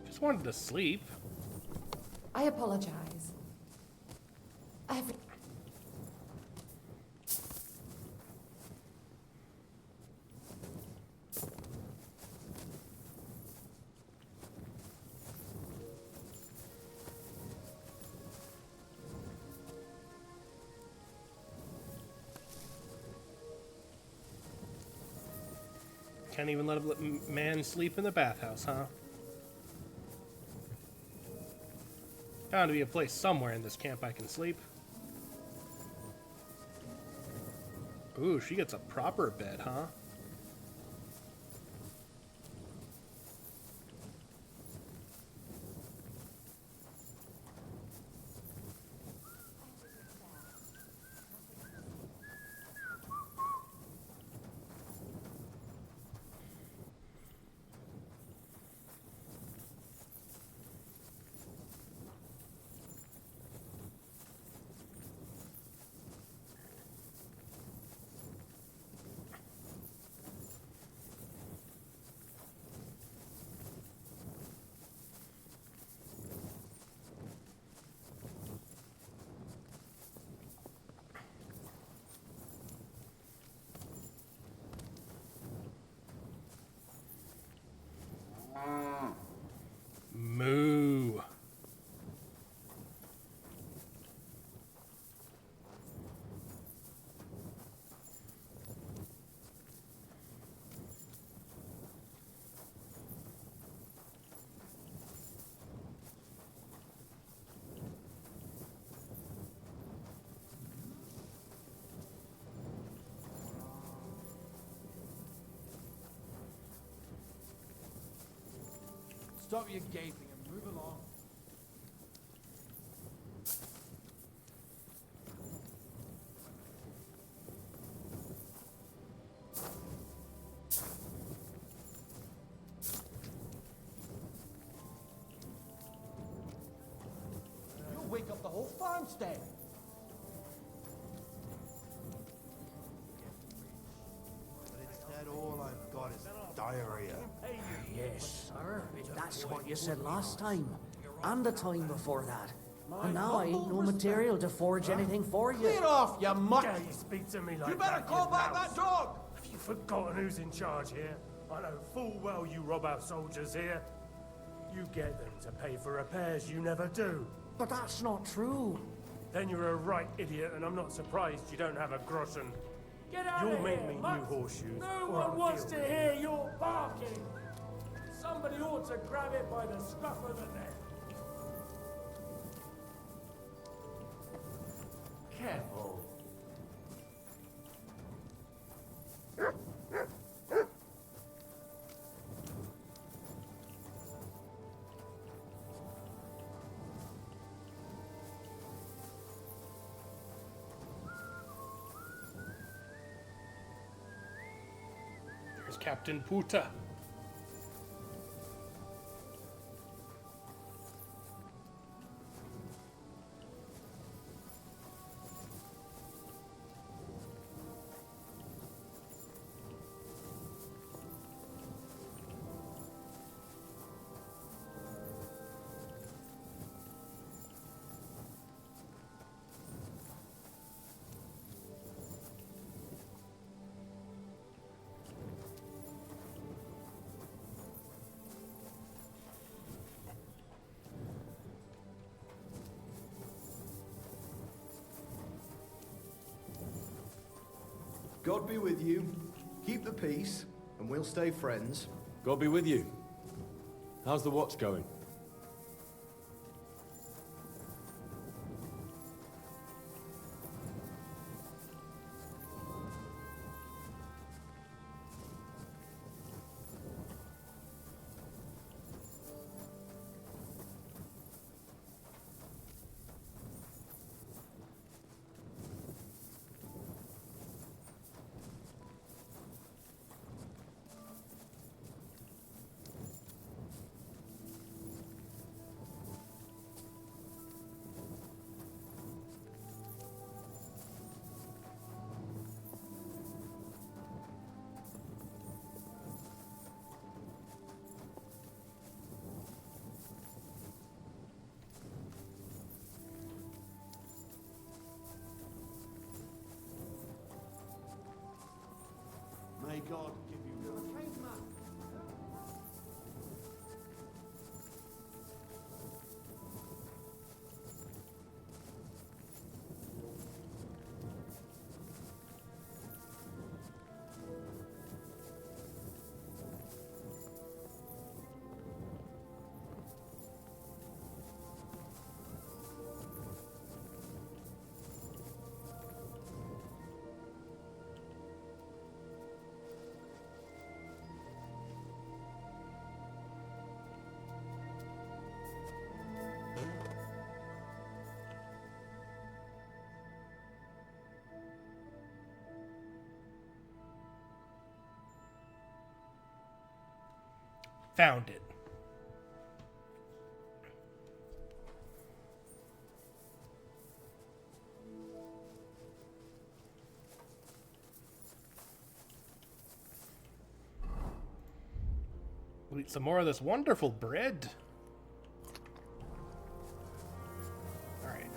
Just wanted to sleep. I apologize. Every... Can't even let a man sleep in the bathhouse, huh? Gotta be a place somewhere in this camp I can sleep. Ooh, she gets a proper bed, huh? Moo. Stop your gaping and move along. You'll wake up the whole farmstead. But instead, all I've got is diarrhea. Yes, sir. That's what you said last time. And the time before that. And now I ain't no material to forge anything for you. Get off, you mutt! Dare you speak to me like You better that, call you back mouse. that dog! Have you forgotten who's in charge here? I know full well you rob our soldiers here. You get them to pay for repairs you never do. But that's not true. Then you're a right idiot, and I'm not surprised you don't have a groschen. Get out You'll of make here, me mutt. new horseshoes. No or I'll one wants to deal with hear your barking. Somebody ought to grab it by the scruff of the neck. Careful. There's Captain Puta. God be with you. Keep the peace, and we'll stay friends. God be with you. How's the watch going? May God give you found it. We'll eat some more of this wonderful bread. Alright.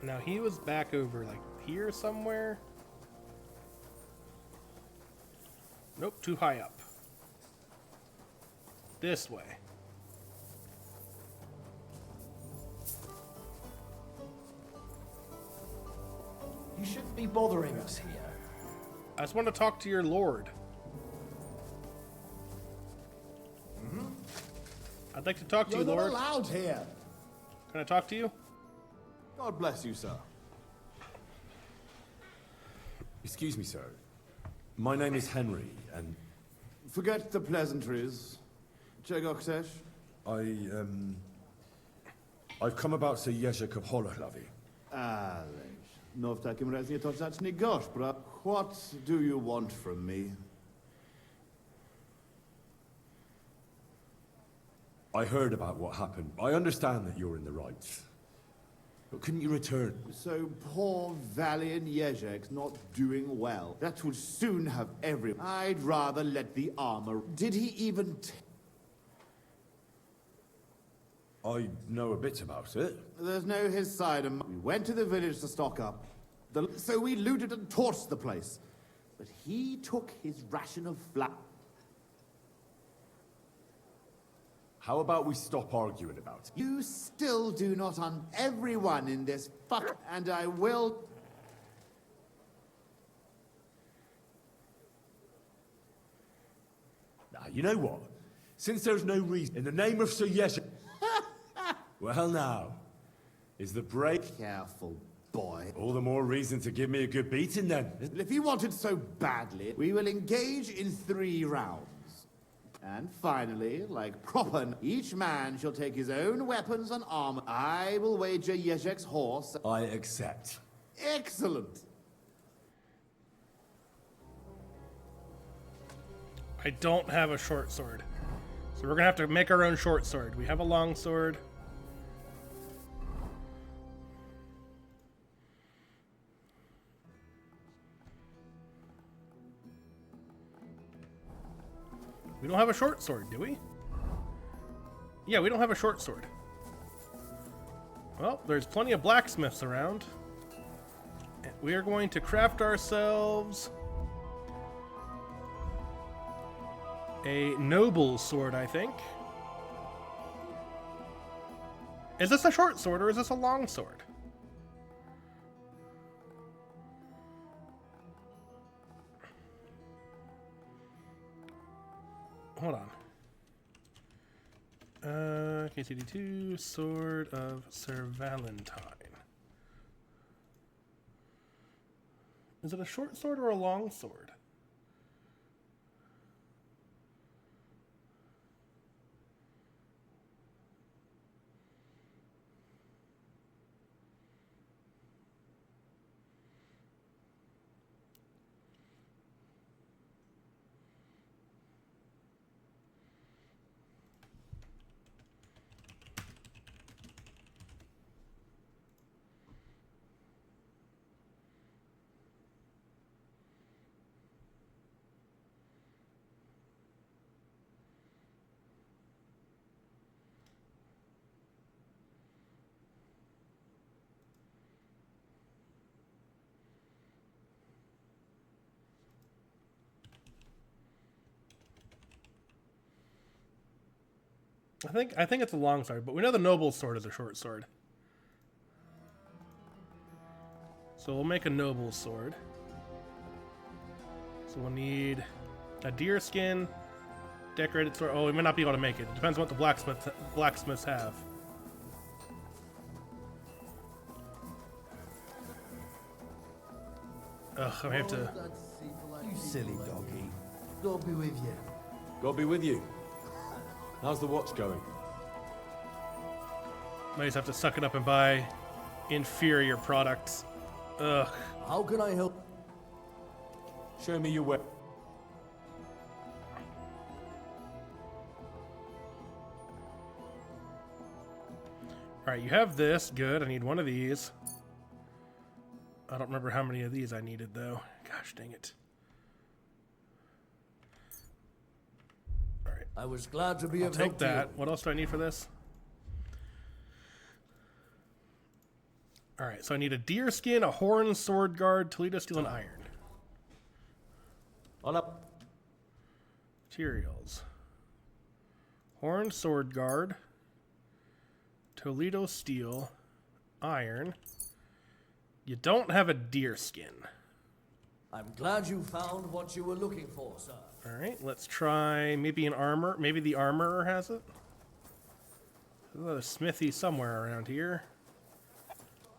Now he was back over like here somewhere. Nope, too high up. This way. You shouldn't be bothering us here. I just want to talk to your lord. I'd like to talk to you, You're Lord. not allowed here. Can I talk to you? God bless you, sir. Excuse me, sir. My name is Henry, and... Forget the pleasantries. Czego chcesz? I've come about Sir Jerzek of Holoclawy. Ależ, no w takim razie to zacznij gość, What do you want from me? I heard about what happened. I understand that you're in the right. But couldn't you return? So poor valiant Jerzek's not doing well. That would soon have everyone. I'd rather let the armor... Did he even... I know a bit about it. There's no his side of... We went to the village to stock up. So we looted and torched the place. But he took his ration of flour. How about we stop arguing about it? You still do not everyone in this fuck, and I will... Now, you know what? Since there's no reason, in the name of Sir Jerzek... Well now, is the break... Careful, boy. All the more reason to give me a good beating then. If you want it so badly, we will engage in 3 rounds. And finally, like proper, each man shall take his own weapons and armor. I will wager Jerzek's horse. I accept. Excellent. I don't have a short sword. So we're gonna have to make our own short sword. We have a long sword. We don't have a short sword, do we? Yeah, we don't have a short sword. Well, there's plenty of blacksmiths around. And we are going to craft ourselves a noble sword, I think. Is this a short sword or is this a long sword? Hold on. KCD2, Sword of Sir Valentine. Is it a short sword or a long sword? I think it's a long sword, but we know the noble sword is a short sword. So we'll make a noble sword. So we'll need a deer skin, decorated sword. Oh, we may not be able to make it. It depends on what the blacksmiths have. Ugh, I have to. You silly doggy. God be with you. God be with you. How's the watch going? Might just have to suck it up and buy inferior products. Ugh. How can I help? Show me your way. Alright, you have this. Good. I need one of these. I don't remember how many of these I needed, though. Gosh dang it. Alright. I was glad to be I'll of take help to that. you. What else do I need for this? Alright, so I need a deer skin, a horn, sword guard, Toledo steel, and iron. On up. Materials. Horn, sword guard, Toledo steel, iron. You don't have a deer skin. I'm glad you found what you were looking for, sir. Alright, let's try maybe an armor. Maybe the armorer has it. There's another smithy somewhere around here.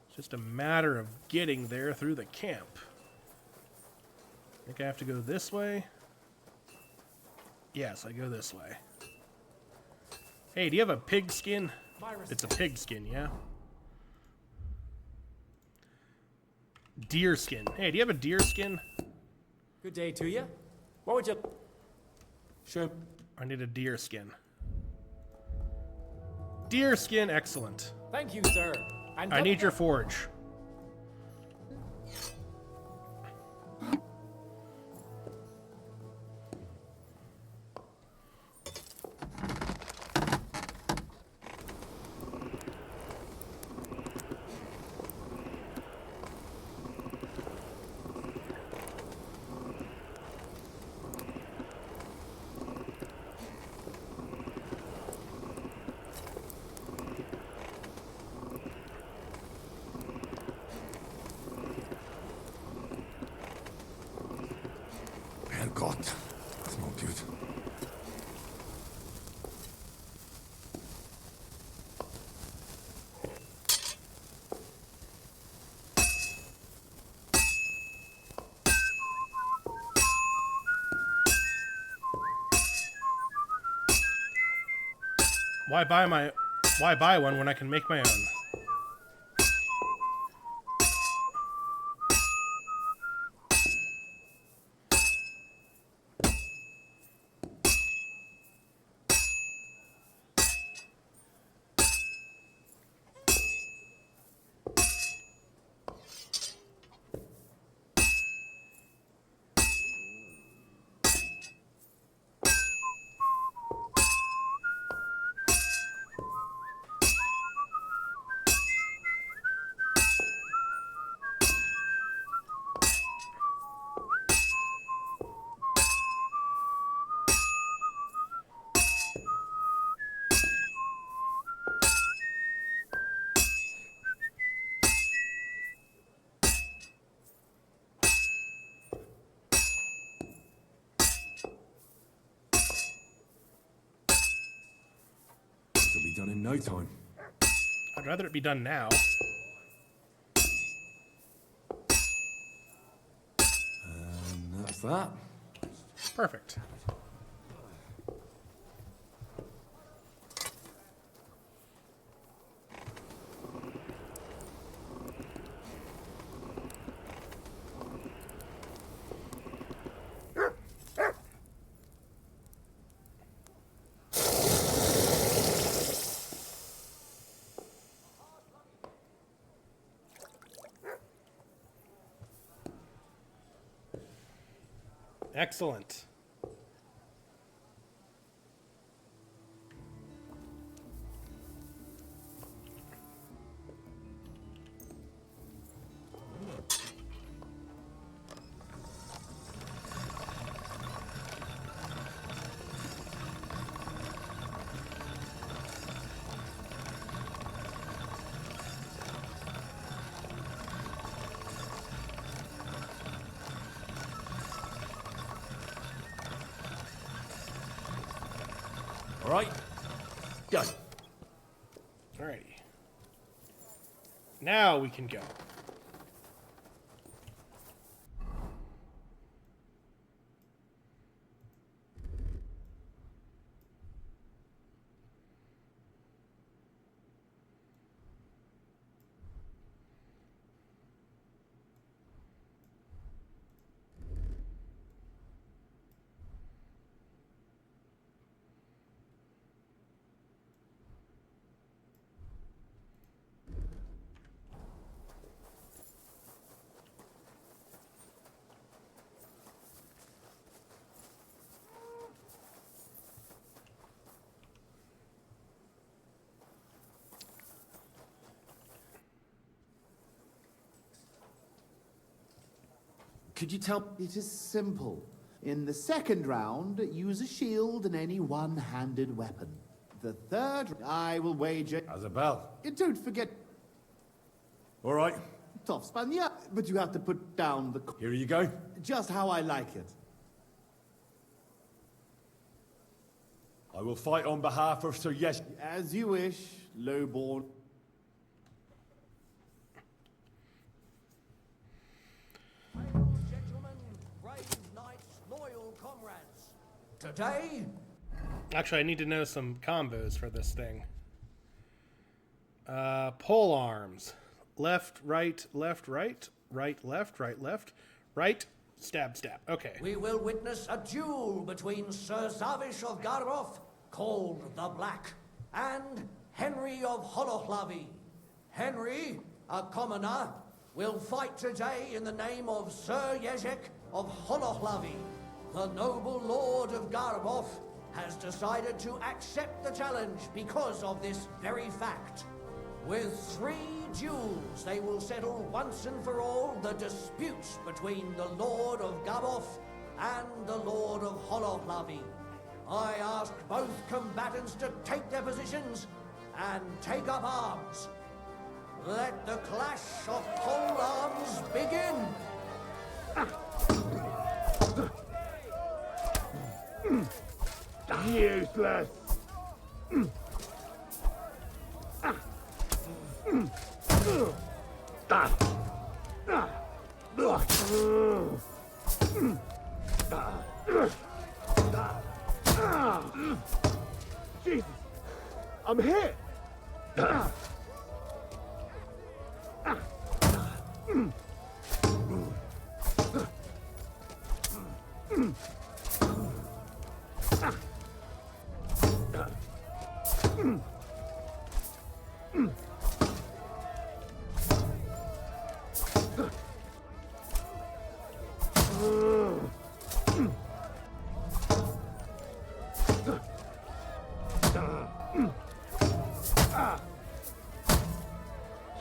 It's just a matter of getting there through the camp. I think I have to go this way. Yes, I go this way. Hey, do you have a pig skin? It's a pig skin, yeah? Deer skin. Hey, do you have a deer skin? Good day to you. What would you... Sure. I need a deer skin. Deer skin, excellent. Thank you, sir. And I need your forge. Herrgott, that's not good. Why buy one when I can make my own? It'll be done in no time. I'd rather it be done now. And that's that. Perfect. Excellent. All right. Go. Alrighty. Now we can go. Could you tell... It is simple. In the second round, use a shield and any one-handed weapon. The third, I will wager... How's a bell? Don't forget... All right. Tough span, yeah, but you have to put down the... Here you go. Just how I like it. I will fight on behalf of Sir Yes... As you wish, lowborn. Gentlemen, brave knights, loyal comrades. Today... Actually, I need to know some combos for this thing. Pole arms. Left, right, left, right. Right, left, right, left. Right, stab, stab. Okay. We will witness a duel between Sir Zavish of Garbov, called the Black, and Henry of Holohlavi. Henry, a commoner, will fight today in the name of Sir Jezek of Holohlavi. The noble lord of Garbov has decided to accept the challenge because of this very fact. With 3 duels, they will settle once and for all the disputes between the Lord of Garbov and the Lord of Holohlavi. I ask both combatants to take their positions and take up arms. Let the clash of pole arms begin! Useless! Jesus! I'm hit!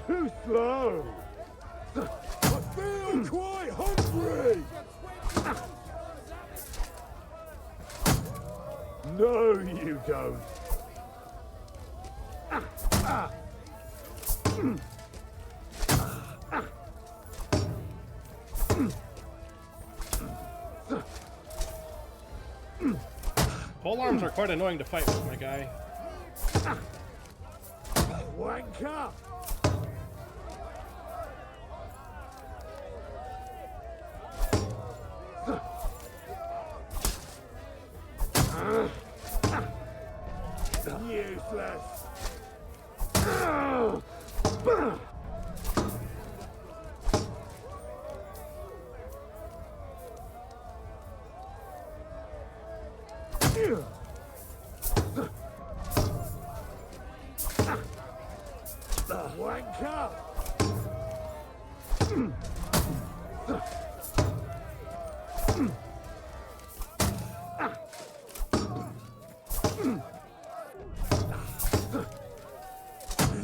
Too slow! I feel quite hungry! No, you don't. Pole arms are quite annoying to fight with, my guy. Wanker! Useless! Wanker!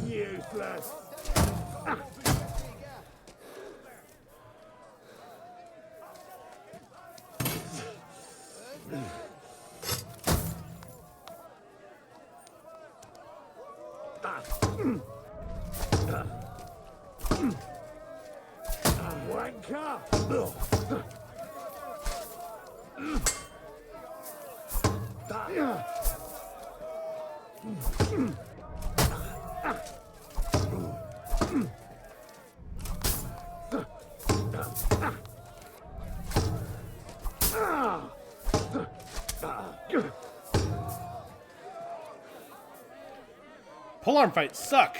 Useless! Wanker! Polearm fights suck.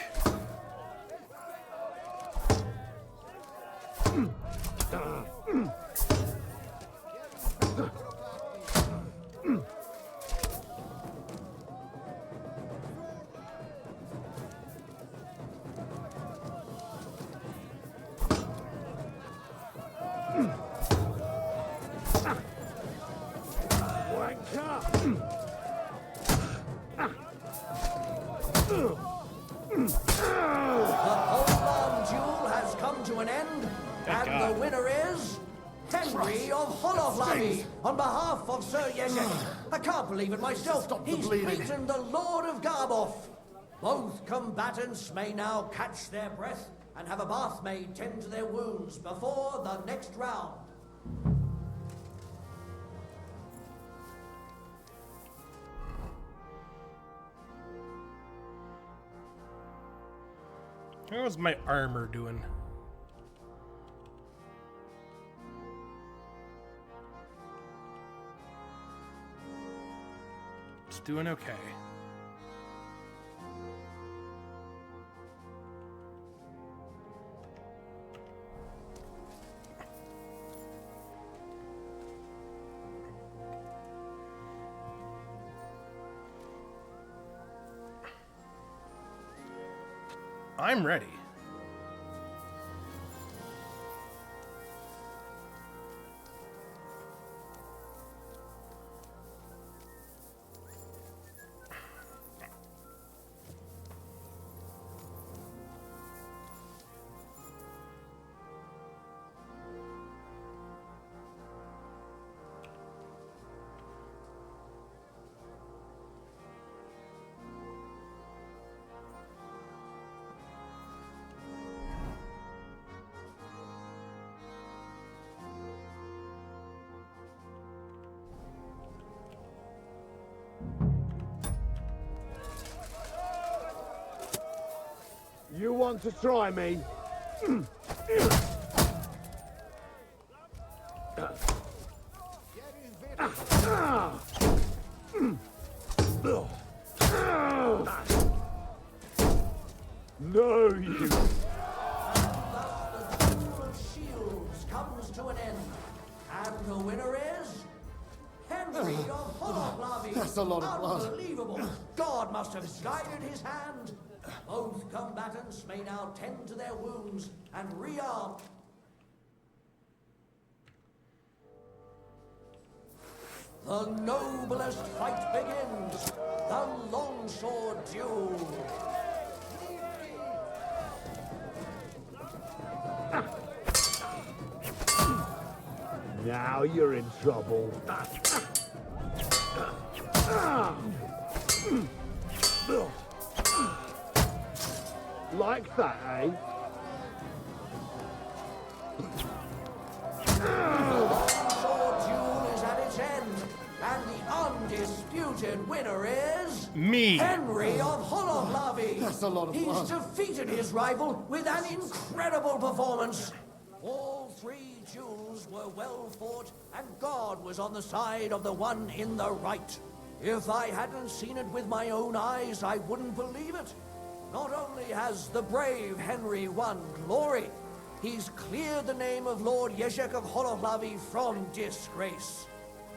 Henry of Holovlavi, on behalf of Sir Yezek. I can't believe it myself. He's beaten the Lord of Garboff. Both combatants may now catch their breath and have a bath maid tend to their wounds before the next round. How's my armor doing? It's doing okay. I'm ready. You want to try me? No, you. Thus the duel of shields comes to an end. And the winner is Henry of Holovlavi. That's a lot of blood. Unbelievable. God must have guided his hand. Both combatants may now tend to their wounds and rearm. The noblest fight begins. The longsword duel. Now you're in trouble. Like that, eh? Longsword duel is at its end, and the undisputed winner is Me. Henry of Holovlavi. That's a lot of blood. He's defeated his rival with an incredible performance. All three duels were well fought, and God was on the side of the one in the right. If I hadn't seen it with my own eyes, I wouldn't believe it. Not only has the brave Henry won glory, he's cleared the name of Lord Yezek of Holovlavi from disgrace,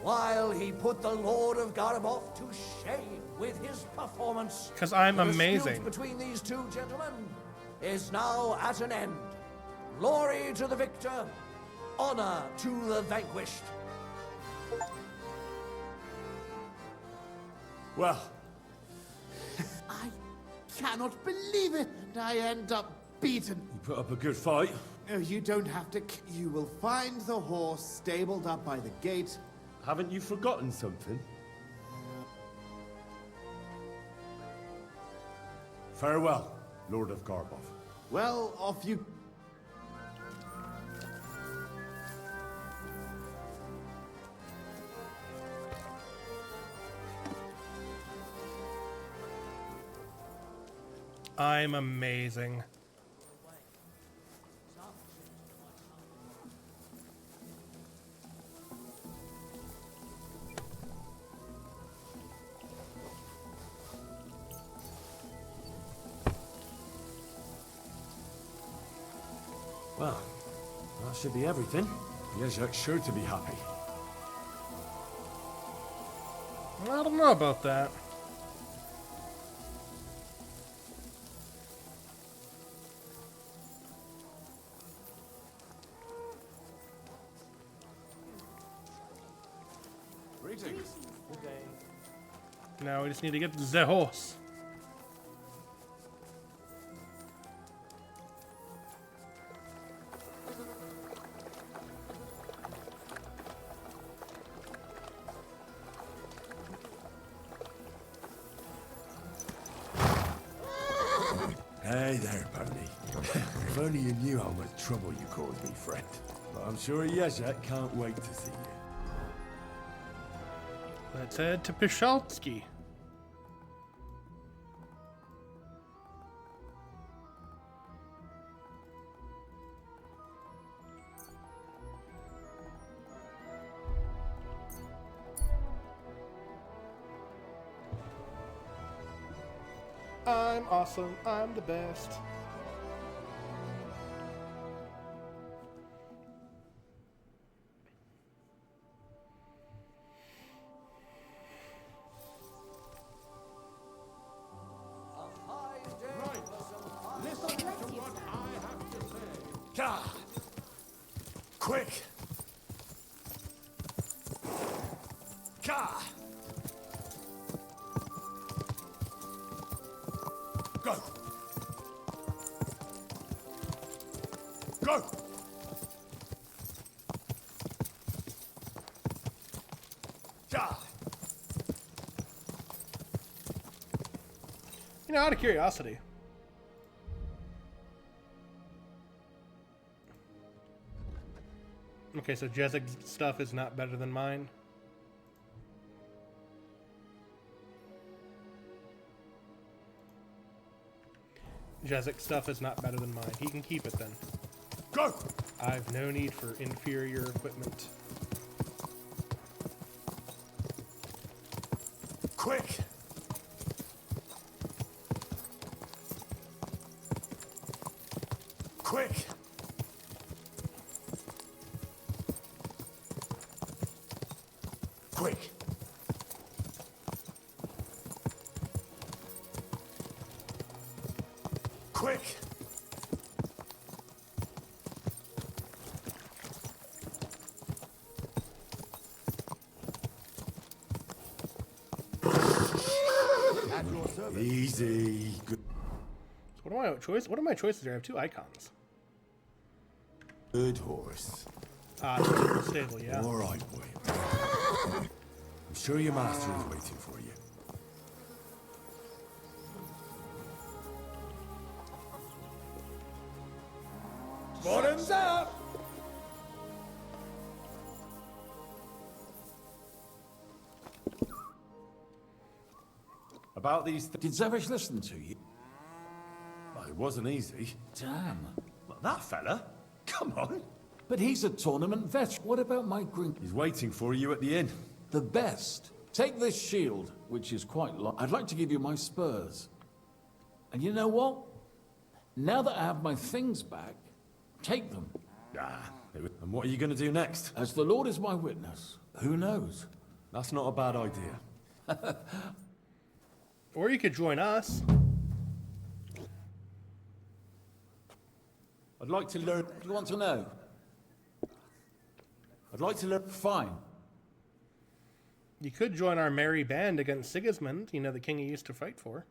while he put the Lord of Garboff to shame with his performance. 'Cause I'm The dispute amazing. between these two gentlemen is now at an end. Glory to the victor, honor to the vanquished. Well, I cannot believe it. I end up beaten. you put up a good fight. Oh, you don't have to. You will find the horse stabled up by the gate. Haven't you forgotten something? Farewell, Lord of Garboff. Well, off you. I'm amazing. Well, that should be everything. Yezek's sure to be happy. I don't know about that. Greetings. Good day. Now we just need to get the horse. Hey there, Pony. If only you knew how much trouble you caused me, friend. But I'm sure Yezek can't wait to see you. Let's head to Pishalsky. I'm awesome. I'm the best. Listen to what I have to say. Gah! Quick! Gah! Go! Go! Gah! You know, out of curiosity. Okay, so Jezek's stuff is not better than mine. Jezek's stuff is not better than mine. He can keep it then. Go! I've no need for inferior equipment. Quick! Quick! Quick! Quick! Easy. Good. So what are my choices here? I have two icons. Good horse. Stable, yeah. All right, boy. I'm sure your master is waiting for you. Bottoms up! About these Did Zavish listen to you? Well, it wasn't easy. Damn. Well, that fella? Come on. But he's a tournament vet. What about my green? He's waiting for you at the inn. The best. Take this shield, which is quite long. I'd like to give you my spurs. And you know what? Now that I have my things back, take them. And what are you going to do next? As the Lord is my witness, who knows? That's not a bad idea. Or you could join us. I'd like to learn. Do you want to know? I'd like to learn. Fine. You could join our merry band against Sigismund, you know, the king you used to fight for.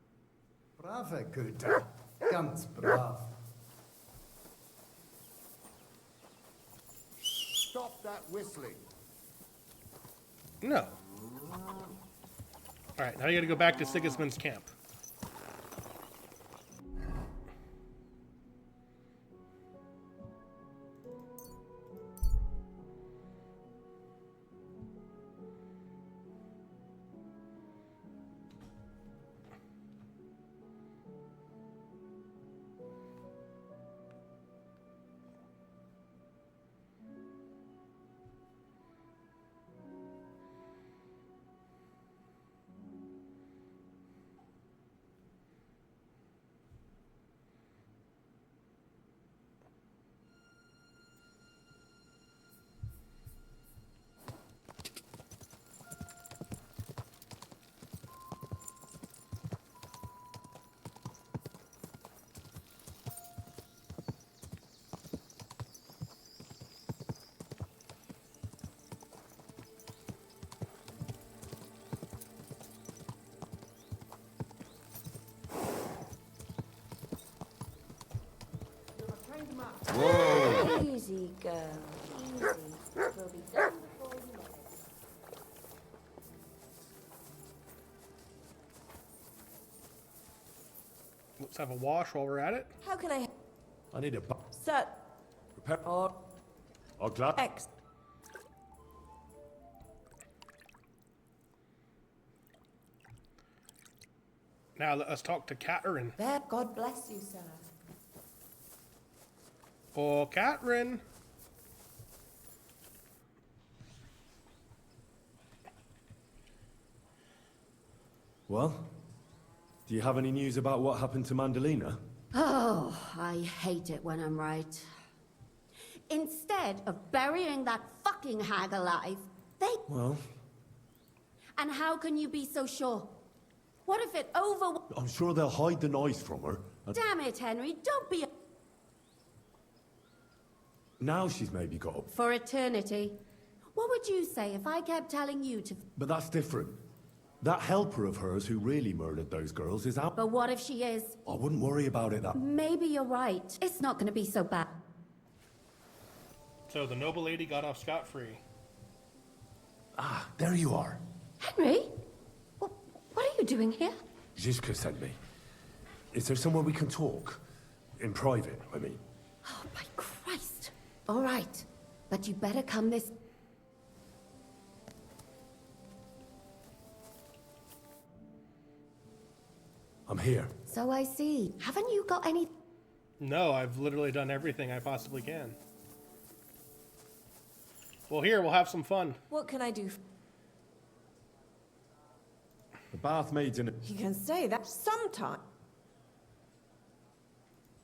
Brave, Guter. Ganz brav. Stop that whistling. No. Alright, now you gotta go back to Sigismund's camp. Let's have a wash while we're at it. How can I... I need a Sir... Prepare... Or... I'll glad... X. Now let us talk to Catherine. There, God bless you, sir. Oh, Catherine. Well, do you have any news about what happened to Mandalina? Oh, I hate it when I'm right. Instead of burying that fucking hag alive, they... Well... And how can you be so sure? What if it over... I'm sure they'll hide the knives from her. Damn it, Henry, don't be... Now she's maybe got up. For eternity. What would you say if I kept telling you to... But that's different. That helper of hers who really murdered those girls is out. But what if she is? I wouldn't worry about it that... Maybe you're right. It's not gonna be so bad. So the noble lady got off scot-free. Ah, there you are. Henry? What are you doing here? Zizka sent me. Is there somewhere we can talk? In private, I mean. Oh, my Christ. All right. But you better come this... I'm here. So I see. Haven't you got any... No, I've literally done everything I possibly can. Well, here, we'll have some fun. What can I do? The bath maid's in it. You can say that sometime.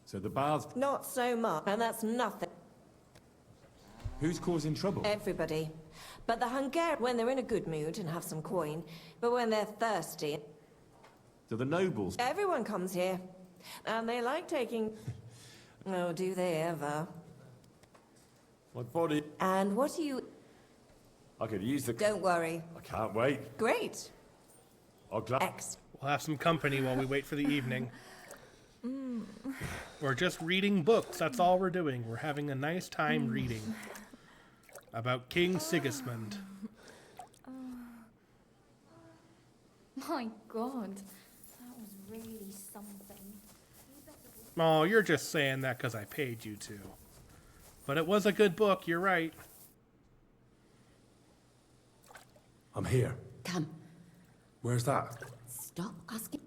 So the bath... Not so much, and that's nothing. Who's causing trouble? Everybody. But the Hungarians, when they're in a good mood and have some coin, but when they're thirsty... Do the nobles... Everyone comes here. And they like taking... Oh, do they ever? My body... And what do you... I could use the... Don't worry. I can't wait. Great. I'll glad... X. We'll have some company while we wait for the evening. We're just reading books, that's all we're doing. We're having a nice time reading. About King Sigismund. My God. That was really something. Oh, you're just saying that because I paid you to. But it was a good book, you're right. I'm here. Come. Where's that? Stop asking...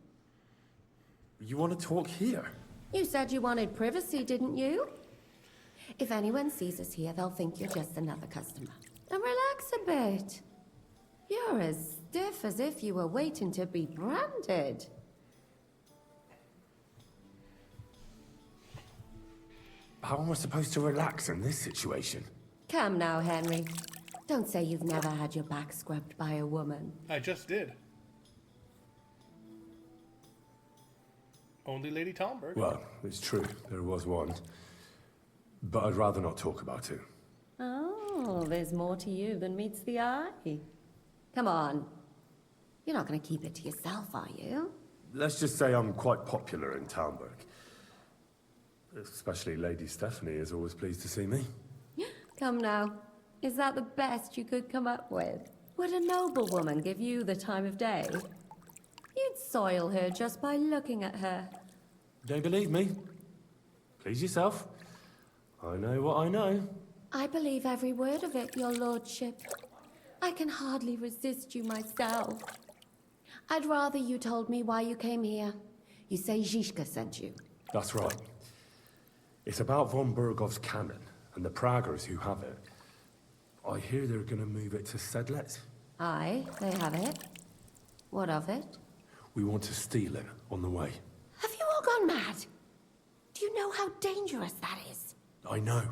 You want to talk here? You said you wanted privacy, didn't you? If anyone sees us here, they'll think you're just another customer. And relax a bit. You're as stiff as if you were waiting to be branded. How am I supposed to relax in this situation? Come now, Henry. Don't say you've never had your back scrubbed by a woman. I just did. Only Lady Talmberg. Well, it's true. There was one. But I'd rather not talk about it. Oh, there's more to you than meets the eye. Come on. You're not going to keep it to yourself, are you? Let's just say I'm quite popular in Talmberg. Especially Lady Stephanie is always pleased to see me. Come now. Is that the best you could come up with? Would a noblewoman give you the time of day? You'd soil her just by looking at her. Don't believe me? Please yourself. I know what I know. I believe every word of it, your lordship. I can hardly resist you myself. I'd rather you told me why you came here. You say Zizka sent you. That's right. It's about von Bergov's cannon and the Praggers who have it. I hear they're gonna move it to Sedlec. Aye, they have it. What of it? We want to steal it on the way. Have you all gone mad? Do you know how dangerous that is? I know.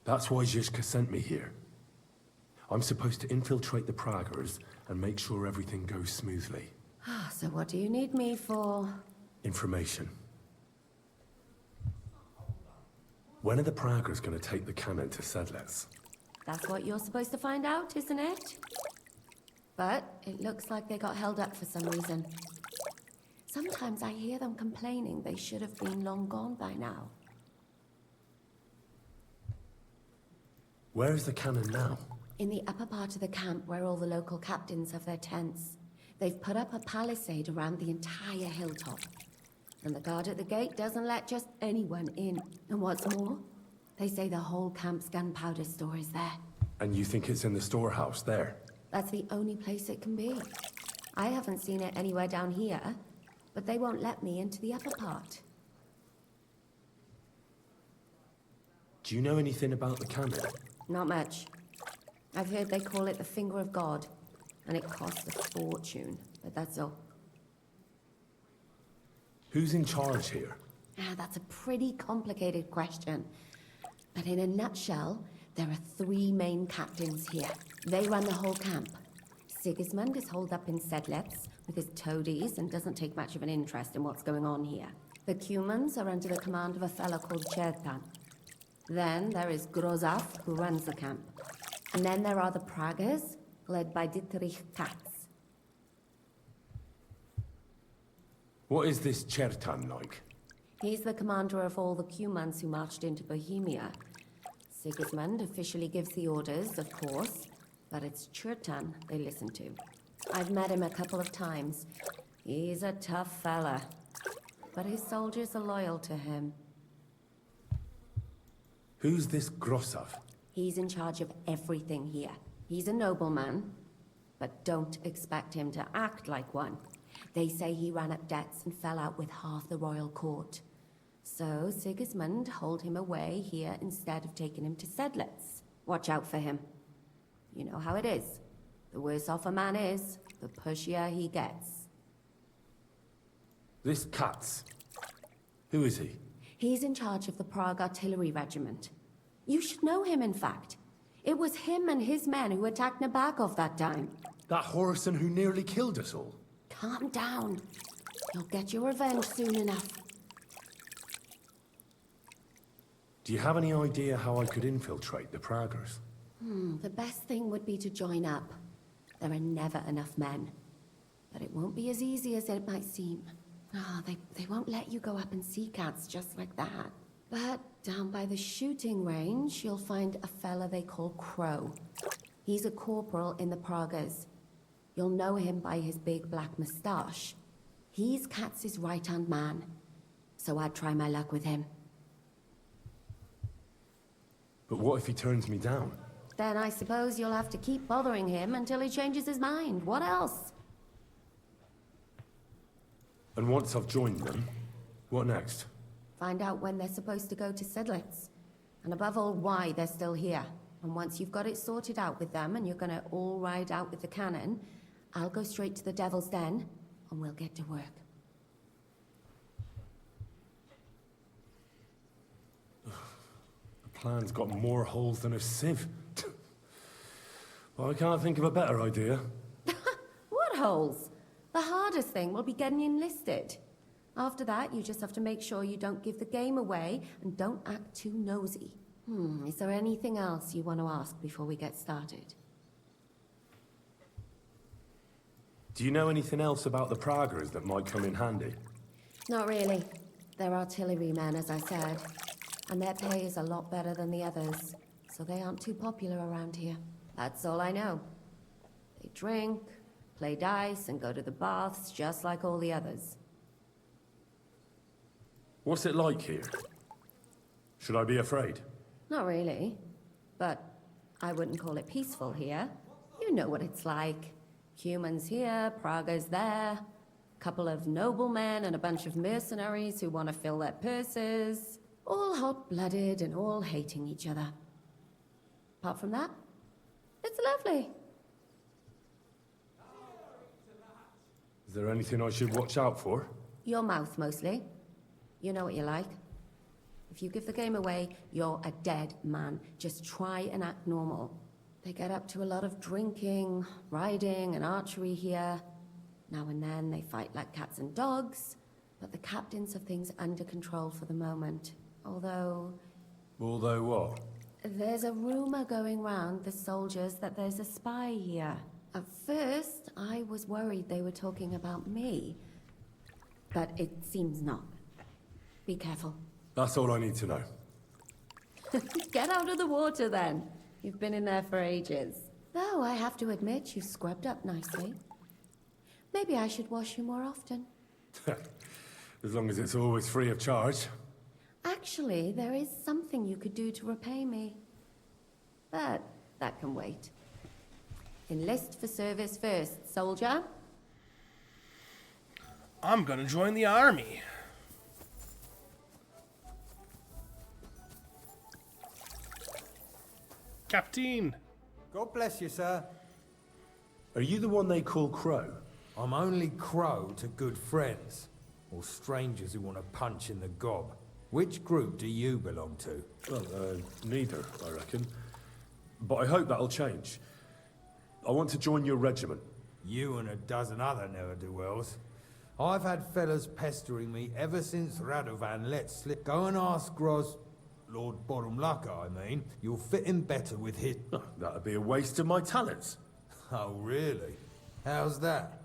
That's why Zizka sent me here. I'm supposed to infiltrate the Praggers and make sure everything goes smoothly. So what do you need me for? Information. When are the Praggers going to take the cannon to Sedlec? That's what you're supposed to find out, isn't it? But it looks like they got held up for some reason. Sometimes I hear them complaining they should have been long gone by now. Where is the cannon now? In the upper part of the camp where all the local captains have their tents. They've put up a palisade around the entire hilltop. And the guard at the gate doesn't let just anyone in. And what's more, they say the whole camp's gunpowder store is there. And you think it's in the storehouse there? That's the only place it can be. I haven't seen it anywhere down here, but they won't let me into the upper part. Do you know anything about the cannon? Not much. I've heard they call it the Finger of God, and it costs a fortune, but that's all. Who's in charge here? That's a pretty complicated question. But in a nutshell, there are 3 main captains here. They run the whole camp. Sigismund is holed up in Sedlitz with his toadies and doesn't take much of an interest in what's going on here. The Cumans are under the command of a fellow called Chertan. Then there is Grozaf, who runs the camp. And then there are the Pragas, led by Dietrich Katz. What is this Chertan like? He's the commander of all the Cumans who marched into Bohemia. Sigismund officially gives the orders, of course, but it's Chertan they listen to. I've met him a couple of times. He's a tough fella, but his soldiers are loyal to him. Who's this Grosov? He's in charge of everything here. He's a nobleman, but don't expect him to act like one. They say he ran up debts and fell out with half the royal court. So Sigismund holed him away here instead of taking him to Sedlitz. Watch out for him. You know how it is. The worse off a man is, the pushier he gets. This Katz. Who is he? He's in charge of the Prague Artillery Regiment. You should know him, in fact. It was him and his men who attacked Nabokov that time. That Horson who nearly killed us all. Calm down. You'll get your revenge soon enough. Do you have any idea how I could infiltrate the Praggers? The best thing would be to join up. There are never enough men. But it won't be as easy as it might seem. They won't let you go up and see cats just like that. But down by the shooting range, you'll find a fella they call Crow. He's a corporal in the Pragas. You'll know him by his big black moustache. He's Katz's right-hand man. So I'd try my luck with him. But what if he turns me down? Then I suppose you'll have to keep bothering him until he changes his mind. What else? And once I've joined them, what next? Find out when they're supposed to go to Sedlitz. And above all, why they're still here. And once you've got it sorted out with them and you're gonna all ride out with the cannon, I'll go straight to the Devil's Den and we'll get to work. The plan's got more holes than a sieve. Well, I can't think of a better idea. What holes? The hardest thing will be getting enlisted. After that, you just have to make sure you don't give the game away and don't act too nosy. Is there anything else you want to ask before we get started? Do you know anything else about the Praggers that might come in handy? Not really. They're artillerymen, as I said. And their pay is a lot better than the others, so they aren't too popular around here. That's all I know. They drink, play dice, and go to the baths just like all the others. What's it like here? Should I be afraid? Not really. But I wouldn't call it peaceful here. You know what it's like. Humans here, Pragas there. Couple of noblemen and a bunch of mercenaries who want to fill their purses. All hot-blooded and all hating each other. Apart from that, it's lovely. Is there anything I should watch out for? Your mouth, mostly. You know what you're like. If you give the game away, you're a dead man. Just try and act normal. They get up to a lot of drinking, riding, and archery here. Now and then they fight like cats and dogs, but the captains have things under control for the moment. Although what? There's a rumor going round the soldiers that there's a spy here. At first, I was worried they were talking about me. But it seems not. Be careful. That's all I need to know. Get out of the water, then. You've been in there for ages. Though I have to admit, you've scrubbed up nicely. Maybe I should wash you more often. As long as it's always free of charge. Actually, there is something you could do to repay me. But that can wait. Enlist for service first, soldier. I'm gonna join the army. Captain. God bless you, sir. Are you the one they call Crow? I'm only Crow to good friends, or strangers who want to punch in the gob. Which group do you belong to? Well, neither, I reckon. But I hope that'll change. I want to join your regiment. You and a dozen other ne'er-do-wells. I've had fellas pestering me ever since Radovan let slip. Go and ask Gros, Lord Borumlaka, I mean. You'll fit in better with his... Oh, that'd be a waste of my talents. Oh, really? How's that?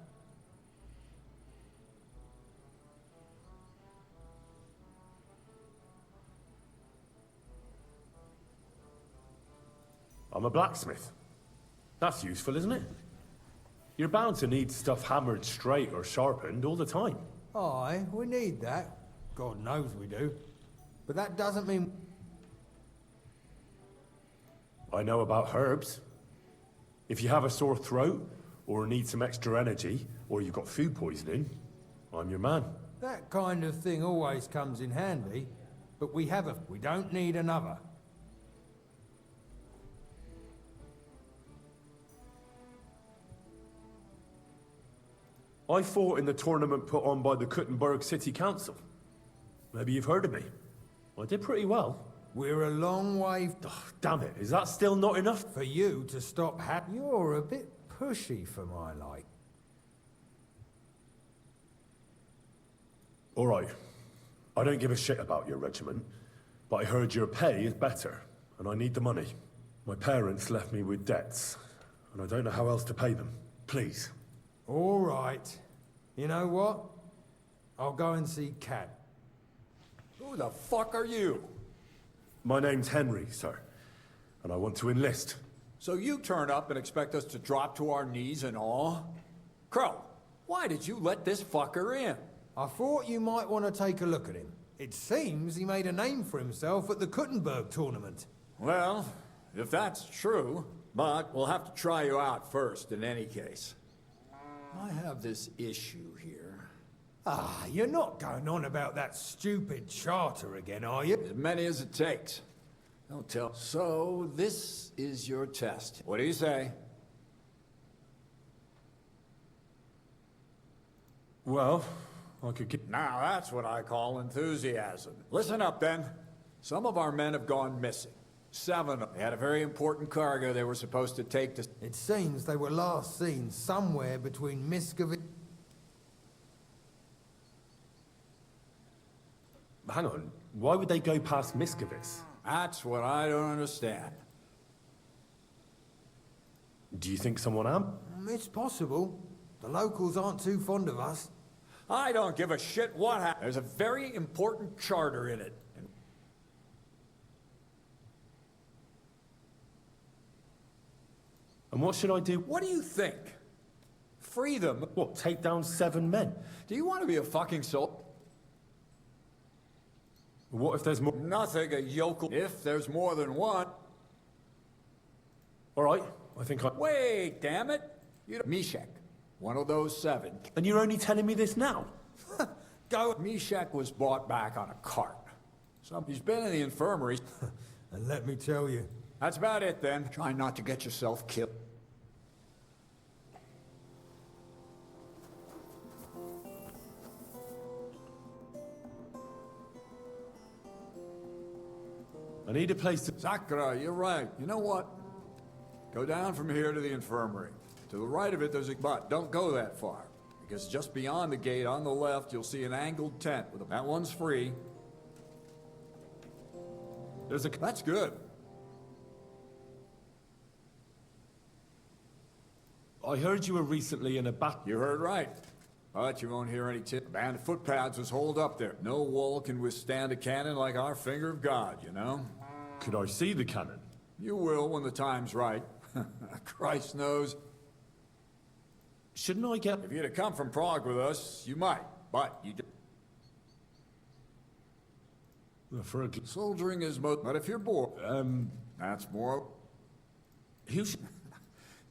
I'm a blacksmith. That's useful, isn't it? You're bound to need stuff hammered straight or sharpened all the time. Aye, we need that. God knows we do. But that doesn't mean... I know about herbs. If you have a sore throat, or need some extra energy, or you've got food poisoning, I'm your man. That kind of thing always comes in handy. But we don't need another. I fought in the tournament put on by the Kuttenberg City Council. Maybe you've heard of me. I did pretty well. We're a long way... Oh, damn it, is that still not enough? For you to stop You're a bit pushy for my like. All right. I don't give a shit about your regiment, but I heard your pay is better, and I need the money. My parents left me with debts, and I don't know how else to pay them. Please. All right. You know what? I'll go and see Cat. Who the fuck are you? My name's Henry, sir, and I want to enlist. So you turn up and expect us to drop to our knees in awe? Crow, why did you let this fucker in? I thought you might want to take a look at him. It seems he made a name for himself at the Kuttenberg tournament. Well, if that's true, but we'll have to try you out first in any case. I have this issue here. Ah, you're not going on about that stupid charter again, are you? As many as it takes. Don't tell. So, this is your test. What do you say? Well, I could get... Now, that's what I call enthusiasm. Listen up, then. Some of our men have gone missing. 7 of them. They had a very important cargo they were supposed to take to... It seems they were last seen somewhere between Miscavige... Hang on. Why would they go past Miscavige? That's what I don't understand. Do you think someone am? It's possible. The locals aren't too fond of us. I don't give a shit what happened. There's a very important charter in it. And what should I do? What do you think? Free them? What, take down 7 men? Do you want to be a fucking soul? What if there's more? Nothing, a yokel. If there's more than one. All right, I think I... Wait, damn it. You Meshach, one of those 7. And you're only telling me this now? Go. Meshach was brought back on a cart. He's been in the infirmary. And let me tell you. That's about it, then. Try not to get yourself killed. I need a place to... Sakura, you're right. You know what? Go down from here to the infirmary. To the right of it, there's a... But don't go that far. Because just beyond the gate, on the left, you'll see an angled tent. That one's free. There's a... That's good. I heard you were recently in a battle. You heard right. But you won't hear any tip. A band of footpads was holed up there. No wall can withstand a cannon like our finger of God, you know? Could I see the cannon? You will when the time's right. Christ knows. Shouldn't I get... If you'd have come from Prague with us, you might. But you... For a... Soldiering is most... But if you're bored, that's more...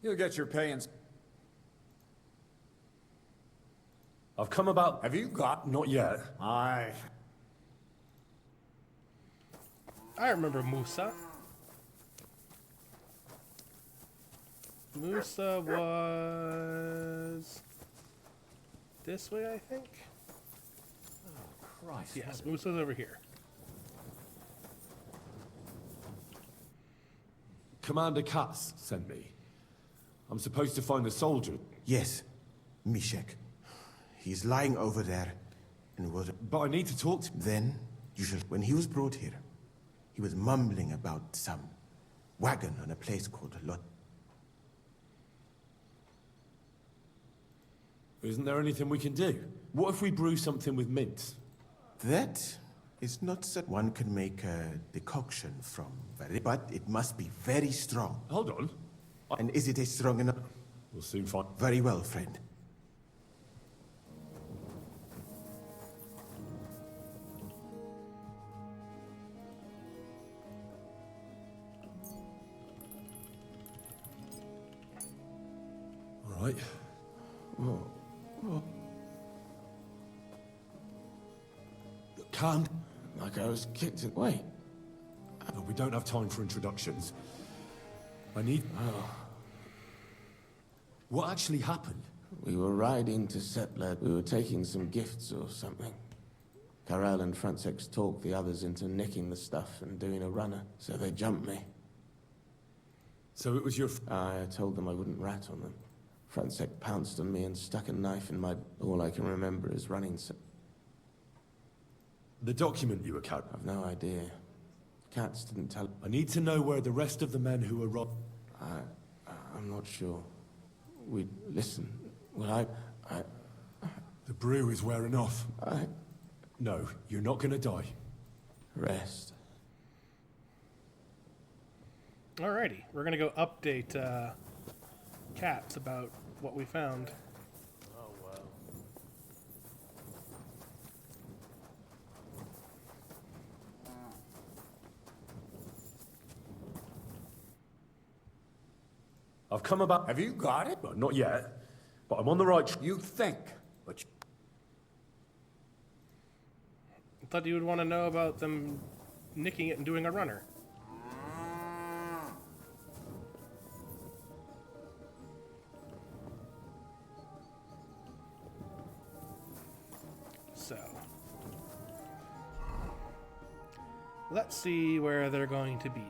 You'll get your pay in... I've come about... Have you got... Not yet. I remember Musa. Musa was... this way, I think? Oh, Christ. Yes, Musa's over here. Commander Katz sent me. I'm supposed to find a soldier. Yes, Mishek. He's lying over there and was... But I need to talk to him. Then, you shall... When he was brought here, he was mumbling about some wagon on a place called Lot. Isn't there anything we can do? What if we brew something with mint? That is not that one can make a decoction from, but it must be very strong. Hold on. And is it a strong enough? We'll soon find... Very well, friend. All right. Calm. Like I was kicked away. No, we don't have time for introductions. I need... What actually happened? We were riding to Settler. We were taking some gifts or something. Karel and Francex talked the others into nicking the stuff and doing a runner, so they jumped me. So it was your... I told them I wouldn't rat on them. Francex pounced on me and stuck a knife in my... All I can remember is running... The document you were carrying? I've no idea. Katz didn't tell... I need to know where the rest of the men who were robbed... I'm not sure. Listen, well, The brew is wearing off. No, you're not gonna die. Rest. Alrighty, we're gonna go update Katz about what we found. Oh, wow. I've come about... Have you got it? Well, not yet, but I'm on the right... You think, but... I thought you would want to know about them nicking it and doing a runner. So... let's see where they're going to be.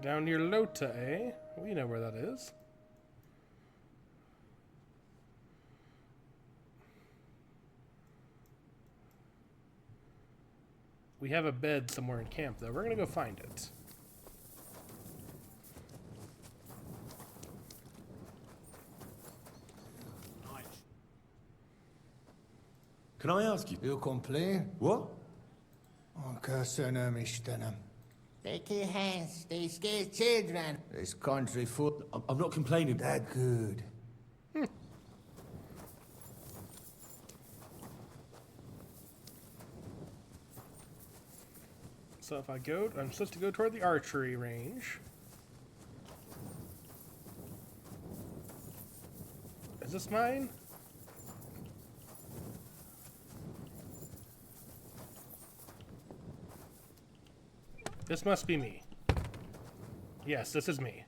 Down near Lota, eh? We know where that is. We have a bed somewhere in camp, though. We're gonna go find it. Can I ask you? You complain? What? Take your hands, they scare children. This country full... I'm not complaining. That good. So if I go, I'm supposed to go toward the archery range. Is this mine? This must be me. Yes, this is me.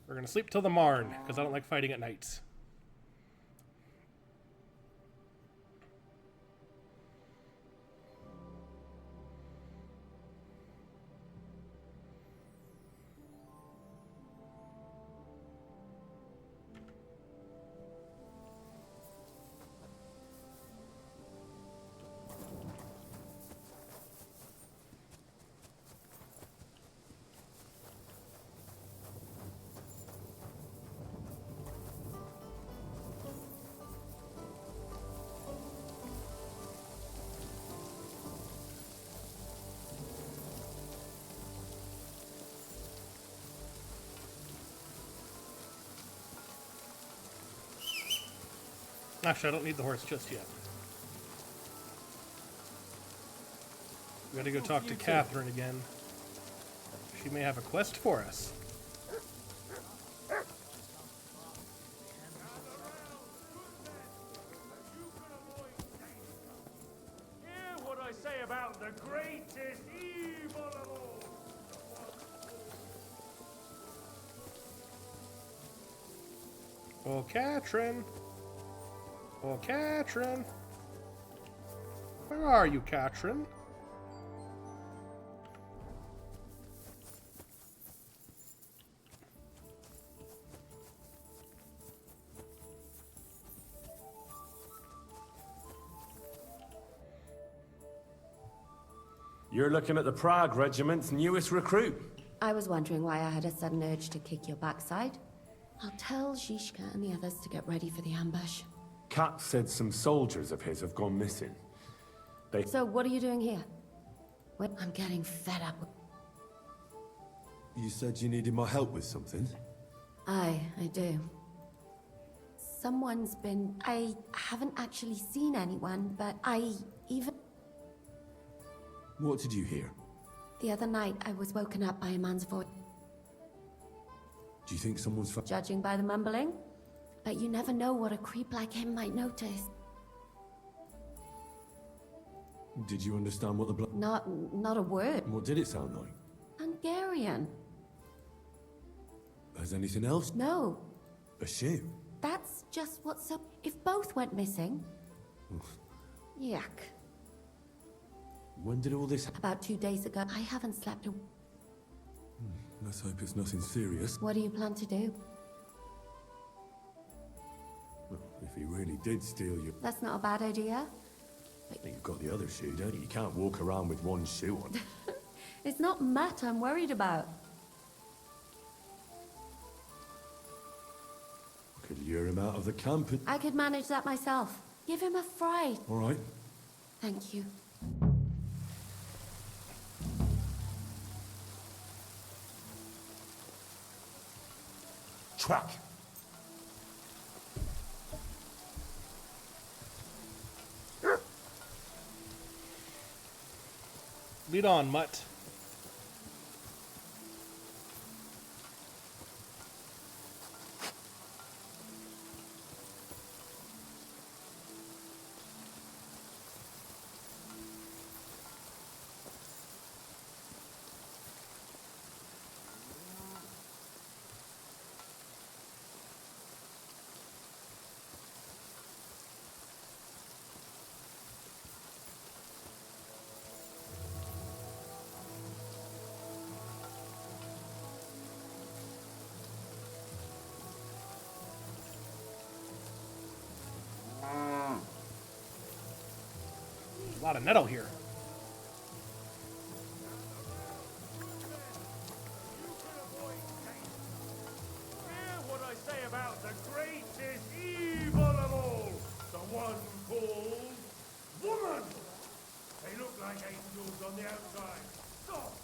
We're gonna sleep till the morn, because I don't like fighting at night. Actually, I don't need the horse just yet. We gotta go talk to Catherine again. She may have a quest for us. Hear what I say about the greatest evil of all. Oh, Catherine. Oh, Catherine. Where are you, Catherine? You're looking at the Prague Regiment's newest recruit. I was wondering why I had a sudden urge to kick your backside. I'll tell Zizka and the others to get ready for the ambush. Kat said some soldiers of his have gone missing. So what are you doing here? Wait, I'm getting fed up. You said you needed my help with something? I do. Someone's been... I haven't actually seen anyone, but I even... What did you hear? The other night, I was woken up by a man's voice. Do you think someone's... Judging by the mumbling? But you never know what a creep like him might notice. Did you understand what the Not a word. What did it sound like? Hungarian. Has anything else? No. A ship? That's just what's up. If both went missing... Yuck. When did all this About 2 days ago. I haven't slept a... Let's hope it's nothing serious. What do you plan to do? Well, if he really did steal you... That's not a bad idea. You've got the other shoe, don't you? You can't walk around with one shoe on. It's not Matt I'm worried about. Could lure him out of the camp and... I could manage that myself. Give him a fright. All right. Thank you. Truck! Lead on, Mutt. A lot of nettle here. Hear what I say about the greatest evil of all. The one called woman. They look like angels on the outside. Soft,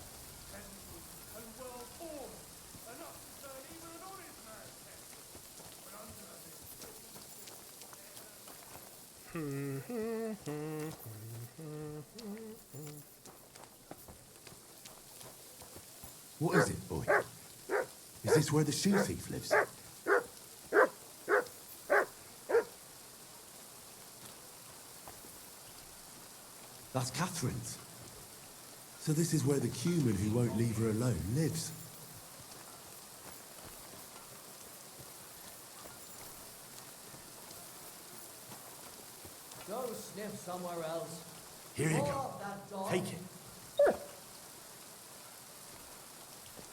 sensitive, and well formed. Enough to turn even an honest man's head. But under What is it, boy? Is this where the shoe thief lives? That's Catherine's. So this is where the Cuman who won't leave her alone lives. Go sniff somewhere else. Here you Pull go. off that dog. Take it.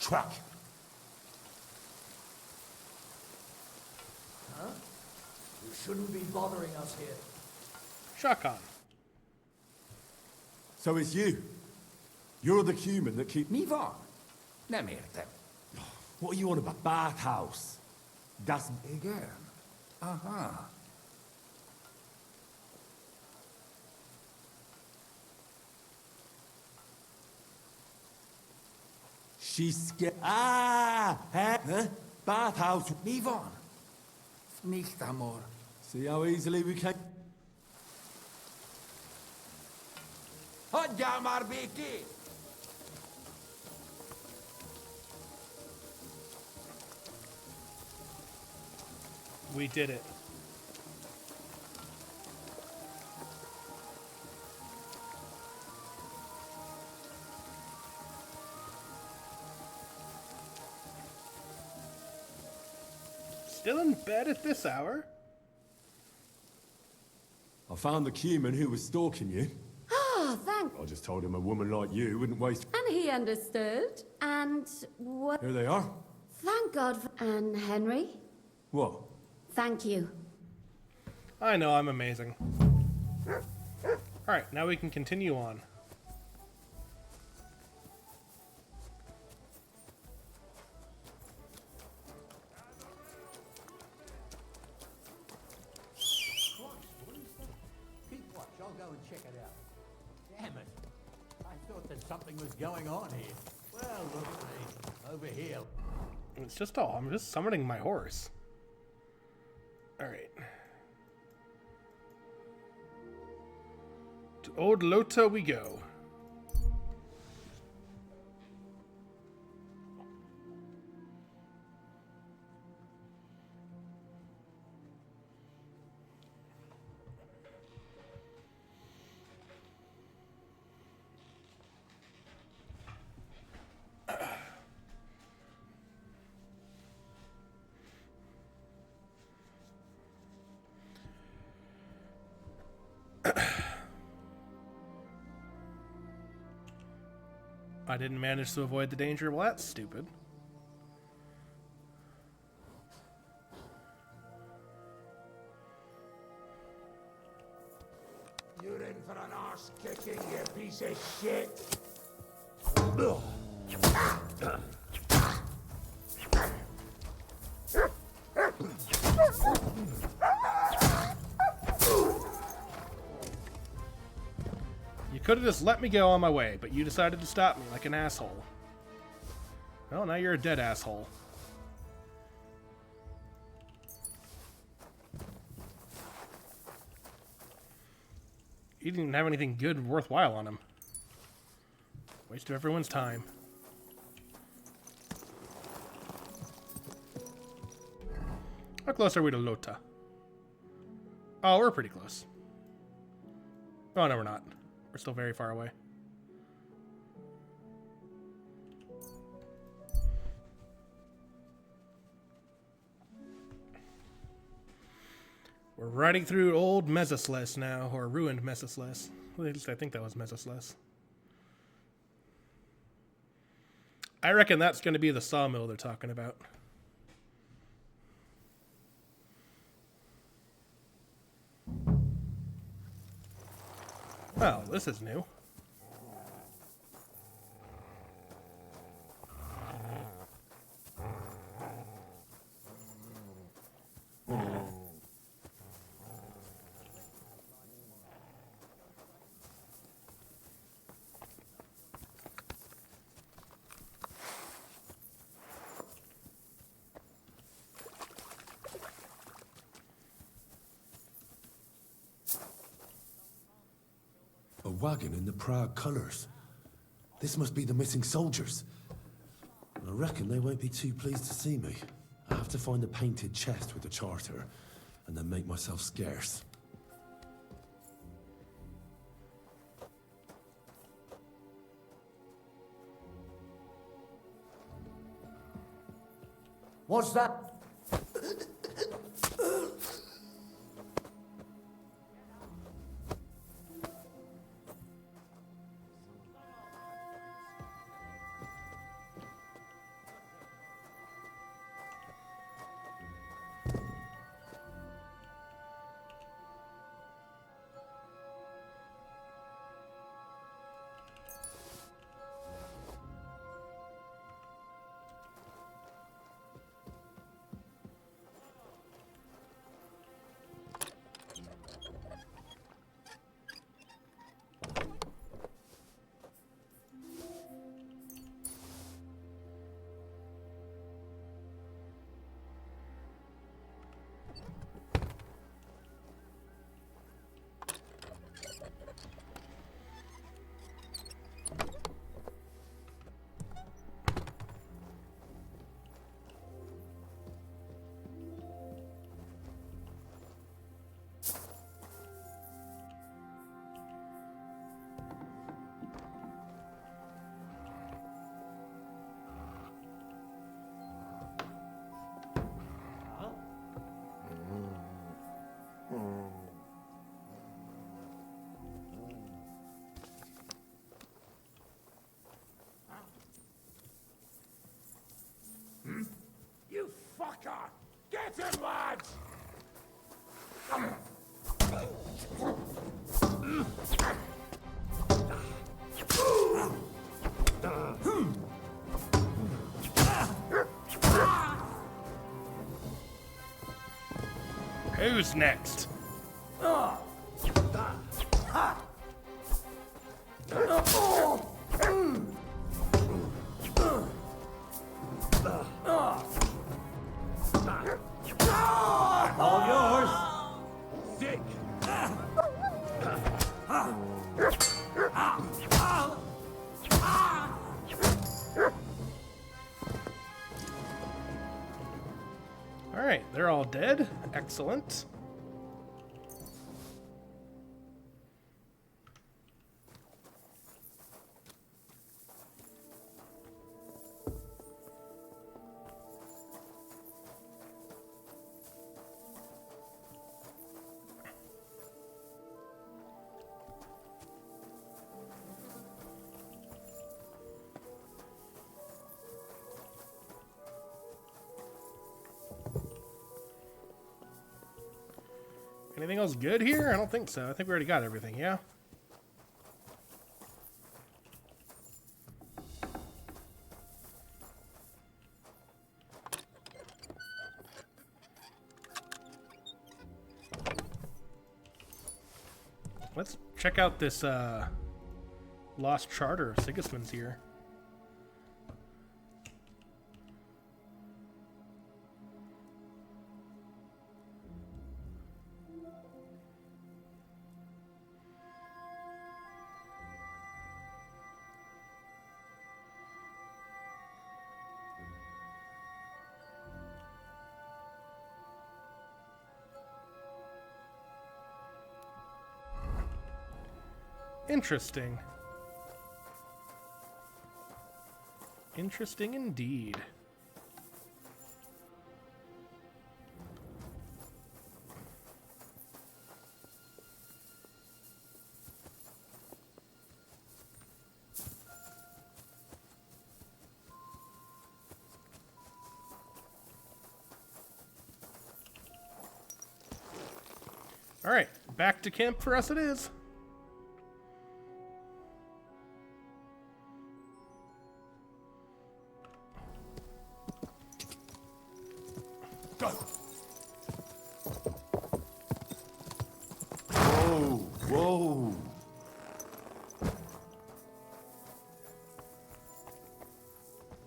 Truck! Huh? You shouldn't be bothering us here. Shotgun. So it's you. You're the Cuman that keep... Mi va. Nem értem. What are you on about? Bathhouse. Das... Igen. Aha. She's scared... Ah! Huh? Bathhouse. Mi van? Nicht, amor. See how easily we can... Hadi marbeki. We did it. Still in bed at this hour? I found the Cuman who was stalking you. Oh, thank... I just told him a woman like you wouldn't waste... And he understood. And what... Here they are. Thank God for... And Henry? What? Thank you. I know, I'm amazing. Alright, now we can continue on. Keep watch, I'll go and check it out. Damn it. I thought that something was going on here. Well, look at me. Over here. It's just all, I'm just summoning my horse. Alright. To Old Lota we go. I didn't manage to avoid the danger. Well, that's stupid. You're in for an arse kicking, you piece of shit. You could have just let me go on my way, but you decided to stop me like an asshole. Well, now you're a dead asshole. He didn't even have anything good and worthwhile on him. Waste of everyone's time. How close are we to Lota? Oh, we're pretty close. Oh, no, we're not. We're still very far away. We're riding through old Mesosles now, or ruined Mesosles. Well, at least I think that was Mesosles. I reckon that's going to be the sawmill they're talking about. Well, this is new. A wagon in the Prague colours. This must be the missing soldiers. I reckon they won't be too pleased to see me. I have to find the painted chest with the charter, and then make myself scarce. What's that? Who's next? All yours. Dick! Alright, they're all dead. Excellent. Anything else good here? I don't think so. I think we already got everything, yeah? Let's check out this lost charter of Sigismund's here. Interesting. Interesting indeed. All right, back to camp for us it is. Go. Whoa, whoa.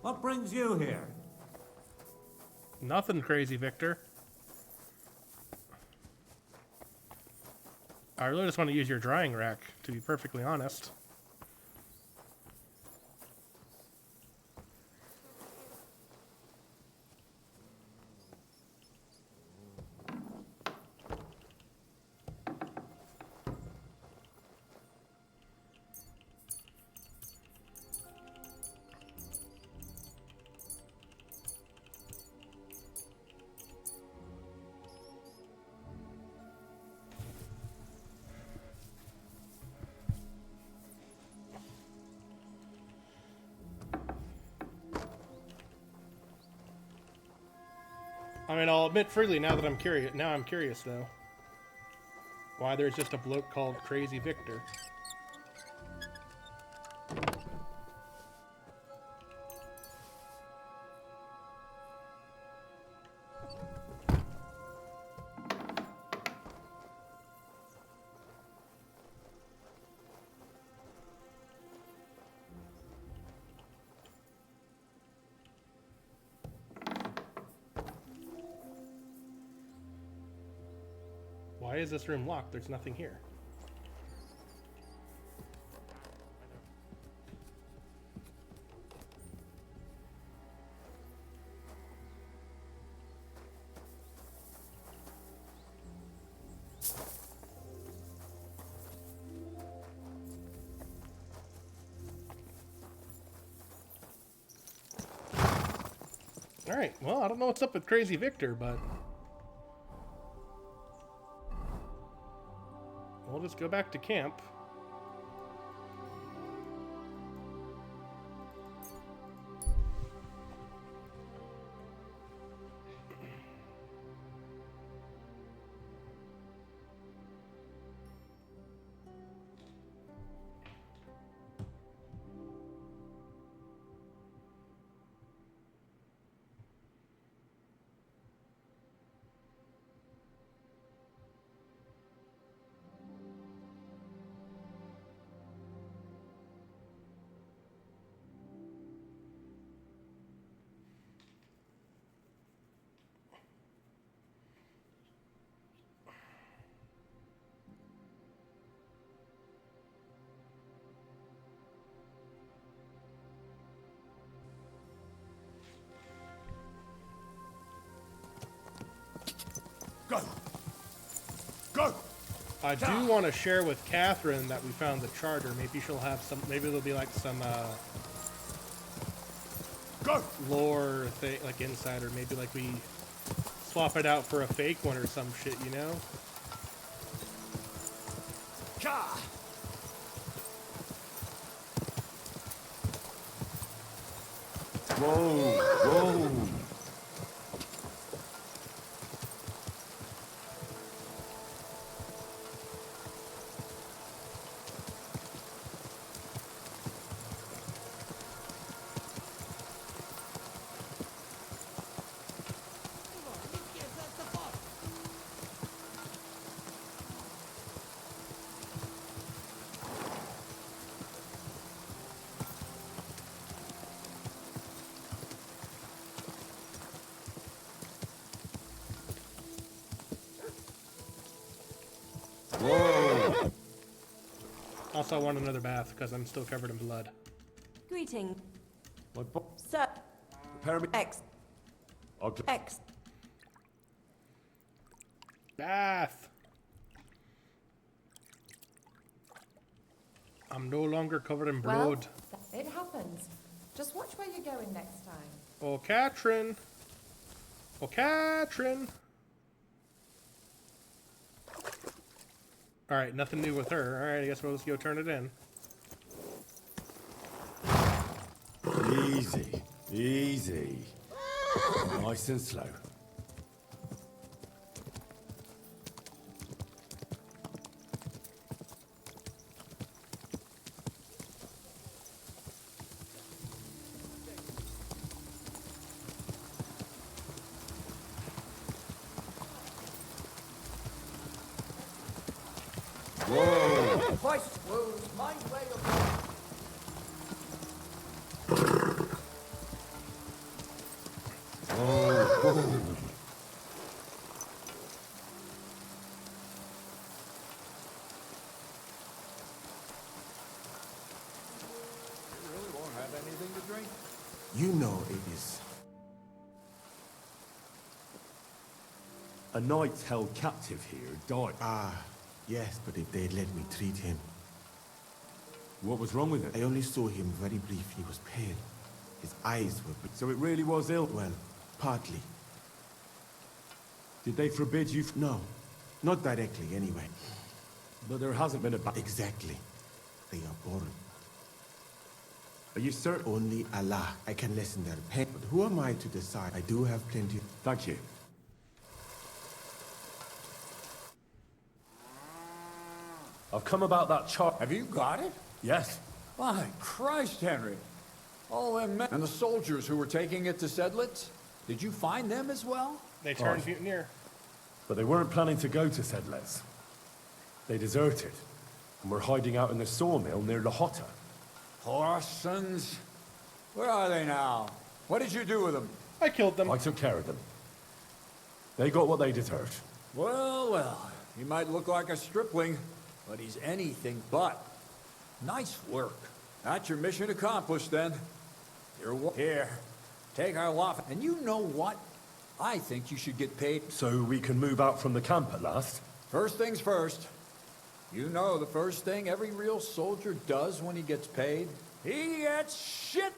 What brings you here? Nothing crazy, Victor. I really just want to use your drying rack, to be perfectly honest. I mean, I'll admit freely now that I'm curious. Now I'm curious, though. Why there's just a bloke called Crazy Victor. Why is this room locked? There's nothing here. Alright, well, I don't know what's up with Crazy Victor, but we'll just go back to camp. I do want to share with Catherine that we found the charter. Maybe she'll have some. Maybe there'll be like some lore thing, like inside, or maybe like we swap it out for a fake one or some shit, you know? Whoa, whoa. Whoa! Also, I want another bath because I'm still covered in blood. Greeting. My Sir. Prepare me. X. X. Bath! I'm no longer covered in blood. Well, it happens. Just watch where you're going next time. Oh, Katrin! Oh, Katrin! Alright, nothing new with her. Alright, I guess we'll just go turn it in. Easy, easy. Nice and slow. Whoa! Twice wounds, mind way of... You know it is. A knight held captive here died. Ah, yes, but if they'd let me treat him. What was wrong with it? I only saw him very briefly. He was pale. His eyes were... So it really was ill? Well, partly. Did they forbid you? No, not directly anyway. But there hasn't been a... Exactly. They are born. Are you certain? Only Allah. I can lessen their pain, but who am I to decide? I do have plenty. Thank you. I've come about that chart. Have you got it? Yes. My Christ, Henry. All them men. And the soldiers who were taking it to Sedlitz? Did you find them as well? They turned mutineer. But they weren't planning to go to Sedlitz. They deserted, and were hiding out in the sawmill near Lahota. Horsons. Where are they now? What did you do with them? I killed them. I took care of them. They got what they deserved. Well, well. He might look like a stripling, but he's anything but. Nice work. That's your mission accomplished, then. Here. Take our lot. And you know what? I think you should get paid. So we can move out from the camp at last? First things first. You know the first thing every real soldier does when he gets paid? He gets shit!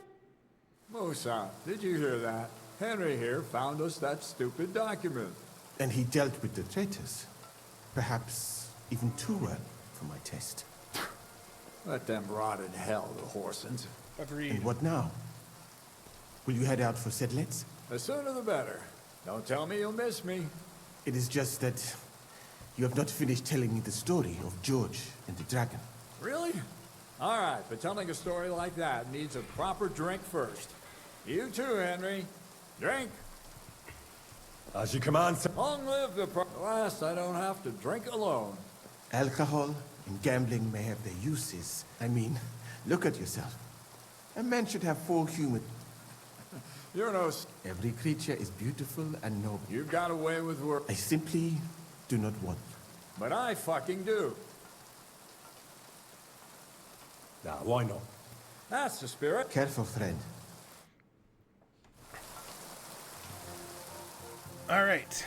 Musa, did you hear that? Henry here found us that stupid document. And he dealt with the traitors. Perhaps even too well for my taste. Let them rot in hell, the Horsons. Agreed. And what now? Will you head out for Sedlitz? The sooner the better. Don't tell me you'll miss me. It is just that you have not finished telling me the story of George and the dragon. Really? All right, but telling a story like that needs a proper drink first. You too, Henry. Drink. As you command, sir. Long live the last I don't have to drink alone. Alcohol and gambling may have their uses. I mean, look at yourself. A man should have full human. You're no... Every creature is beautiful and noble. You've got away with work. I simply do not want. But I fucking do. Now, why not? That's the spirit. Careful, friend. Alright.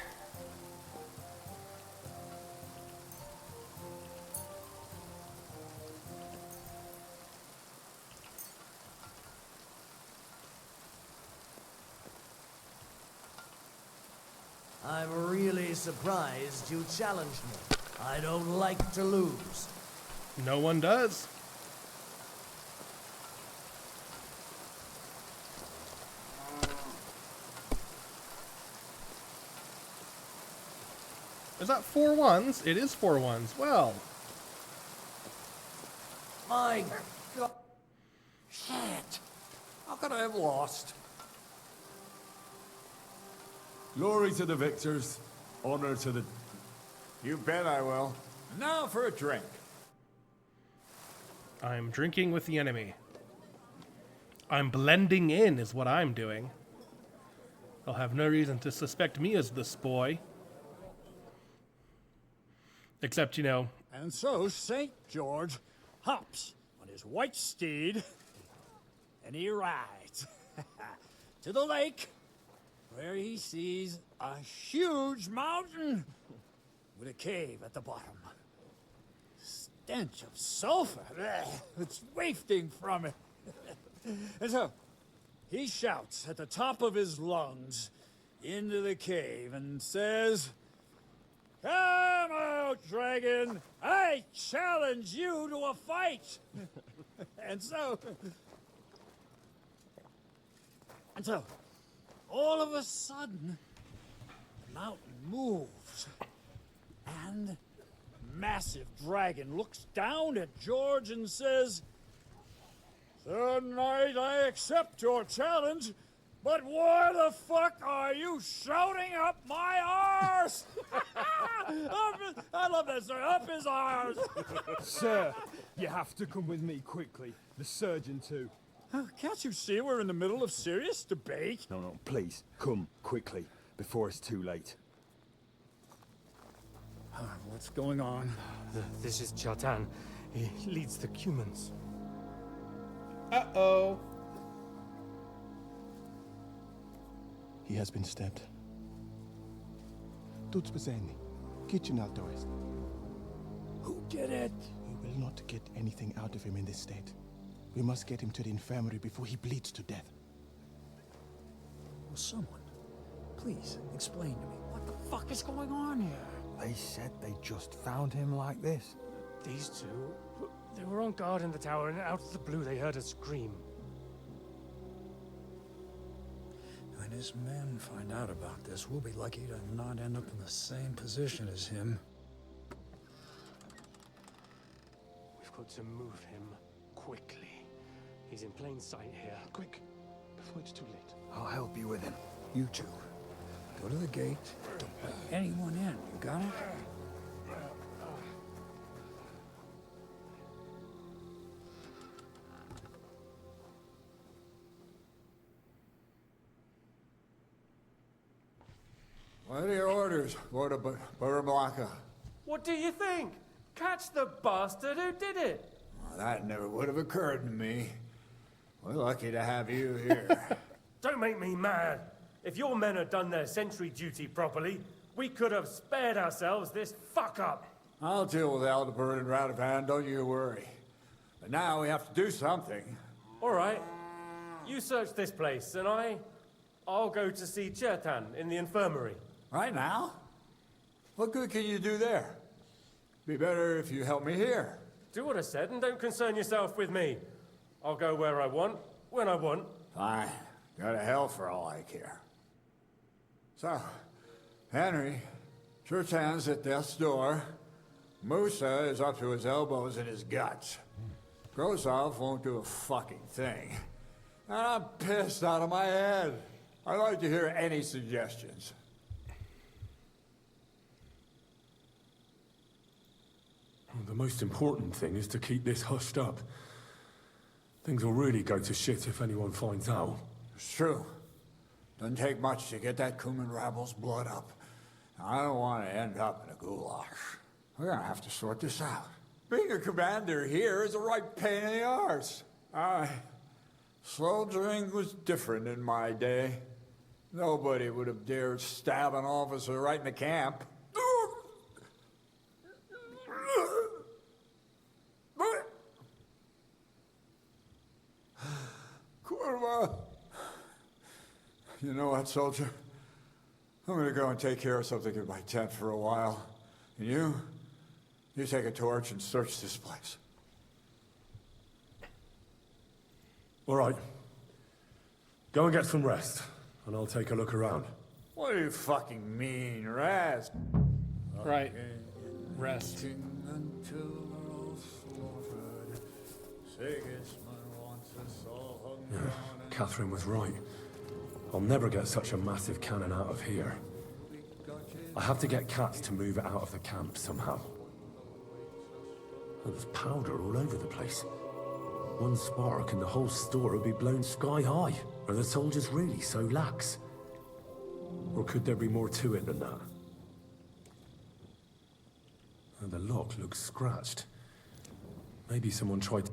I'm really surprised you challenged me. I don't like to lose. No one does. Is that 4 ones? It is 4 ones. Well. My God. Shit. How could I have lost? Glory to the victors. Honor to the... You bet I will. Now for a drink. I'm drinking with the enemy. I'm blending in is what I'm doing. They'll have no reason to suspect me as the spoy. Except, you know... And so St. George hops on his white steed, and he rides to the lake, where he sees a huge mountain with a cave at the bottom. Stench of sulfur, it's wafting from it. And so, he shouts at the top of his lungs into the cave and says, "Come out, dragon! I challenge you to a fight!" And so, all of a sudden, the mountain moves, and massive dragon looks down at George and says, "Sir Knight, I accept your challenge, but why the fuck are you shouting up my arse?" I love that, sir. Up his arse. Sir, you have to come with me quickly. The surgeon too. Can't you see we're in the middle of serious debate? No, please, come quickly, before it's too late. What's going on? This is Chatan. He leads the Cumans. Uh-oh. He has been stabbed. Tuts bezeni. Kitchen outdoors. Who did it? We will not get anything out of him in this state. We must get him to the infirmary before he bleeds to death. Will someone please explain to me what the fuck is going on here? They said they just found him like this. These two, they were on guard in the tower, and out of the blue they heard a scream. When his men find out about this, we'll be lucky to not end up in the same position as him. We've got to move him quickly. He's in plain sight here. Quick, before it's too late. I'll help you with him. You two, go to the gate. Don't let anyone in. You got it? What are your orders, Lord of Burmlaka? What do you think? Catch the bastard who did it! Well, that never would have occurred to me. We're lucky to have you here. Don't make me mad. If your men had done their sentry duty properly, we could have spared ourselves this fuck-up. I'll deal with Aldebert and Radovan, don't you worry. But now we have to do something. All right. You search this place, and I'll go to see Chertan in the infirmary. Right now? What good can you do there? Be better if you help me here. Do what I said, and don't concern yourself with me. I'll go where I want, when I want. Fine. Go to hell for all I care. So, Henry, Chertan's at death's door. Musa is up to his elbows in his guts. Grozov won't do a fucking thing. And I'm pissed out of my head. I'd like to hear any suggestions. The most important thing is to keep this hushed up. Things will really go to shit if anyone finds out. It's true. Doesn't take much to get that Kuman rabble's blood up. I don't want to end up in a goulash. We're gonna have to sort this out. Being a commander here is a right pain in the arse. Soldiering was different in my day. Nobody would have dared stab an officer right in the camp. Kurva! You know what, soldier? I'm gonna go and take care of something in my tent for a while. And you take a torch and search this place. All right. Go and get some rest, and I'll take a look around. What do you fucking mean, rest? Right. Rest. Yeah, Catherine was right. I'll never get such a massive cannon out of here. I have to get Cats to move it out of the camp somehow. There's powder all over the place. One spark and the whole store would be blown sky high. Are the soldiers really so lax? Or could there be more to it than that? And the lock looks scratched. Maybe someone tried to...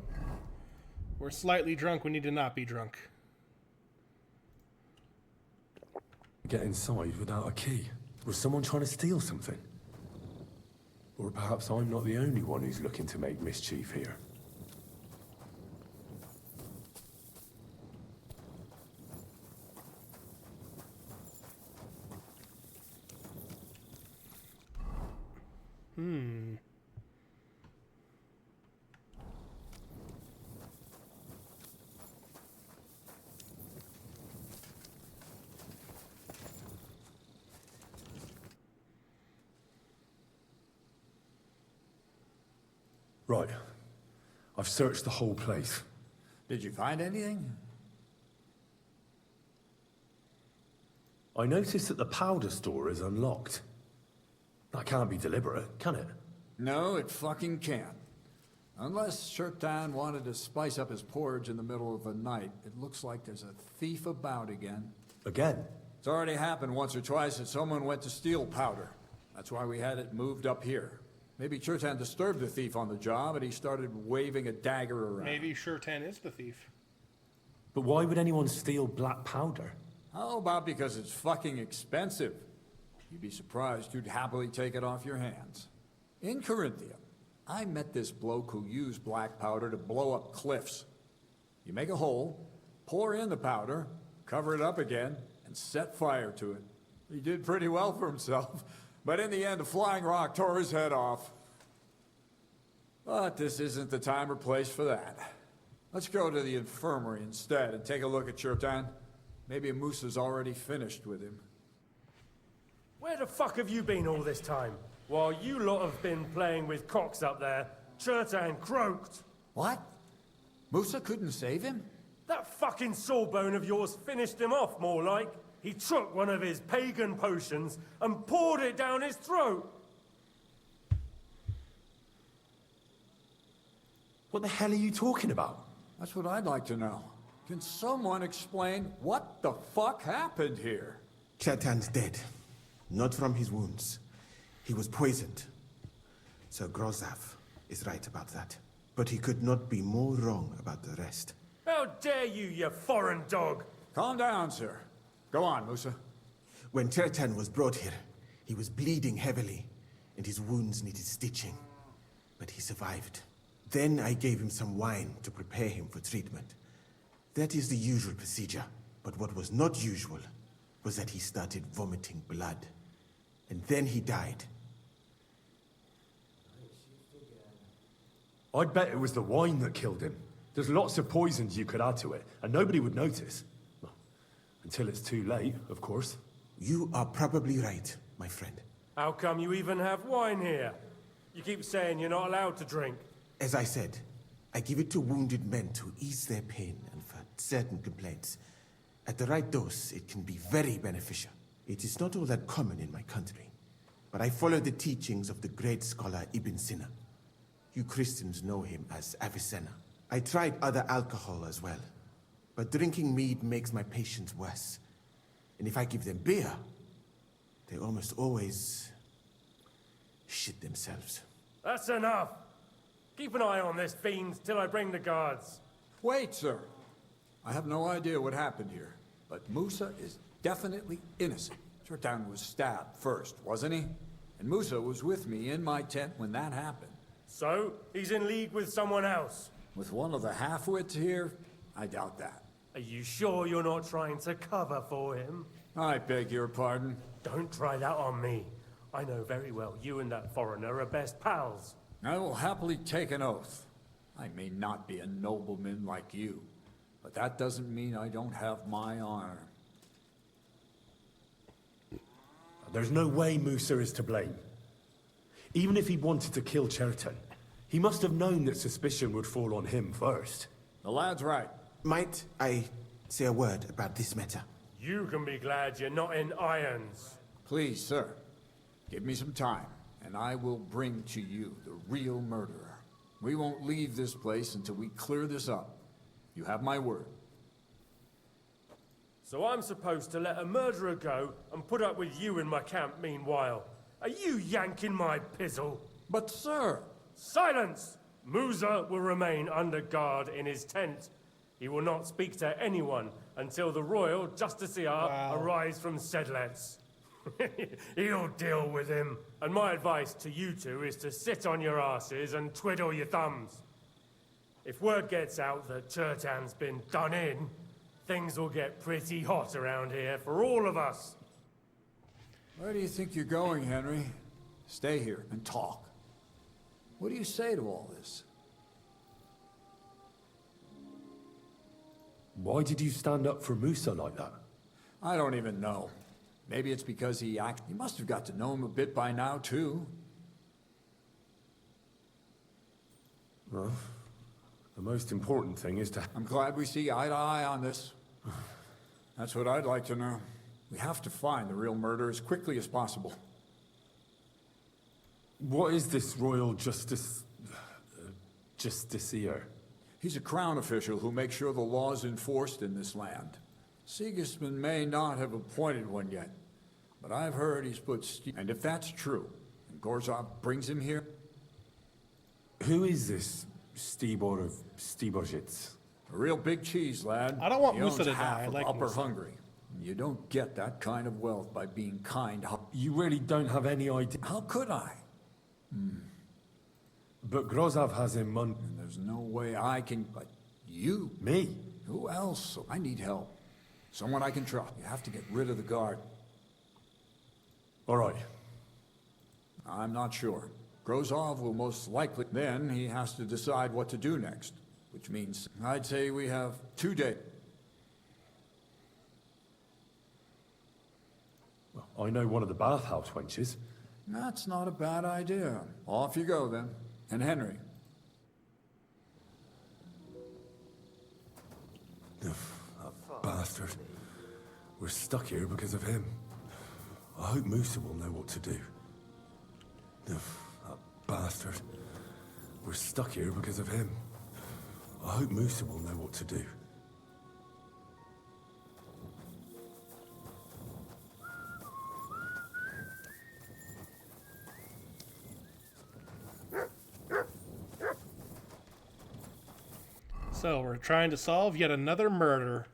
We're slightly drunk. We need to not be drunk. get inside without a key. Was someone trying to steal something? Or perhaps I'm not the only one who's looking to make mischief here. Right. I've searched the whole place. Did you find anything? I noticed that the powder store is unlocked. That can't be deliberate, can it? No, it fucking can't. Unless Shirtan wanted to spice up his porridge in the middle of the night, it looks like there's a thief about again. Again? It's already happened once or twice that someone went to steal powder. That's why we had it moved up here. Maybe Shirtan disturbed the thief on the job and he started waving a dagger around. Maybe Shirtan is the thief. But why would anyone steal black powder? How about because it's fucking expensive? You'd be surprised who'd happily take it off your hands. In Corinthia, I met this bloke who used black powder to blow up cliffs. You make a hole, pour in the powder, cover it up again, and set fire to it. He did pretty well for himself, but in the end, a flying rock tore his head off. But this isn't the time or place for that. Let's go to the infirmary instead and take a look at Shirtan. Maybe Musa's already finished with him. Where the fuck have you been all this time? While you lot have been playing with cocks up there, Shirtan croaked. What? Musa couldn't save him? That fucking sawbone of yours finished him off, more like. He took one of his pagan potions and poured it down his throat. What the hell are you talking about? That's what I'd like to know. Can someone explain what the fuck happened here? Shirtan's dead. Not from his wounds. He was poisoned. Sir Grozav is right about that. But he could not be more wrong about the rest. How dare you, you foreign dog! Calm down, sir. Go on, Musa. When Shirtan was brought here, he was bleeding heavily, and his wounds needed stitching. But he survived. Then I gave him some wine to prepare him for treatment. That is the usual procedure. But what was not usual was that he started vomiting blood. And then he died. I'd bet it was the wine that killed him. There's lots of poisons you could add to it, and nobody would notice. Well, until it's too late, of course. You are probably right, my friend. How come you even have wine here? You keep saying you're not allowed to drink. As I said, I give it to wounded men to ease their pain and for certain complaints. At the right dose, it can be very beneficial. It is not all that common in my country, but I follow the teachings of the great scholar Ibn Sina. You Christians know him as Avicenna. I tried other alcohol as well, but drinking mead makes my patients worse. And if I give them beer, they almost always shit themselves. That's enough! Keep an eye on this fiend till I bring the guards. Wait, sir. I have no idea what happened here, but Musa is definitely innocent. Shirtan was stabbed first, wasn't he? And Musa was with me in my tent when that happened. So, he's in league with someone else? With one of the half-wits here? I doubt that. Are you sure you're not trying to cover for him? I beg your pardon. Don't try that on me. I know very well you and that foreigner are best pals. I will happily take an oath. I may not be a nobleman like you, but that doesn't mean I don't have my honor. There's no way Musa is to blame. Even if he wanted to kill Cherton, he must have known that suspicion would fall on him first. The lad's right. Might I say a word about this matter? You can be glad you're not in irons. Please, sir, give me some time, and I will bring to you the real murderer. We won't leave this place until we clear this up. You have my word. So I'm supposed to let a murderer go and put up with you in my camp meanwhile. Are you yanking my pizzle? But sir... Silence! Musa will remain under guard in his tent. He will not speak to anyone until the royal justiciar arrives from Sedlets. He'll deal with him. And my advice to you two is to sit on your asses and twiddle your thumbs. If word gets out that Chertan's been done in, things will get pretty hot around here for all of us. Where do you think you're going, Henry? Stay here and talk. What do you say to all this? Why did you stand up for Musa like that? I don't even know. Maybe it's because You must have got to know him a bit by now, too. Well, the most important thing is to... I'm glad we see eye to eye on this. That's what I'd like to know. We have to find the real murderer as quickly as possible. What is this royal justiciar? He's a crown official who makes sure the law is enforced in this land. Sigismund may not have appointed one yet, but I've heard he's put... And if that's true, and Gorzov brings him here... Who is this Stibor of Stiborzhitz? A real big cheese, lad. I don't want He Musa owns to half die. I of like Upper Musa. Hungary. You don't get that kind of wealth by being kind. You really don't have any idea. How could I? But Grozov has him money. And there's no way I can... But you? Me? Who else? I need help. Someone I can trust. You have to get rid of the guard. All right. I'm not sure. Grozov will most likely... Then he has to decide what to do next. Which means, I'd say we have 2 days. Well, I know one of the bathhouse wenches. That's not a bad idea. Off you go, then. And Henry. That bastard. We're stuck here because of him. I hope Musa will know what to do. That bastard. We're stuck here because of him. I hope Musa will know what to do. So, we're trying to solve yet another murder.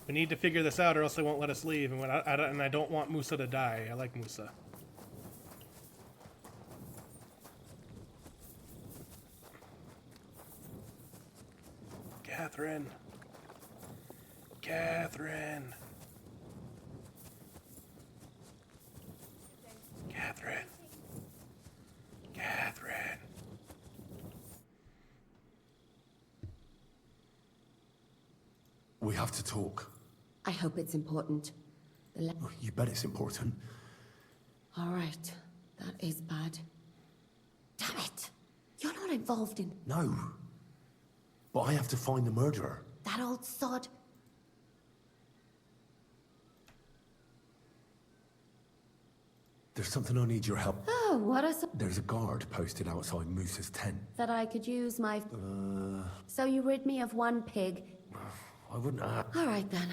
We need to figure this out or else they won't let us leave, and I don't want Musa to die. I like Musa. Catherine. Catherine. Catherine. Catherine. We have to talk. I hope it's important. You bet it's important. All right. That is bad. Damn it! You're not involved in... No. But I have to find the murderer. That old sod. There's something I need your help. Oh, what a... There's a guard posted outside Musa's tent. That I could use my... So you rid me of one pig. I wouldn't... All right, then.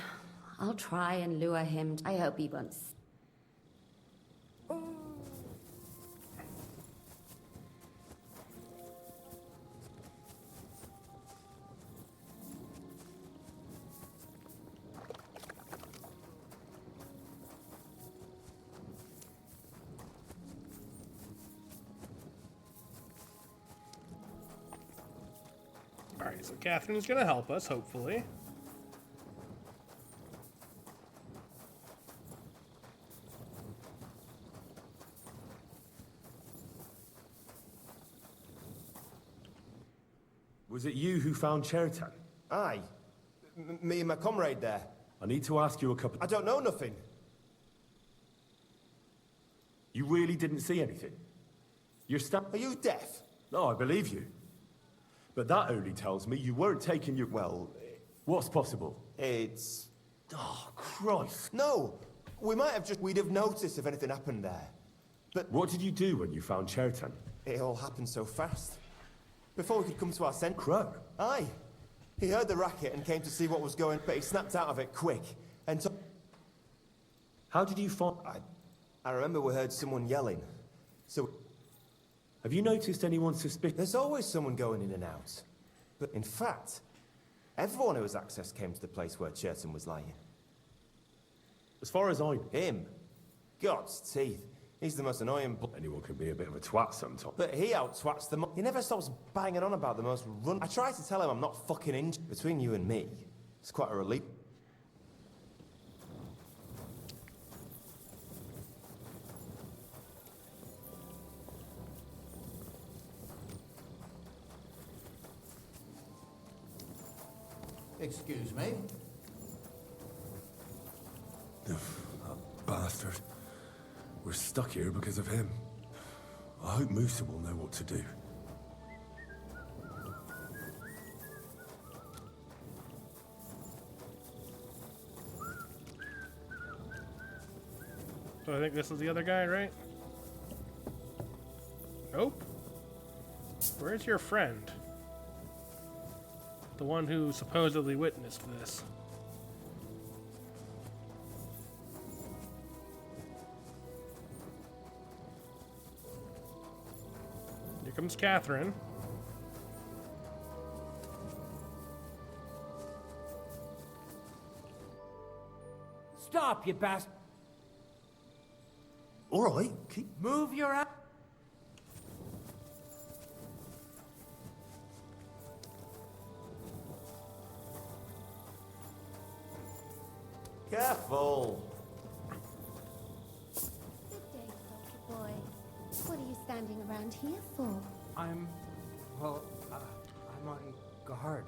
I'll try and lure him. I hope he won't... Alright, so Catherine's gonna help us, hopefully. Was it you who found Chertan? Aye. Me and my comrade there. I need to ask you a couple... I don't know nothing. You really didn't see anything? You're Are you deaf? No, I believe you. But that only tells me you weren't taking your... Well, what's possible? It's... Oh, Christ. No! We might have just... We'd have noticed if anything happened there. But... What did you do when you found Chertan? It all happened so fast. Before we could come to our sense... Crow? Aye. He heard the racket and came to see what was going... But he snapped out of it quick. And so... How did you find... I remember we heard someone yelling. So... Have you noticed anyone suspicious? There's always someone going in and out. But in fact, everyone who has access came to the place where Chertan was lying. As far as I know. Him? God's teeth. He's the most annoying... Anyone can be a bit of a twat sometimes. But he out-twats them. He never stops banging on about the most run... I try to tell him I'm not fucking injured. Between you and me, it's quite a relief. Excuse me? That bastard. We're stuck here because of him. I hope Musa will know what to do. So I think this is the other guy, right? Nope. Where's your friend? The one who supposedly witnessed this. Here comes Catherine. Stop, you bastard! All right, keep... Move your ass! Careful! Good day, soldier boy. What are you standing around here for? I'm on guard.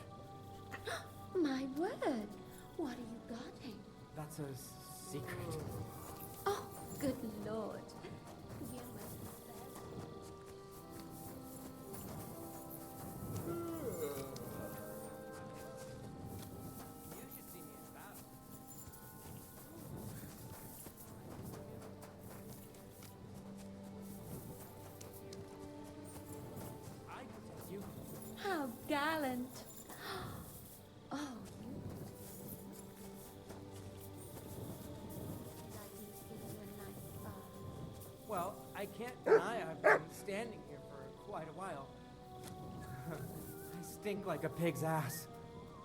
My word! What are you guarding? That's a secret. Oh, good lord. You must be How gallant. Oh, you... Like he's giving you a nice bath. Well, I can't deny I've been standing here for quite a while. I stink like a pig's ass.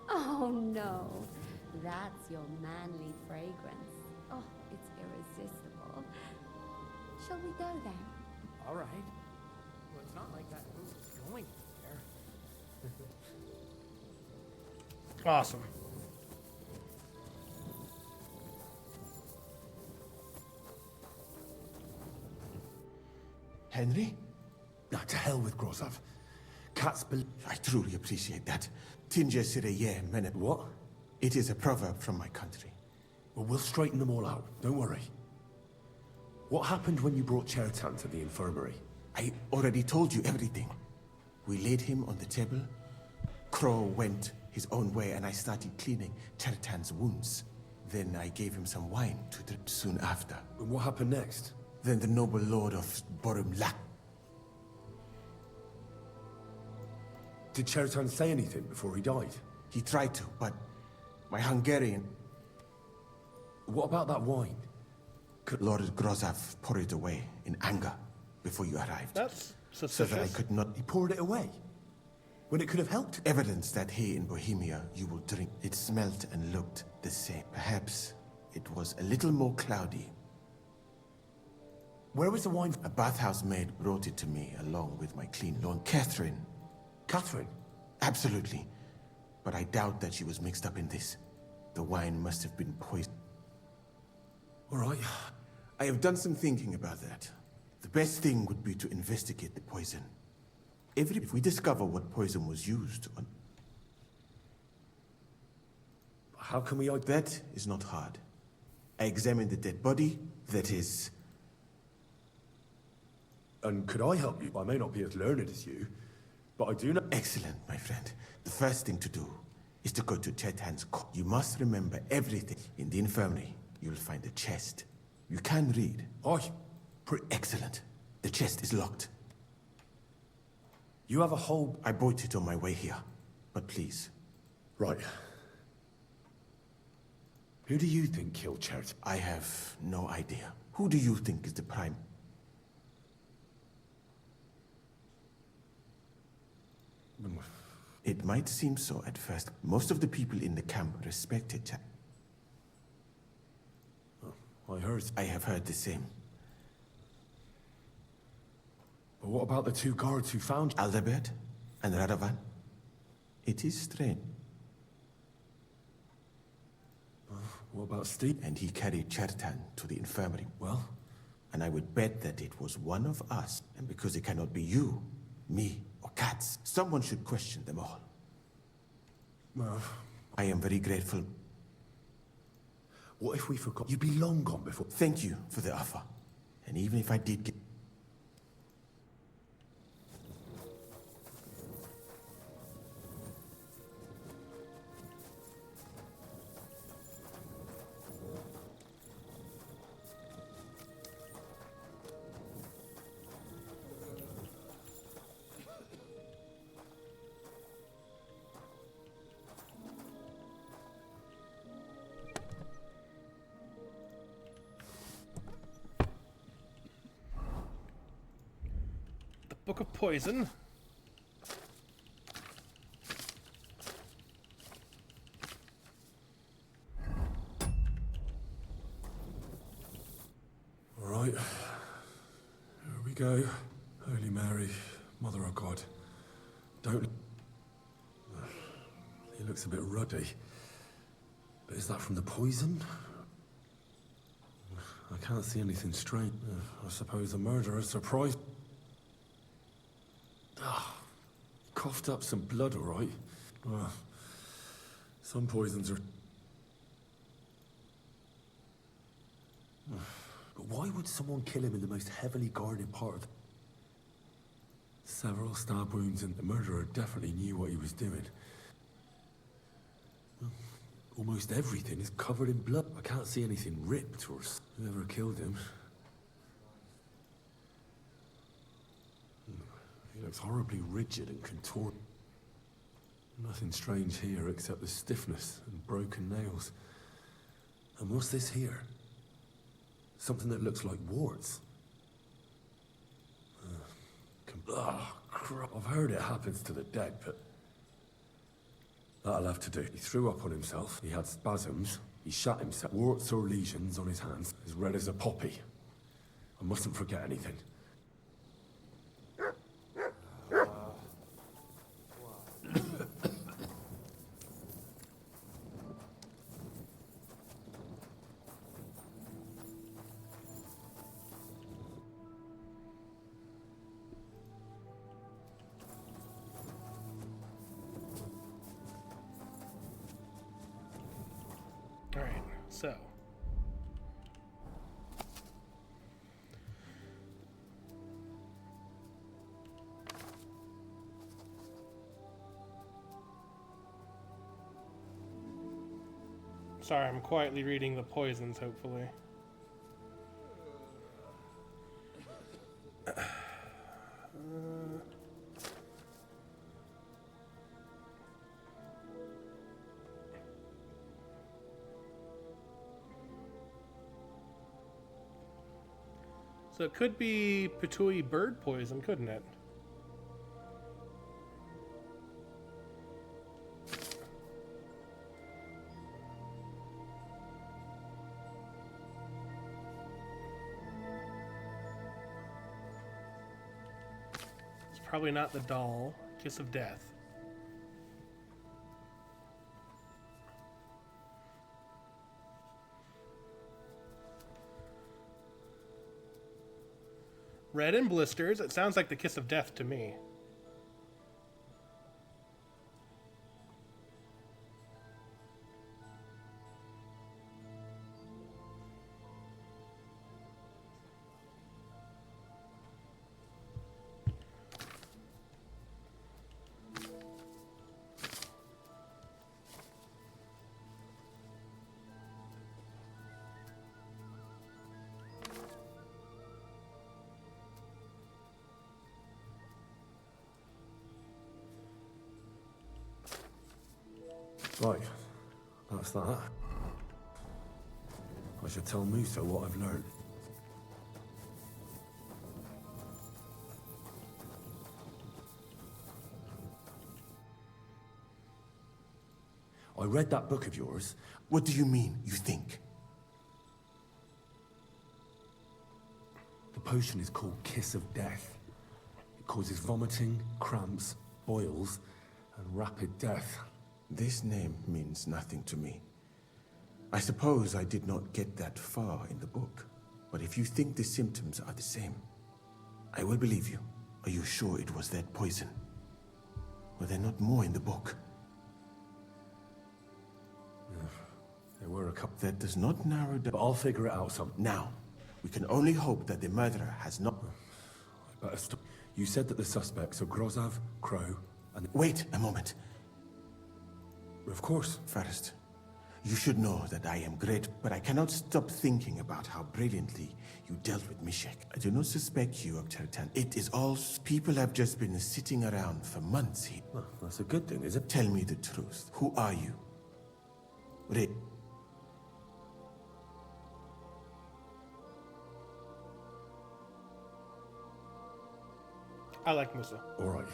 Oh, no. That's your manly fragrance. Oh, it's irresistible. Shall we go then? All right. Well, it's not like that move is going there. Awesome. Henry? Now, to hell with Grozov. Cats I truly appreciate that. Tinja Sireye Menet. What? It is a proverb from my country. Well, we'll straighten them all out. Don't worry. What happened when you brought Chertan to the infirmary? I already told you everything. We laid him on the table. Crow went his own way and I started cleaning Chertan's wounds. Then I gave him some wine to drink soon after. And what happened next? Then the noble lord of Borumlak. Did Chertan say anything before he died? He tried to, but my Hungarian... What about that wine? Lord Grozov poured it away in anger before you arrived. That's so suspicious. that I could not... He poured it away? When it could have helped? Evidence that here in Bohemia you will drink. It smelt and looked the same. Perhaps it was a little more cloudy. Where was the wine? A bathhouse maid brought it to me along with my clean lawn. Catherine. Catherine? Absolutely. but I doubt that she was mixed up in this. The wine must have been poisoned. All right. I have done some thinking about that. The best thing would be to investigate the poison. If we discover what poison was used on... How can we... That is not hard. I examined the dead body, that is... And could I help you? I may not be as learned as you, but I do know... Excellent, my friend. The first thing to do is to go to Chetan's court. You must remember everything. In the infirmary, you'll find a chest. You can read. Excellent. The chest is locked. You have a whole... I bought it on my way here, but please. Right. Who do you think killed Chert? I have no idea. Who do you think is the prime? It might seem so at first. Most of the people in the camp respected Chert. I have heard the same. But what about the two guards who found Aldebert and Radovan? It is strange. What about Steve? And he carried Chertan to the infirmary. Well? And I would bet that it was one of us. And because it cannot be you, me, or Katz, someone should question them all. Well... I am very grateful. What if we forgot? You'd be long gone before... Thank you for the offer. And even if I did get... Book of Poison. All right. Here we go. Holy Mary, Mother of God. Don't... He looks a bit ruddy. But is that from the poison? I can't see anything strange. I suppose the murderer surprised... Coughed up some blood, all right. Some poisons are... But why would someone kill him in the most heavily guarded part of the... Several stab wounds, and the murderer definitely knew what he was doing. Almost everything is covered in blood. I can't see anything ripped or... Whoever killed him... He looks horribly rigid and contorted. Nothing strange here except the stiffness and broken nails. And what's this here? Something that looks like warts. Crap. I've heard it happens to the dead, but... That'll have to do. He threw up on himself, he had spasms, he shot himself. Warts or lesions on his hands, as red as a poppy. I mustn't forget anything. Alright, so. Sorry, I'm quietly reading the poisons, hopefully. So it could be Patui bird poison, couldn't it? It's probably not the doll. Kiss of Death. Red and blisters. It sounds like the kiss of death to me. Right, that's that. I should tell Musa what I've learned. I read that book of yours. What do you mean, you think? The potion is called Kiss of Death. It causes vomiting, cramps, boils, and rapid death. This name means nothing to me. I suppose I did not get that far in the book. But if you think the symptoms are the same, I will believe you. Are you sure it was that poison? Were there not more in the book? There were a couple. That does not narrow down. But I'll figure it out some. Now, we can only hope that the murderer has not... I better stop. You said that the suspects are Grozav, Crow, and... Wait a moment. Of course. First, you should know that I am great, but I cannot stop thinking about how brilliantly you dealt with Mishek. I do not suspect you of Tertan. It is all... People have just been sitting around for months here. Well, that's a good thing, is it? Tell me the truth. Who are you? I like Musa. All right.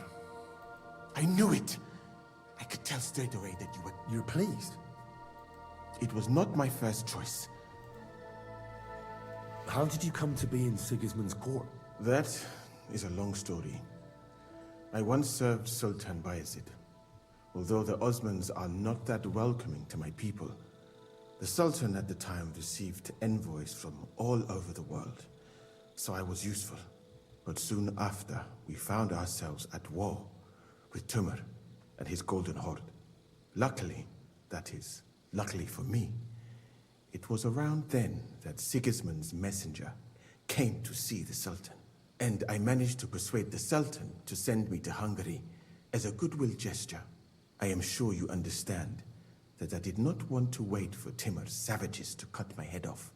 I knew it! I could tell straight away that you were... You're pleased? It was not my first choice. How did you come to be in Sigismund's court? That is a long story. I once served Sultan Bayezid. Although the Osmans are not that welcoming to my people, the Sultan at the time received envoys from all over the world, so I was useful. But soon after, we found ourselves at war with Tumor and his Golden Horde. Luckily, that is, luckily for me, it was around then that Sigismund's messenger came to see the Sultan. And I managed to persuade the Sultan to send me to Hungary as a goodwill gesture. I am sure you understand that I did not want to wait for Timur's savages to cut my head off.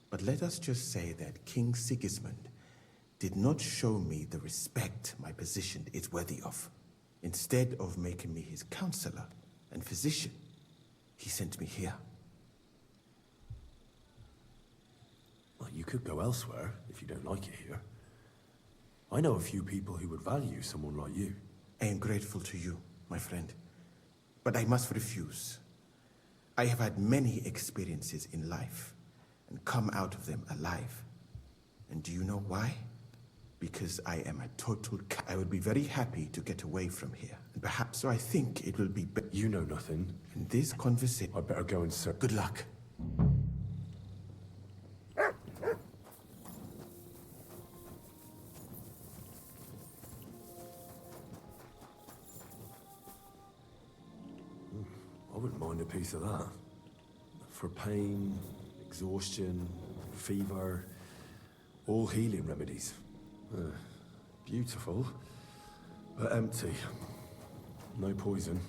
But let us just say that King Sigismund did not show me the respect my position is worthy of. Instead of making me his counselor and physician, he sent me here. Well, you could go elsewhere if you don't like it here. I know a few people who would value someone like you. I am grateful to you, my friend. But I must refuse. I have had many experiences in life and come out of them alive. And do you know why? Because I am a total I would be very happy to get away from here. And perhaps so I think it will be You know nothing. In this conversation... I better go and search. Good luck. I wouldn't mind a piece of that. For pain, exhaustion, fever, all healing remedies. Beautiful, but empty. No poison.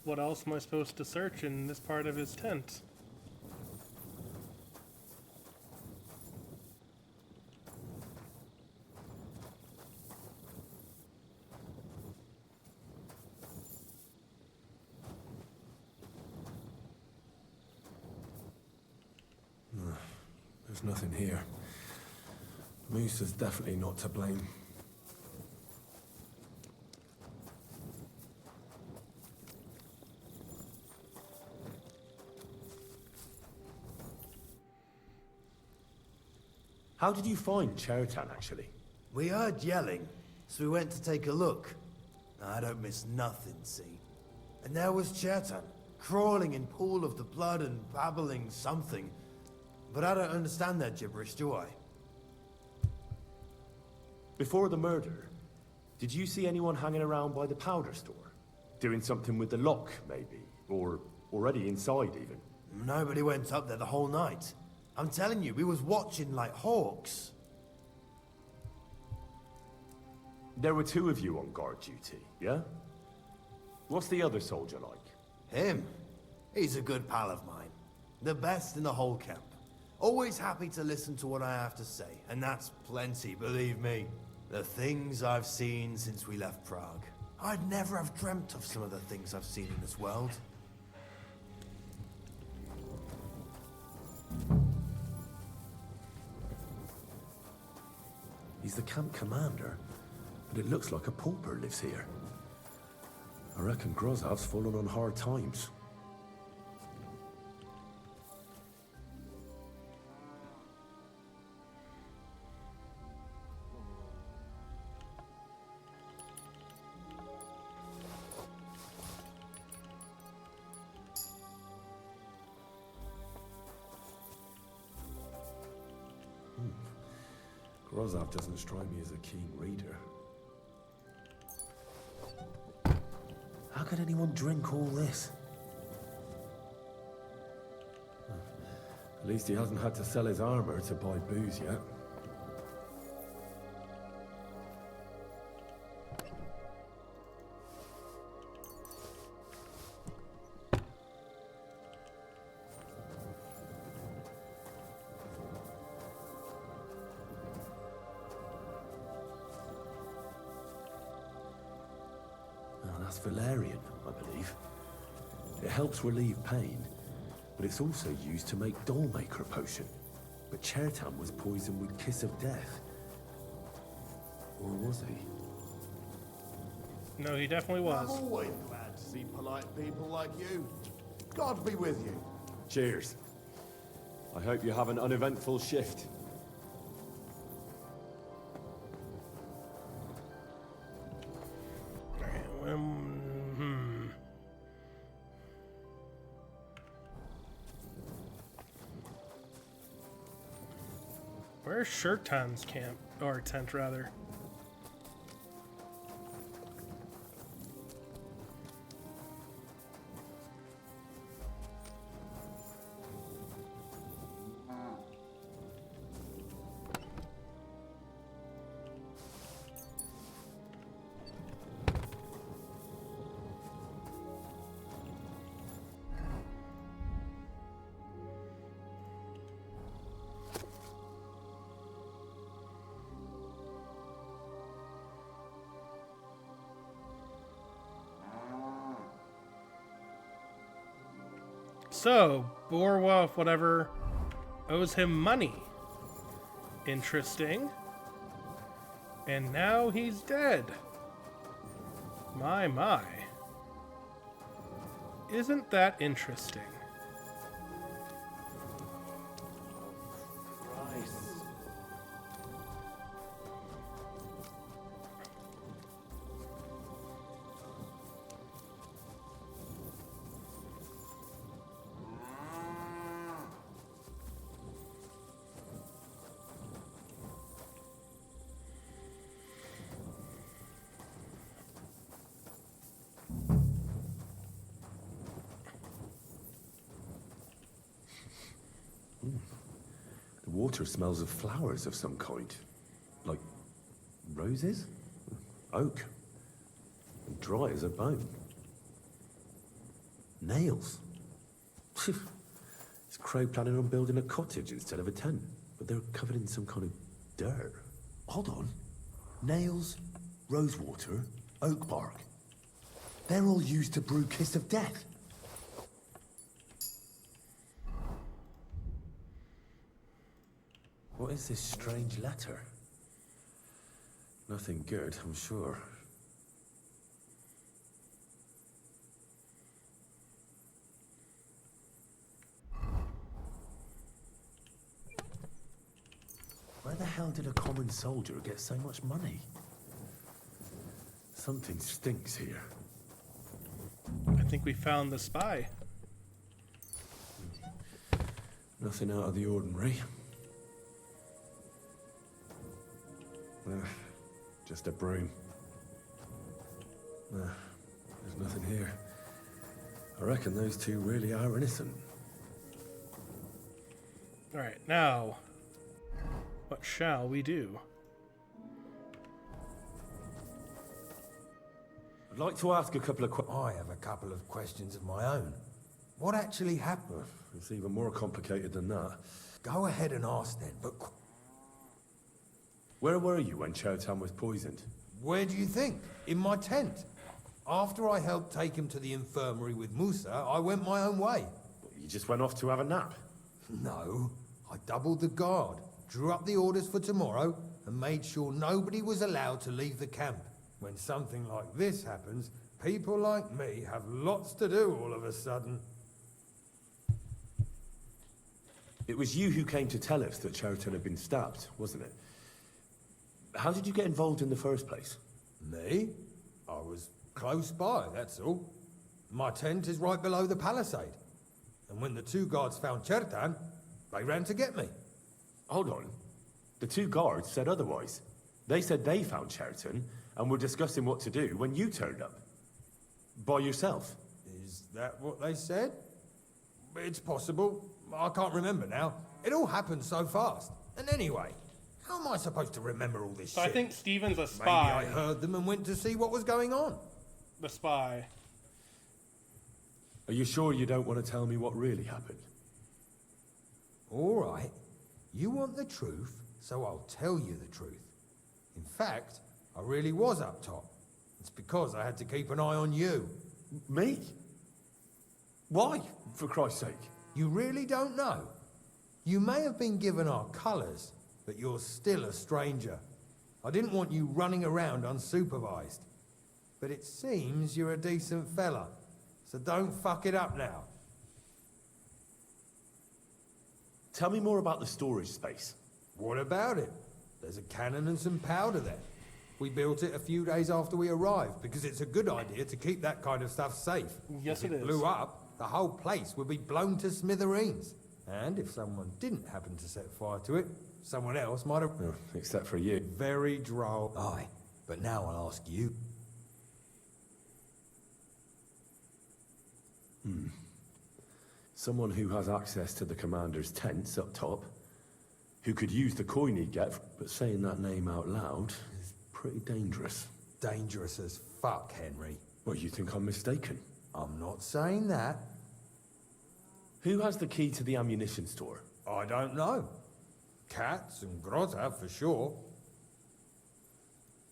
What else am I supposed to search in this part of his tent? There's nothing here. Moose is definitely not to blame. How did you find Chertan, actually? We heard yelling, so we went to take a look. I don't miss nothing, see? And there was Chertan, crawling in pool of the blood and babbling something. But I don't understand that gibberish, do I? Before the murder, did you see anyone hanging around by the powder store? Doing something with the lock, maybe? Or already inside, even? Nobody went up there the whole night. I'm telling you, we was watching like hawks. There were two of you on guard duty, yeah? What's the other soldier like? Him? He's a good pal of mine. The best in the whole camp. Always happy to listen to what I have to say, and that's plenty, believe me. The things I've seen since we left Prague. I'd never have dreamt of some of the things I've seen in this world. He's the camp commander, but it looks like a pauper lives here. I reckon Grozov's fallen on hard times. Grozov doesn't strike me as a keen reader. How could anyone drink all this? At least he hasn't had to sell his armor to buy booze yet. That's valerian, I believe. It helps relieve pain, but it's also used to make Dollmaker potion. But Chertan was poisoned with Kiss of Death. Or was he? No, he definitely was. I'm always glad to see polite people like you. God be with you. Cheers. I hope you have an uneventful shift. Where's Shirtan's camp? Or tent, rather. So, Borwolf, whatever, owes him money. Interesting. And now he's dead. My. Isn't that interesting? The water smells of flowers of some kind. Like roses? Oak. And dry as a bone. Nails. Is Crow planning on building a cottage instead of a tent? But they're covered in some kind of dirt. Hold on. Nails, rosewater, oak bark. They're all used to brew Kiss of Death. What is this strange letter? Nothing good, I'm sure. Where the hell did a common soldier get so much money? Something stinks here. I think we found the spy. Nothing out of the ordinary. Just a broom. There's nothing here. I reckon those two really are innocent. Alright, now, what shall we do? I'd like to ask a couple of I have a couple of questions of my own. What actually happened? It's even more complicated than that. Go ahead and ask then, but... Where were you when Chowtown was poisoned? Where do you think? In my tent. After I helped take him to the infirmary with Musa, I went my own way. You just went off to have a nap? No. I doubled the guard, drew up the orders for tomorrow, and made sure nobody was allowed to leave the camp. When something like this happens, people like me have lots to do all of a sudden. It was you who came to tell us that Chowtown had been stabbed, wasn't it? How did you get involved in the first place? Me? I was close by, that's all. My tent is right below the palisade. And when the two guards found Chertan, they ran to get me. Hold on. The two guards said otherwise. They said they found Chertan and were discussing what to do when you turned up. By yourself. Is that what they said? It's possible. I can't remember now. It all happened so fast. And anyway, how am I supposed to remember all this So shit? I think Steven's a spy. Maybe I heard them and went to see what was going on. The spy. Are you sure you don't want to tell me what really happened? All right. You want the truth, so I'll tell you the truth. In fact, I really was up top. It's because I had to keep an eye on you. Me? Why, for Christ's sake? You really don't know? You may have been given our colours, but you're still a stranger. I didn't want you running around unsupervised. But it seems you're a decent fella, so don't fuck it up now. Tell me more about the storage space. What about it? There's a cannon and some powder there. We built it a few days after we arrived because it's a good idea to keep that kind of stuff safe. Yes, if it is. blew up, the whole place would be blown to smithereens. And if someone didn't happen to set fire to it, someone else might have... Oh, except for you. Very droll. Aye, but now I'll ask you. Someone who has access to the commander's tents up top, who could use the coin he'd get, but saying that name out loud is pretty dangerous. Dangerous as fuck, Henry. Well, you think I'm mistaken? I'm not saying that. Who has the key to the ammunition store? I don't know. Katz and Groza for sure.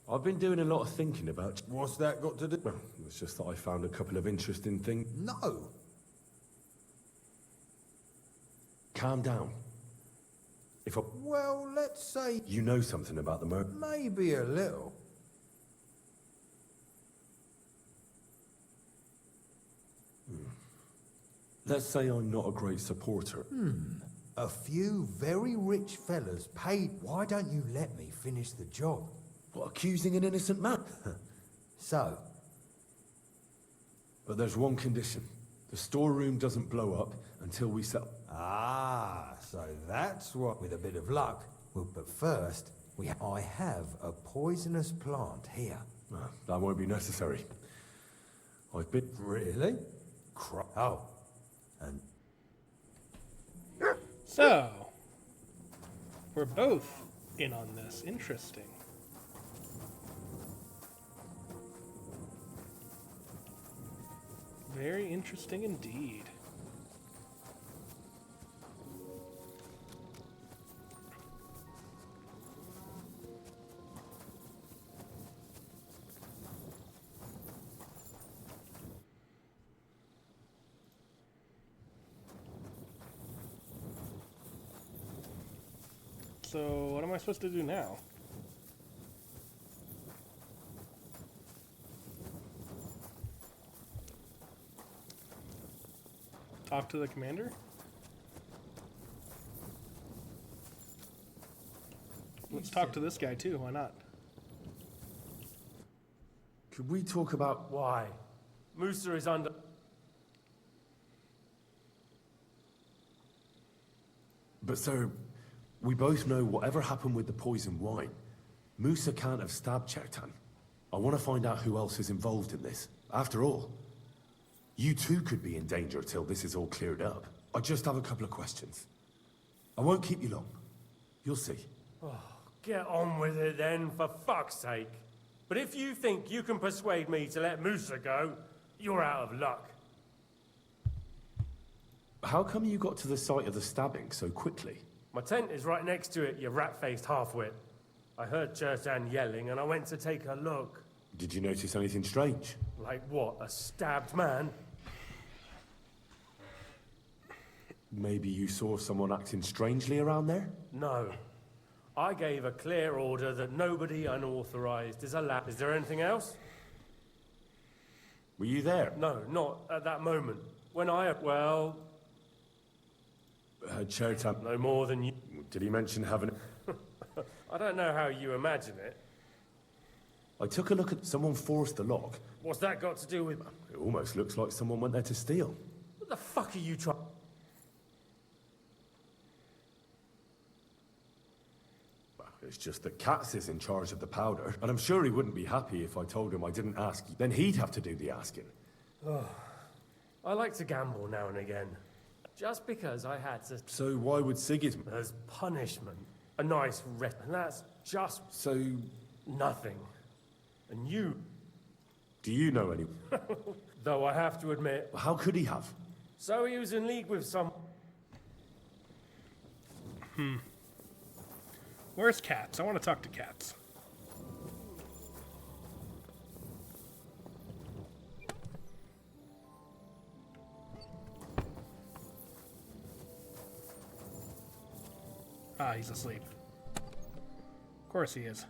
I've been doing a lot of thinking about... What's that got to do? Well, it's just that I found a couple of interesting things. No. Calm down. If I... Well, let's say... You know something about the murder? Maybe a little. Let's say I'm not a great supporter. A few very rich fellas paid. Why don't you let me finish the job? What, accusing an innocent man? So? But there's one condition. The storeroom doesn't blow up until we sell. Ah, so that's what, with a bit of luck. Well, but first, I have a poisonous plant here. That won't be necessary. I've been... Really? Oh. And... So, we're both in on this. Interesting. Very interesting indeed. So, what am I supposed to do now? Talk to the commander? Let's talk to this guy too, why not? Could we talk about... Why? Musa is under... But sir, we both know whatever happened with the poison wine, Musa can't have stabbed Chertan. I want to find out who else is involved in this. After all, you too could be in danger till this is all cleared up. I just have a couple of questions. I won't keep you long. You'll see. Oh, get on with it then, for fuck's sake. But if you think you can persuade me to let Musa go, you're out of luck. How come you got to the site of the stabbing so quickly? My tent is right next to it, you rat-faced halfwit. I heard Chertan yelling and I went to take a look. Did you notice anything strange? Like what, a stabbed man? Maybe you saw someone acting strangely around there? No. I gave a clear order that nobody unauthorized is allowed. Is there anything else? Were you there? No, not at that moment. When well... Chertan... No more than you... Did he mention having... I don't know how you imagine it. I took a look at... Someone forced the lock. What's that got to do with... It almost looks like someone went there to steal. What the fuck are you trying... It's just that Katz is in charge of the powder, and I'm sure he wouldn't be happy if I told him I didn't ask. Then he'd have to do the asking. Oh, I like to gamble now and again. Just because I had to... So why would Sigismund... As punishment. A nice rest. And that's just... So... Nothing. And you... Do you know any... Though I have to admit... How could he have? So he was in league with some... Where's Katz? I want to talk to Katz. Ah, he's asleep. Of course he is.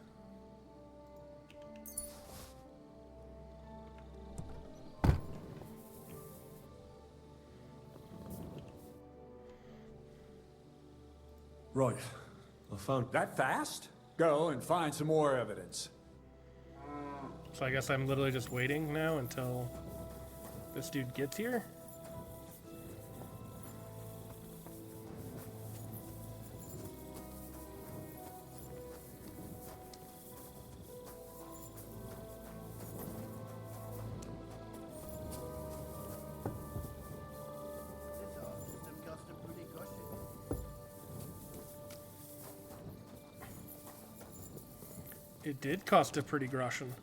Right. I found... That fast? Go and find some more evidence. So I guess I'm literally just waiting now until this dude gets here? It did cost a pretty groschen.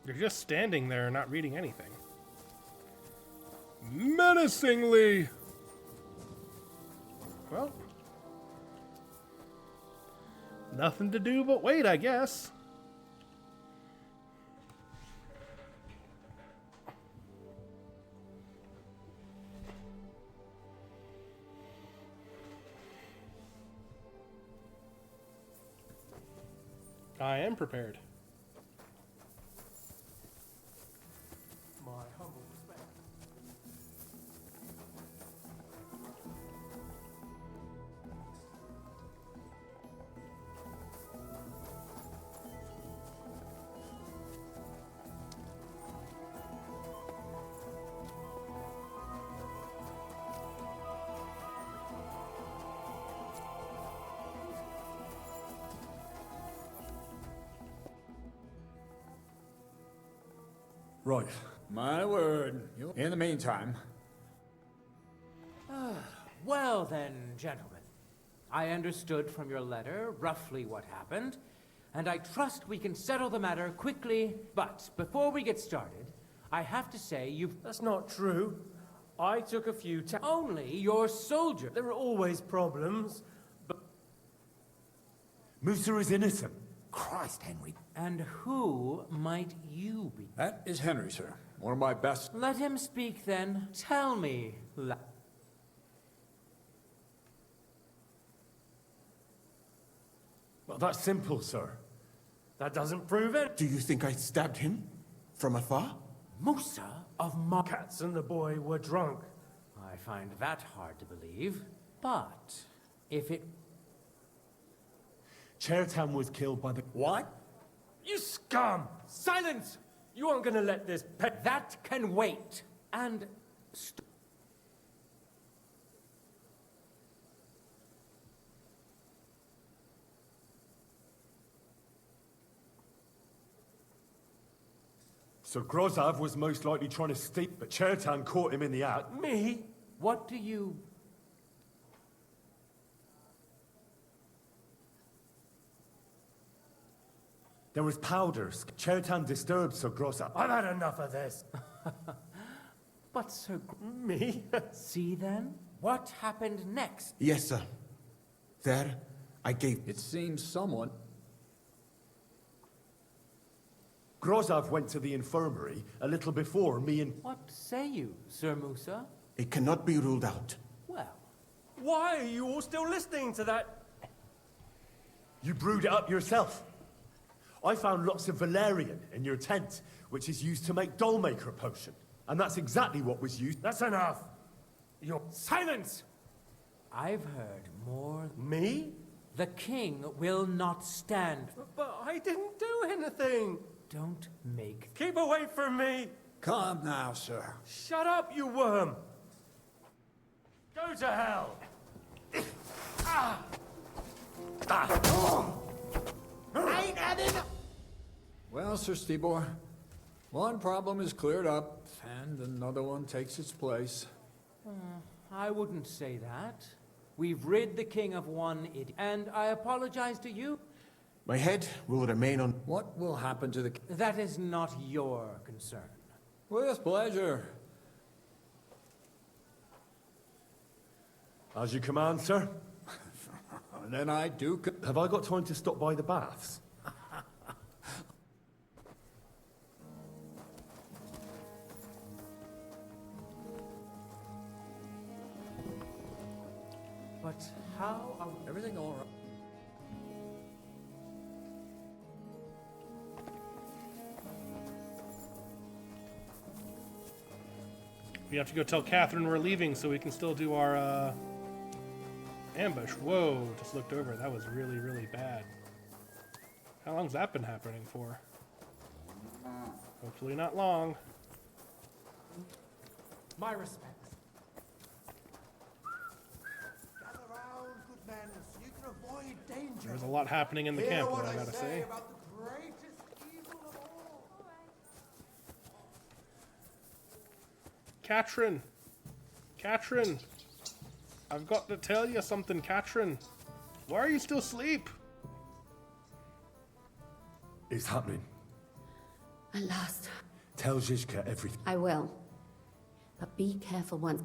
You're just standing there and not reading anything. Menacingly! Well, nothing to do but wait, I guess. I am prepared. My humble respect. Right. My word. In the meantime... Well then, gentlemen. I understood from your letter roughly what happened, and I trust we can settle the matter quickly. But before we get started, I have to say, you've... That's not true. I took a few Only your soldier. There are always problems, but... Musa is innocent. Christ, Henry. And who might you be? That is Henry, sir. One of my best. Let him speak then. Tell me. Well, that's simple, sir. That doesn't prove it. Do you think I stabbed him? From afar? Musa of Cats and the boy were drunk. I find that hard to believe. But if it... Chertan was killed by the... What? You scum! Silence! You aren't gonna let this pet... That can wait. And... So Grozav was most likely trying to steal, but Chertan caught him in the act. Me? What do you... There was powders. Chertan disturbed Sir Grozav. I've had enough of this. But Sir... Me? See then? What happened next? Yes, sir. There, I gave... It seems someone... Grozav went to the infirmary a little before me and... What say you, Sir Musa? It cannot be ruled out. Well... Why are you all still listening to that? You brewed it up yourself. I found lots of valerian in your tent, which is used to make dollmaker potion. And that's exactly what was used... That's enough! Your silence! I've heard more... Me? The king will not stand. But I didn't do anything! Don't make... Keep away from me! Calm now, sir. Shut up, you worm! Go to hell! I ain't had enough! Well, Sir Stibor, one problem is cleared up, and another one takes its place. I wouldn't say that. We've rid the king of one idiot, and I apologize to you. My head will remain on... What will happen to the... That is not your concern. With pleasure. As you command, sir. And then I do... Have I got time to stop by the baths? But how are... Everything all right? We have to go tell Catherine we're leaving so we can still do our ambush. Whoa, just looked over. That was really, really bad. How long's that been happening for? Hopefully not long. My respects. Gather round, good men, so you can avoid danger. There's a lot happening in the Hear camp, what though, I gotta say. about the greatest evil of all. Catherine! Catherine! I've got to tell you something, Catherine. Why are you still asleep? It's happening. At last. Tell Zizka everything. I will. But be careful once.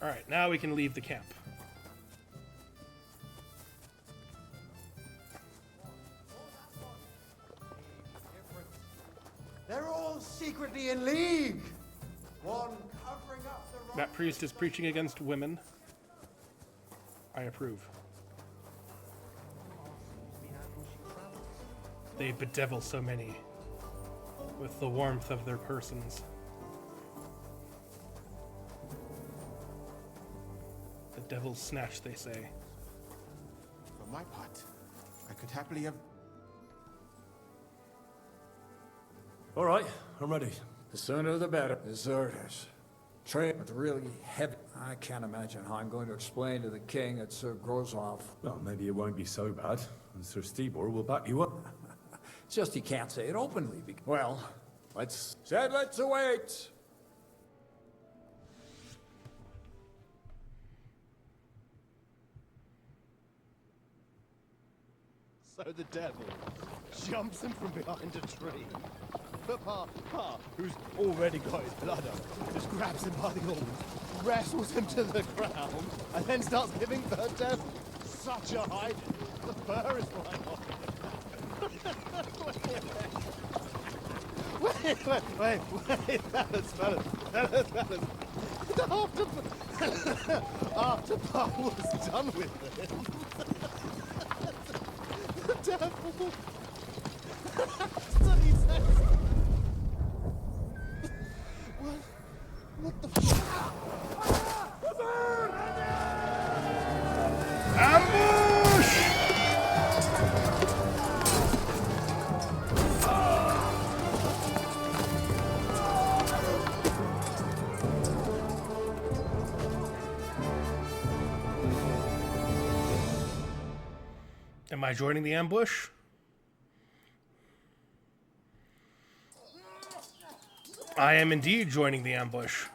Alright, now we can leave the camp. They're all secretly in league. One covering up the wrong... That priest is preaching against women. I approve. They bedevil so many with the warmth of their persons. The devil's snatch, they say. For my part, I could happily have... All right, I'm ready. The sooner the better. Deserters. Trade with really heavy... I can't imagine how I'm going to explain to the king at Sir Grozov. Well, maybe it won't be so bad, and Sir Stibor will back you up. It's just he can't say it openly. Well, let's await. So the devil jumps in from behind a tree. But Pa, who's already got his blood up, just grabs him by the horns, wrestles him to the ground, and then starts giving birth to such a hiding. The fur is flying off. Wait, fellas. After Pa was done with him, the devil... So he says... What the fuck? Ambush! Am I joining the ambush? I am indeed joining the ambush.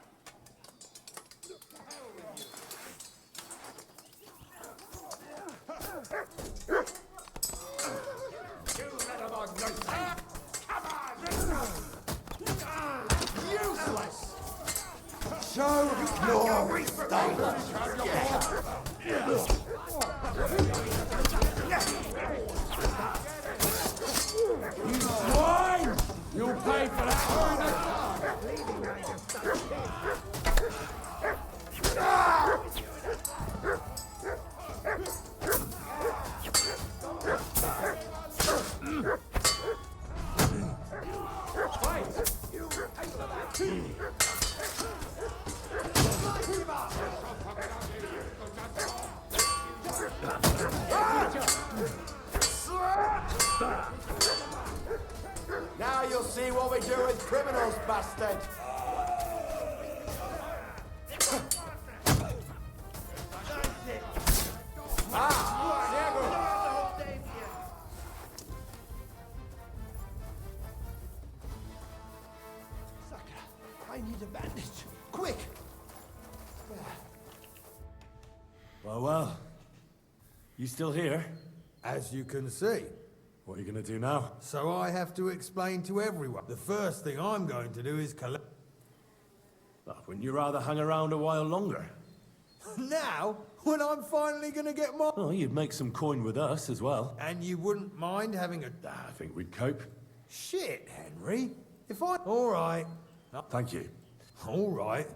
Useless! Show your status! You swine! You'll pay for that! Now you'll see what we do with criminals, bastard! I need a bandage. Quick! Well. You still here? As you can see. What are you gonna do now? So I have to explain to everyone. The first thing I'm going to do is collect... Wouldn't you rather hang around a while longer? Now? When I'm finally gonna get my... Oh, you'd make some coin with us as well. And you wouldn't mind having a... I think we'd cope. Shit, Henry. If I... All right. Thank you. All right.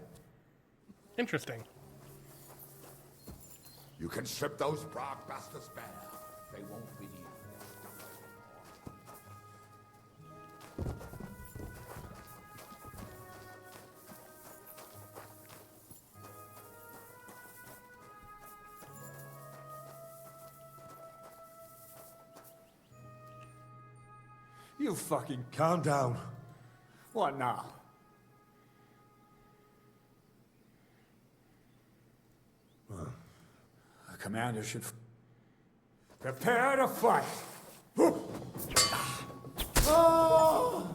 Interesting. You can strip those Prague bastards bare. They won't believe. You fucking calm down. What now? The commander should prepare to fight. Oh!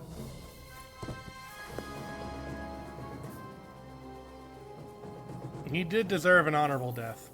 He did deserve an honorable death.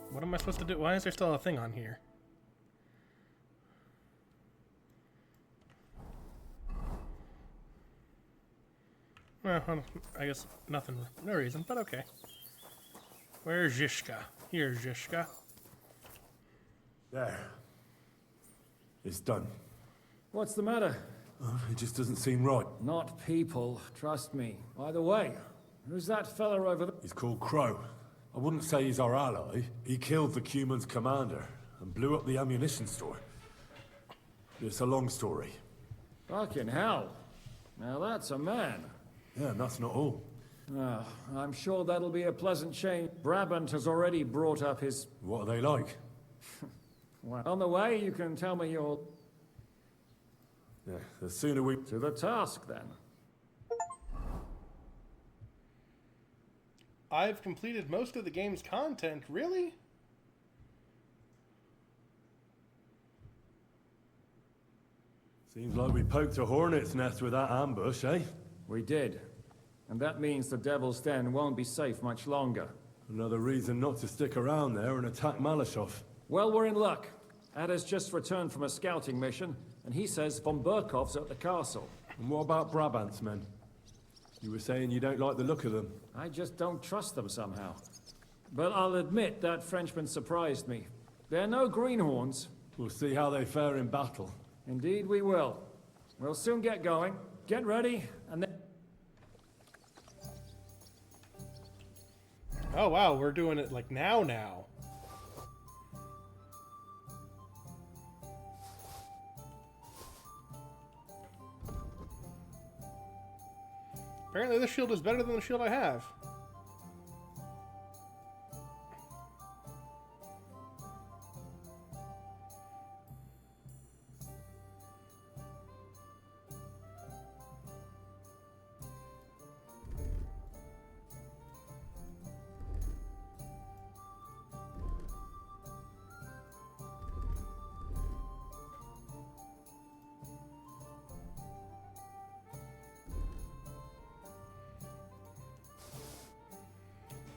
What am I supposed to do? Why is there still a thing on here? Well, I guess nothing. No reason, but okay. Where's Zhishka? Here's Zhishka. There. It's done. What's the matter? It just doesn't seem right. Not people, trust me. By the way, who's that fella over there? He's called Crow. I wouldn't say he's our ally. He killed the Cuman's commander and blew up the ammunition store. It's a long story. Fucking hell. Now that's a man. Yeah, and that's not all. I'm sure that'll be a pleasant change. Brabant has already brought up his... What are they like? Well, on the way, you can tell me your... Yeah, the sooner we... To the task, then. I've completed most of the game's content. Really? Seems like we poked a hornet's nest with that ambush, eh? We did. And that means the Devil's Den won't be safe much longer. Another reason not to stick around there and attack Malashov. Well, we're in luck. Ada's just returned from a scouting mission, and he says von Burkov's at the castle. And what about Brabant's men? You were saying you don't like the look of them. I just don't trust them somehow. But I'll admit that Frenchman surprised me. They're no greenhorns. We'll see how they fare in battle. Indeed we will. We'll soon get going. Get ready, and then... Oh wow, we're doing it like now. Apparently this shield is better than the shield I have.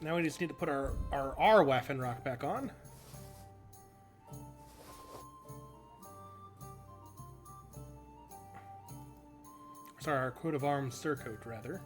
Now we just need to put our Waffenrock back on. Sorry, our coat of arms surcoat, rather.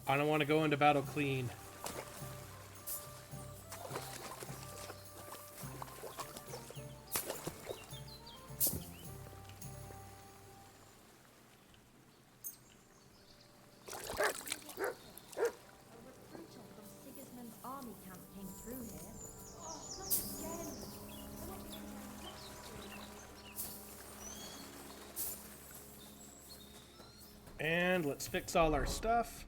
I don't want to go into battle clean. And let's fix all our stuff.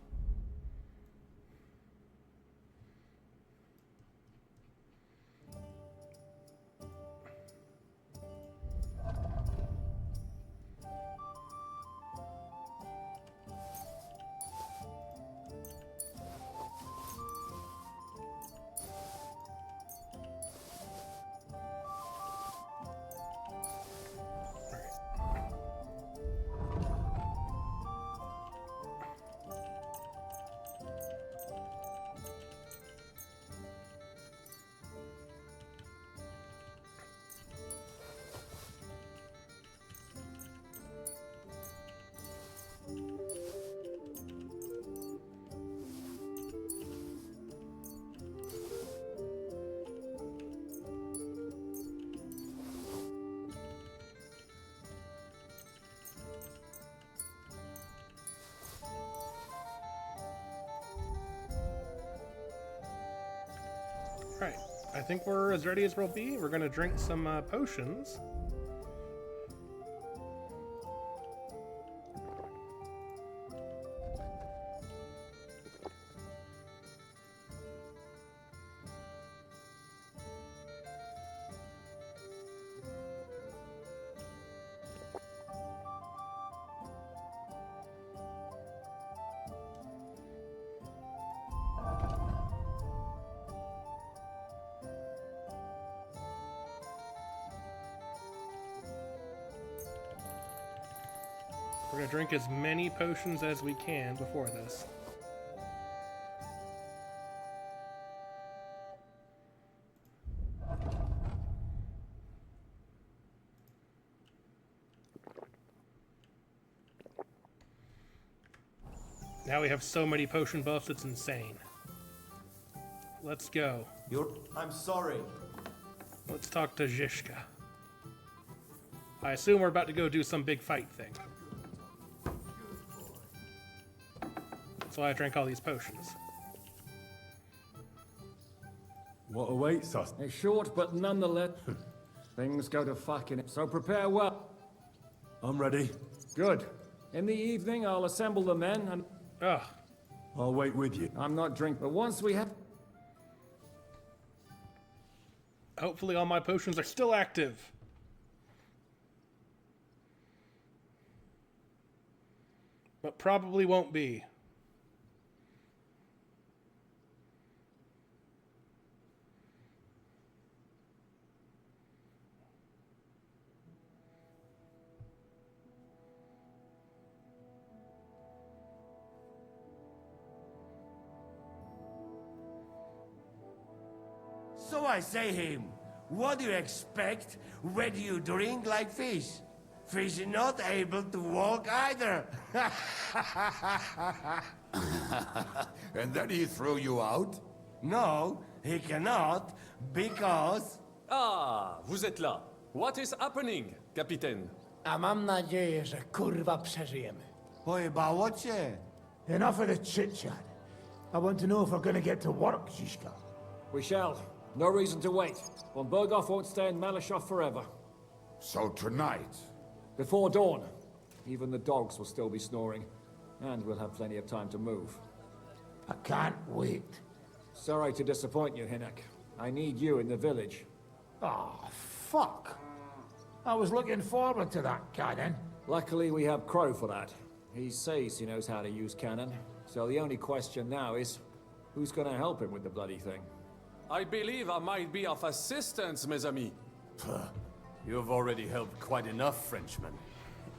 Right, I think we're as ready as we'll be. We're gonna drink some potions. We're gonna drink as many potions as we can before this. Now we have so many potion buffs, it's insane. Let's go. I'm sorry. Let's talk to Zhishka. I assume we're about to go do some big fight thing. That's why I drank all these potions. What awaits us? It's short, but nonetheless, things go to fucking. So prepare well. I'm ready. Good. In the evening, I'll assemble the men and. Ugh. I'll wait with you. I'm not drink, but once we have. Hopefully all my potions are still active. But probably won't be. So I say him, what do you expect when you drink like fish? Fish is not able to walk either. And then he threw you out? No, he cannot, because... Ah, vous êtes là. What is happening, Capitaine? A mam nadzieję, że kurwa przeżyjemy. Pojebało cię. Enough of the chit-chat. I want to know if we're gonna get to work, Zizka. We shall. No reason to wait. Von Berghoff won't stay in Malashov forever. So tonight? Before dawn. Even the dogs will still be snoring. And we'll have plenty of time to move. I can't wait. Sorry to disappoint you, Hinnock. I need you in the village. Oh, fuck. I was looking forward to that cannon. Luckily, we have Crow for that. He says he knows how to use cannon. So the only question now is, who's gonna help him with the bloody thing? I believe I might be of assistance, mes amis. You've already helped quite enough, Frenchmen.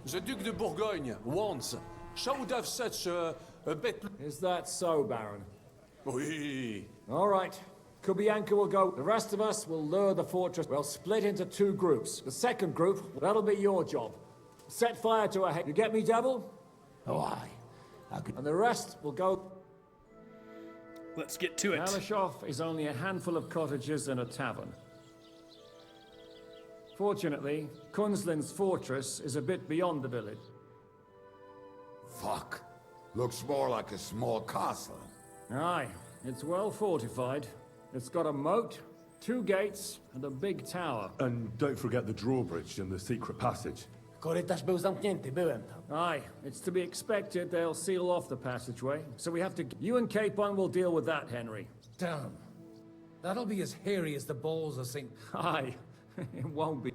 The Duc de Bourgogne, once, showed us such a bit... Is that so, Baron? Oui. All right. Kubianka will go. The rest of us will lure the fortress. We'll split into 2 groups. The second group, that'll be your job. Set fire to her head. You get me, Devil? Oh, aye. And the rest will go... Let's get to it. Malashov is only a handful of cottages and a tavern. Fortunately, Kunzlin's fortress is a bit beyond the village. Fuck. Looks more like a small castle. Aye, it's well fortified. It's got a moat, 2 gates, and a big tower. And don't forget the drawbridge and the secret passage. Korytarz był zamknięty, byłem tam. Aye, it's to be expected they'll seal off the passageway, so we have to... You and Capon will deal with that, Henry. Damn. That'll be as hairy as the balls of St. Aye, it won't be.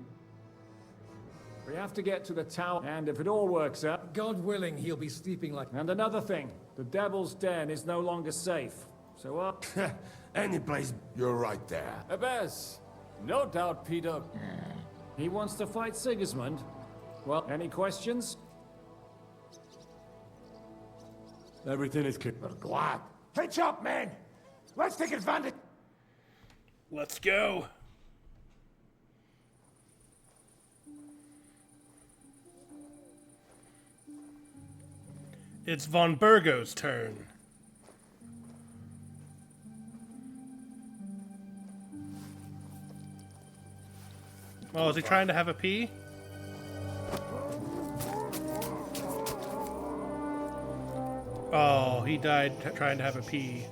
We have to get to the tower, and if it all works out... God willing, he'll be sleeping like... And another thing, the Devil's Den is no longer safe, so Any place... You're right there. Abbas, no doubt, Peter. He wants to fight Sigismund. Well, any questions? Everything is clear. We're glad. Hitch up, men! Let's take advantage! Let's go. It's Von Burgo's turn. Oh, is he trying to have a pee? Oh, he died trying to have a pee.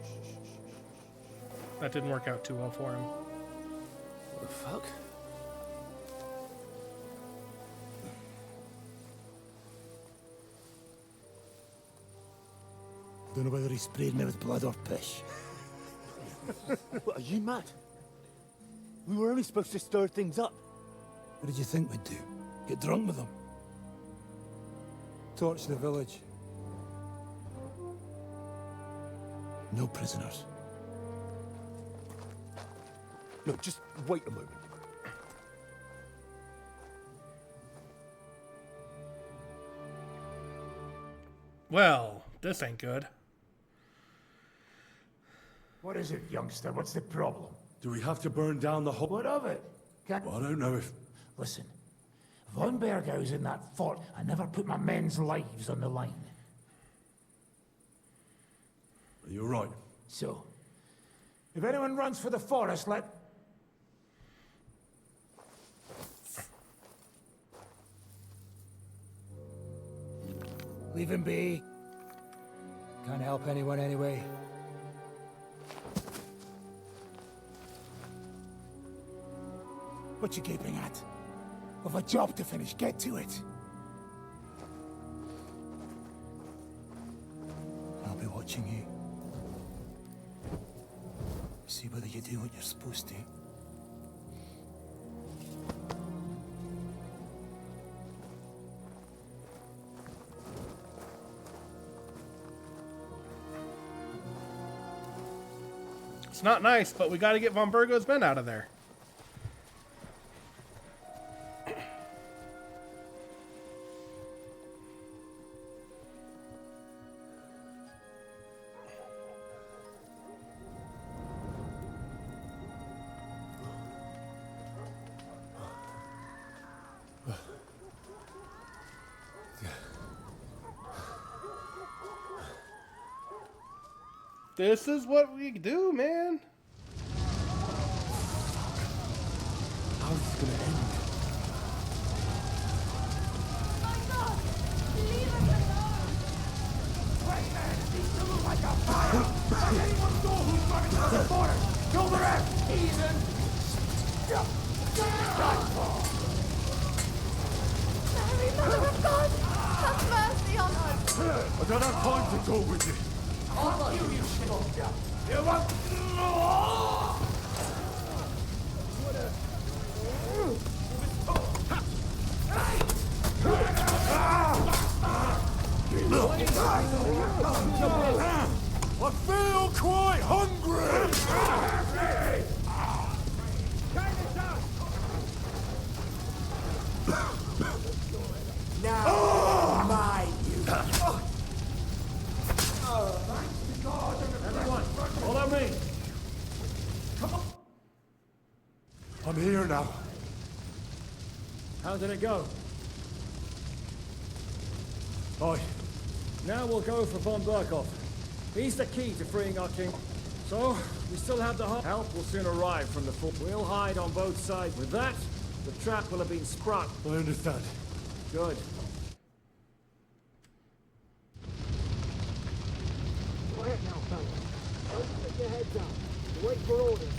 That didn't work out too well for him. What the fuck? Don't know whether he sprayed me with blood or piss. What, are you mad? We were only supposed to stir things up. What did you think we'd do? Get drunk with them? Torch the village. No prisoners. No, just wait a moment. Well, this ain't good. What is it, youngster? What's the problem? Do we have to burn down the whole... What of it? Well, I don't know if... Listen, Von Bergau's in that fort. I never put my men's lives on the line. You're right. So, if anyone runs for the forest, let... Leave him be. Can't help anyone anyway. What you gaping at? We've a job to finish. Get to it. I'll be watching you. See whether you do what you're supposed to. It's not nice, but we got to get Von Burgo's men out of there. This is what we do, man. How's this gonna end? Mary, Mother of God, have mercy on us. I don't have time to go with you. I'll kill you, shit. You want... I feel quite hungry! Now, my Everyone, follow me. Come on. I'm here now. How did it go? Aye. Now we'll go for von Berkhoff. He's the key to freeing our king. So, we still have the help will soon arrive from the fort. We'll hide on both sides. With that, the trap will have been sprung. I understand. Good. Quiet now, fellas. Don't stick your heads up. Wait for orders.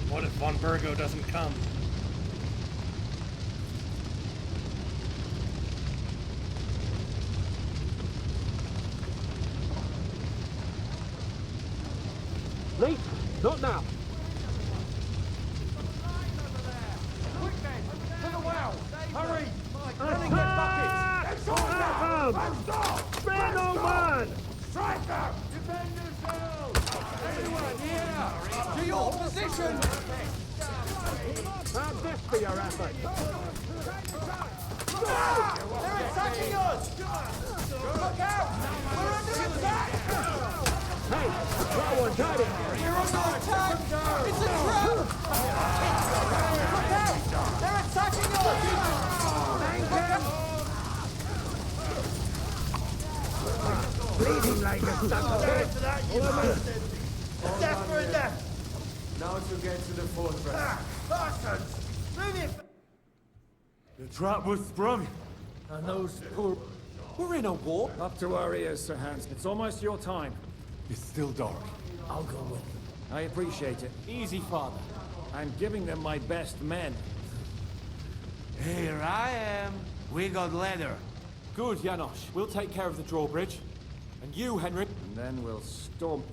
What if Von Burgo doesn't come? Late? Not now. Quick then, to the well. Hurry. Running get buckets. Spare no man. Striker, defend yourselves. Everyone here, to your position. How'd this be your effort? They're attacking us. Look out. We're under attack. Hey, that one's hiding. We're under attack. It's a trap. Look out. They're attacking us. Bleeding like a Dead for that, you bastard. A death for a death. Now to get to the fortress. Bastards. Move it. The trap was sprung. And those poor... We're in a war. Up to our ears, Sir Hans. It's almost your time. It's still dark. I'll go with them. I appreciate it. Easy, Father. I'm giving them my best men. Here I am. We got leather. Good, Janosch. We'll take care of the drawbridge. And you, Henry. And then we'll storm...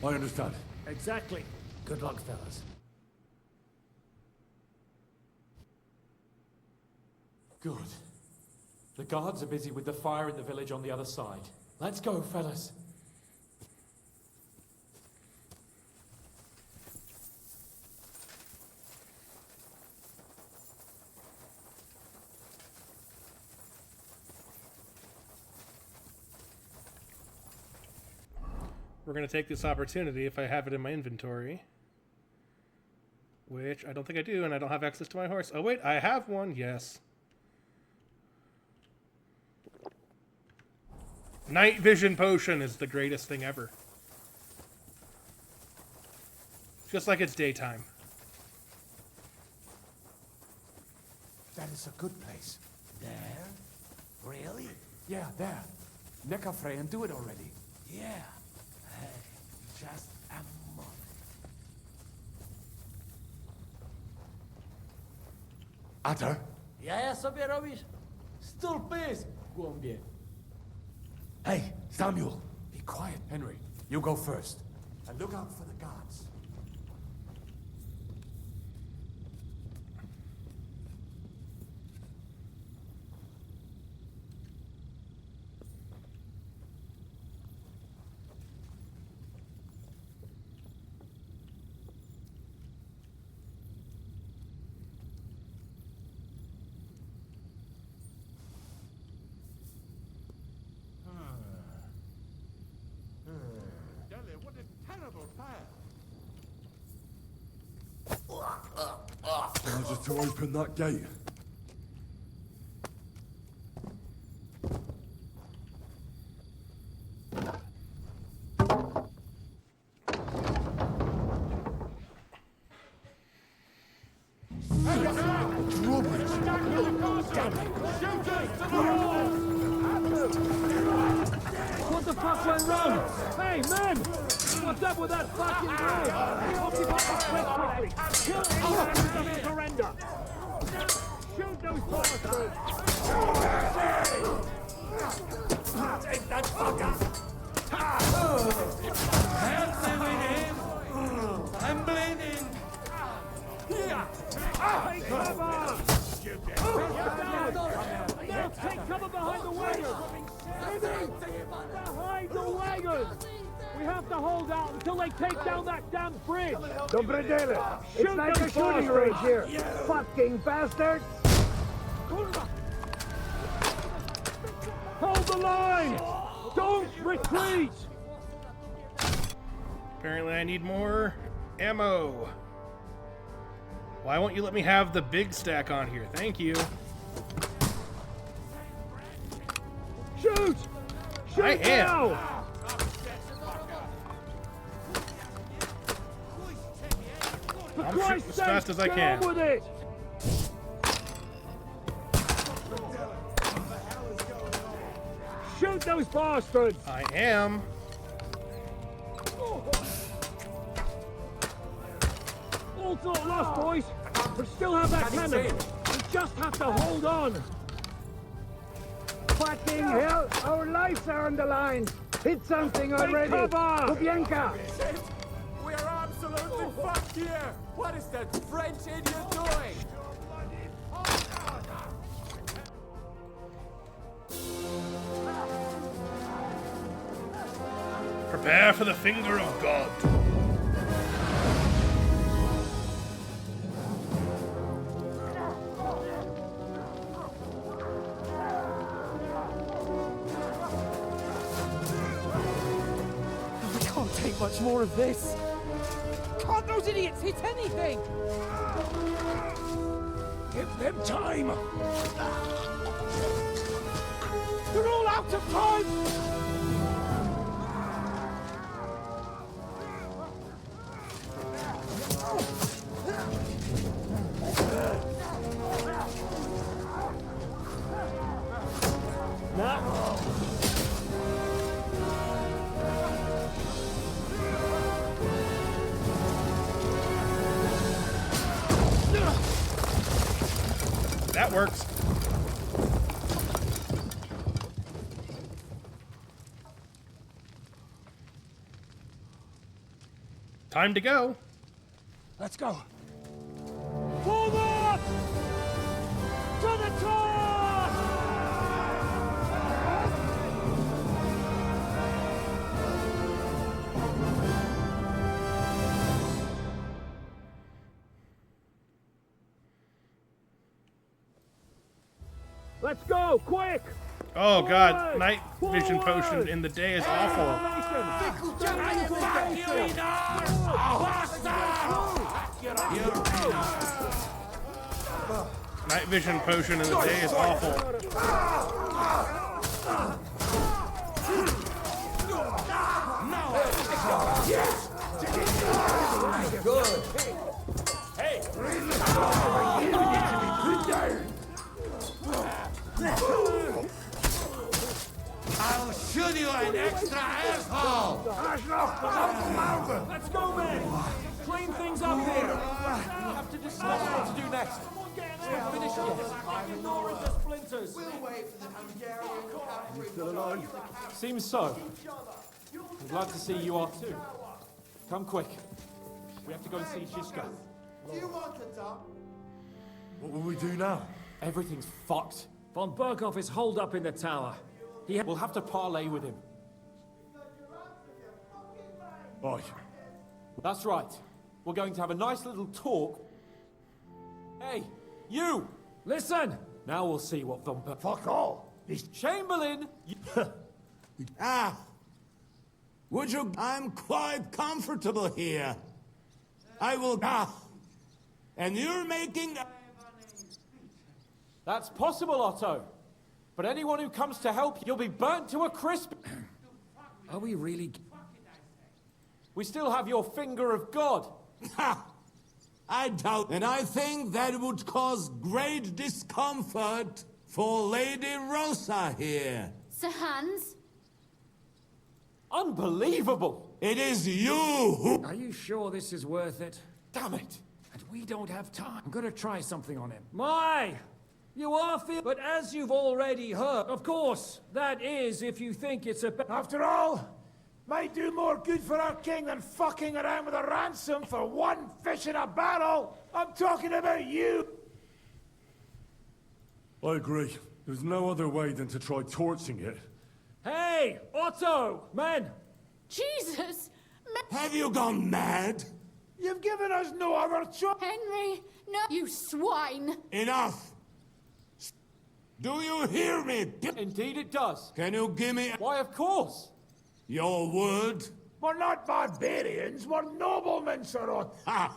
I understand. Exactly. Good luck, fellas. Good. The guards are busy with the fire in the village on the other side. Let's go, fellas. We're going to take this opportunity if I have it in my inventory. Which I don't think I do, and I don't have access to my horse. Oh wait, I have one, yes. Night vision potion is the greatest thing ever. Just like it's daytime. That is a good place. There? Really? Yeah, there. Neckarfrey and do it already. Yeah. Hey, just a moment. Atar? Ja, sobie robisz? Stul pys, głąbie. Hey, Samuel! Be quiet, Henry. You go first. And look out for the guards. What a terrible fire! Now just to open that gate. What the fuck went wrong? Hey, men! What's up with that fucking door? Occupy the quick. Kill anyone who doesn't surrender! Shoot those bastards! Take that fucker! Help me with him! I'm bleeding! Here! Take cover! Now take cover behind the wagons! Behind the wagons! We have to hold out until they take down that damn bridge! Dobre dele. It's like a shooting range here. Fucking bastards! Hold the line! Don't retreat! Apparently I need more ammo. Why won't you let me have the big stack on here? Thank you. Shoot! Shoot I am. now! For I'm Christ's shooting as fast sake, as I get can. on with it! Shoot those bastards! I am. All's not lost, boys. We still have that cannon. We just have to hold on. Fucking hell! Our lives are on the line! Hit something already! cover! Kubienka! We are absolutely fucked here! What is that French idiot doing? Prepare for the finger of God. We can't take much more of this. Can't those idiots hit anything? Give them time! They're all out of time! That works. Time to go. Let's go. Forward! To the top! Let's go, quick! Oh god, Forward! night vision Forward! potion in the day is awful. Night vision potion in the day is awful. Good. Hands up here! We have to discuss what to do next. We're finished yet. Fucking gnawing the splinters. We'll wait for the Hungarian cavalry. Still alive? Seems so. I'm glad to see you are too. Come quick. We have to go and see Shishka. Do you want to talk? What will we do now? Everything's fucked. Von Berghoff is holed up in the tower. We'll have to parley with him. Oi. That's right. We're going to have a nice little talk. Hey, you! Listen! Now we'll see what Von Berghoff... Fuck all! Chamberlain! Ah! Would you... I'm quite comfortable here. I will... Ah! And you're making... That's possible, Otto. But anyone who comes to help, you'll be burnt to a crisp. Are we really... We still have your finger of God. Ha! I doubt, and I think that would cause great discomfort for Lady Rosa here. Sir Hans? Unbelievable! It is you who... Are you sure this is worth it? Damn it! And we don't have time. I'm gonna try something on him. My! You are feel... But as you've already heard, of course, that is if you think it's a... After all, might do more good for our king than fucking around with a ransom for one fish in a barrel. I'm talking about you. I agree. There's no other way than to try torching it. Hey! Otto! Men! Jesus! Have you gone mad? You've given us no other choice. Henry, no, you swine! Enough! Do you hear me? Indeed it does. Can you give me... Why, of course. Your word? We're not barbarians, we're noblemen, Sir Otto. Ha!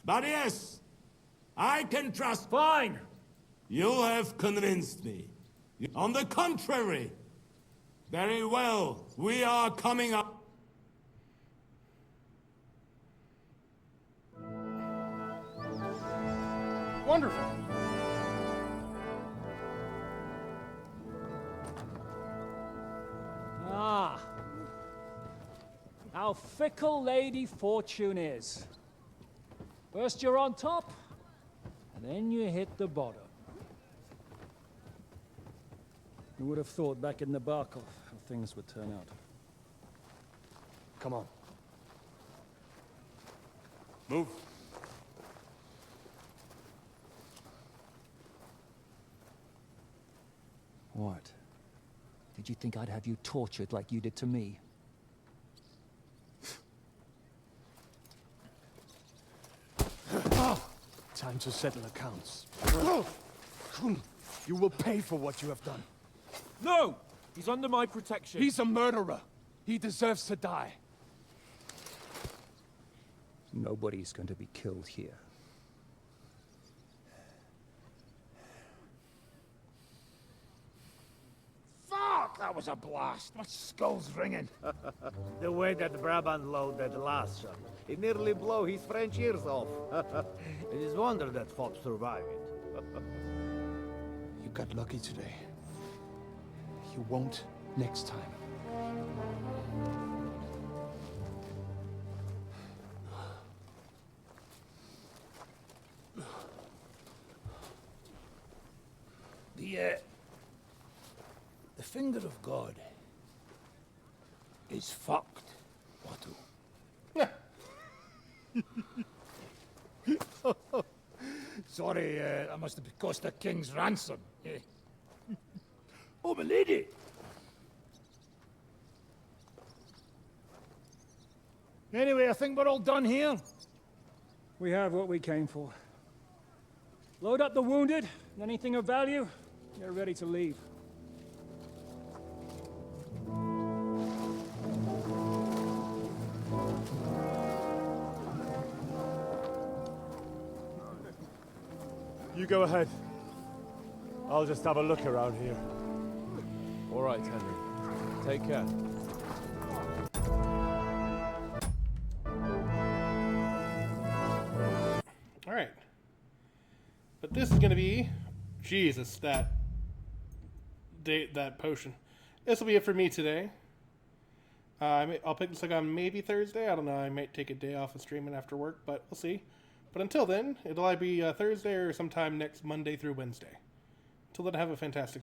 But yes, I can trust... Fine! You have convinced me. On the contrary. Very well, we are coming up. Wonderful. Ah. How fickle Lady Fortune is. First you're on top, and then you hit the bottom. Who would have thought back in the Barkov how things would turn out? Come on. Move. What? Did you think I'd have you tortured like you did to me? Time to settle accounts. You will pay for what you have done. No! He's under my protection. He's a murderer. He deserves to die. Nobody's going to be killed here. Fuck, that was a blast. My skull's ringing. The way that Brabant loaded last shot, it nearly blow his French ears off. It is wonder that fops survive it. You got lucky today. You won't next time. The finger of God is fucked, Otto. Sorry, that must have cost the king's ransom. Oh, my lady! Anyway, I think we're all done here. We have what we came for. Load up the wounded, anything of value, get ready to leave. You go ahead. I'll just have a look around here. All right, Henry. Take care. All right. But this is going to be... Jesus, that potion. This will be it for me today. I'll pick this up on maybe Thursday. I don't know. I might take a day off of streaming after work, but we'll see. But until then, it'll either be Thursday or sometime next Monday through Wednesday. Until then, have a fantastic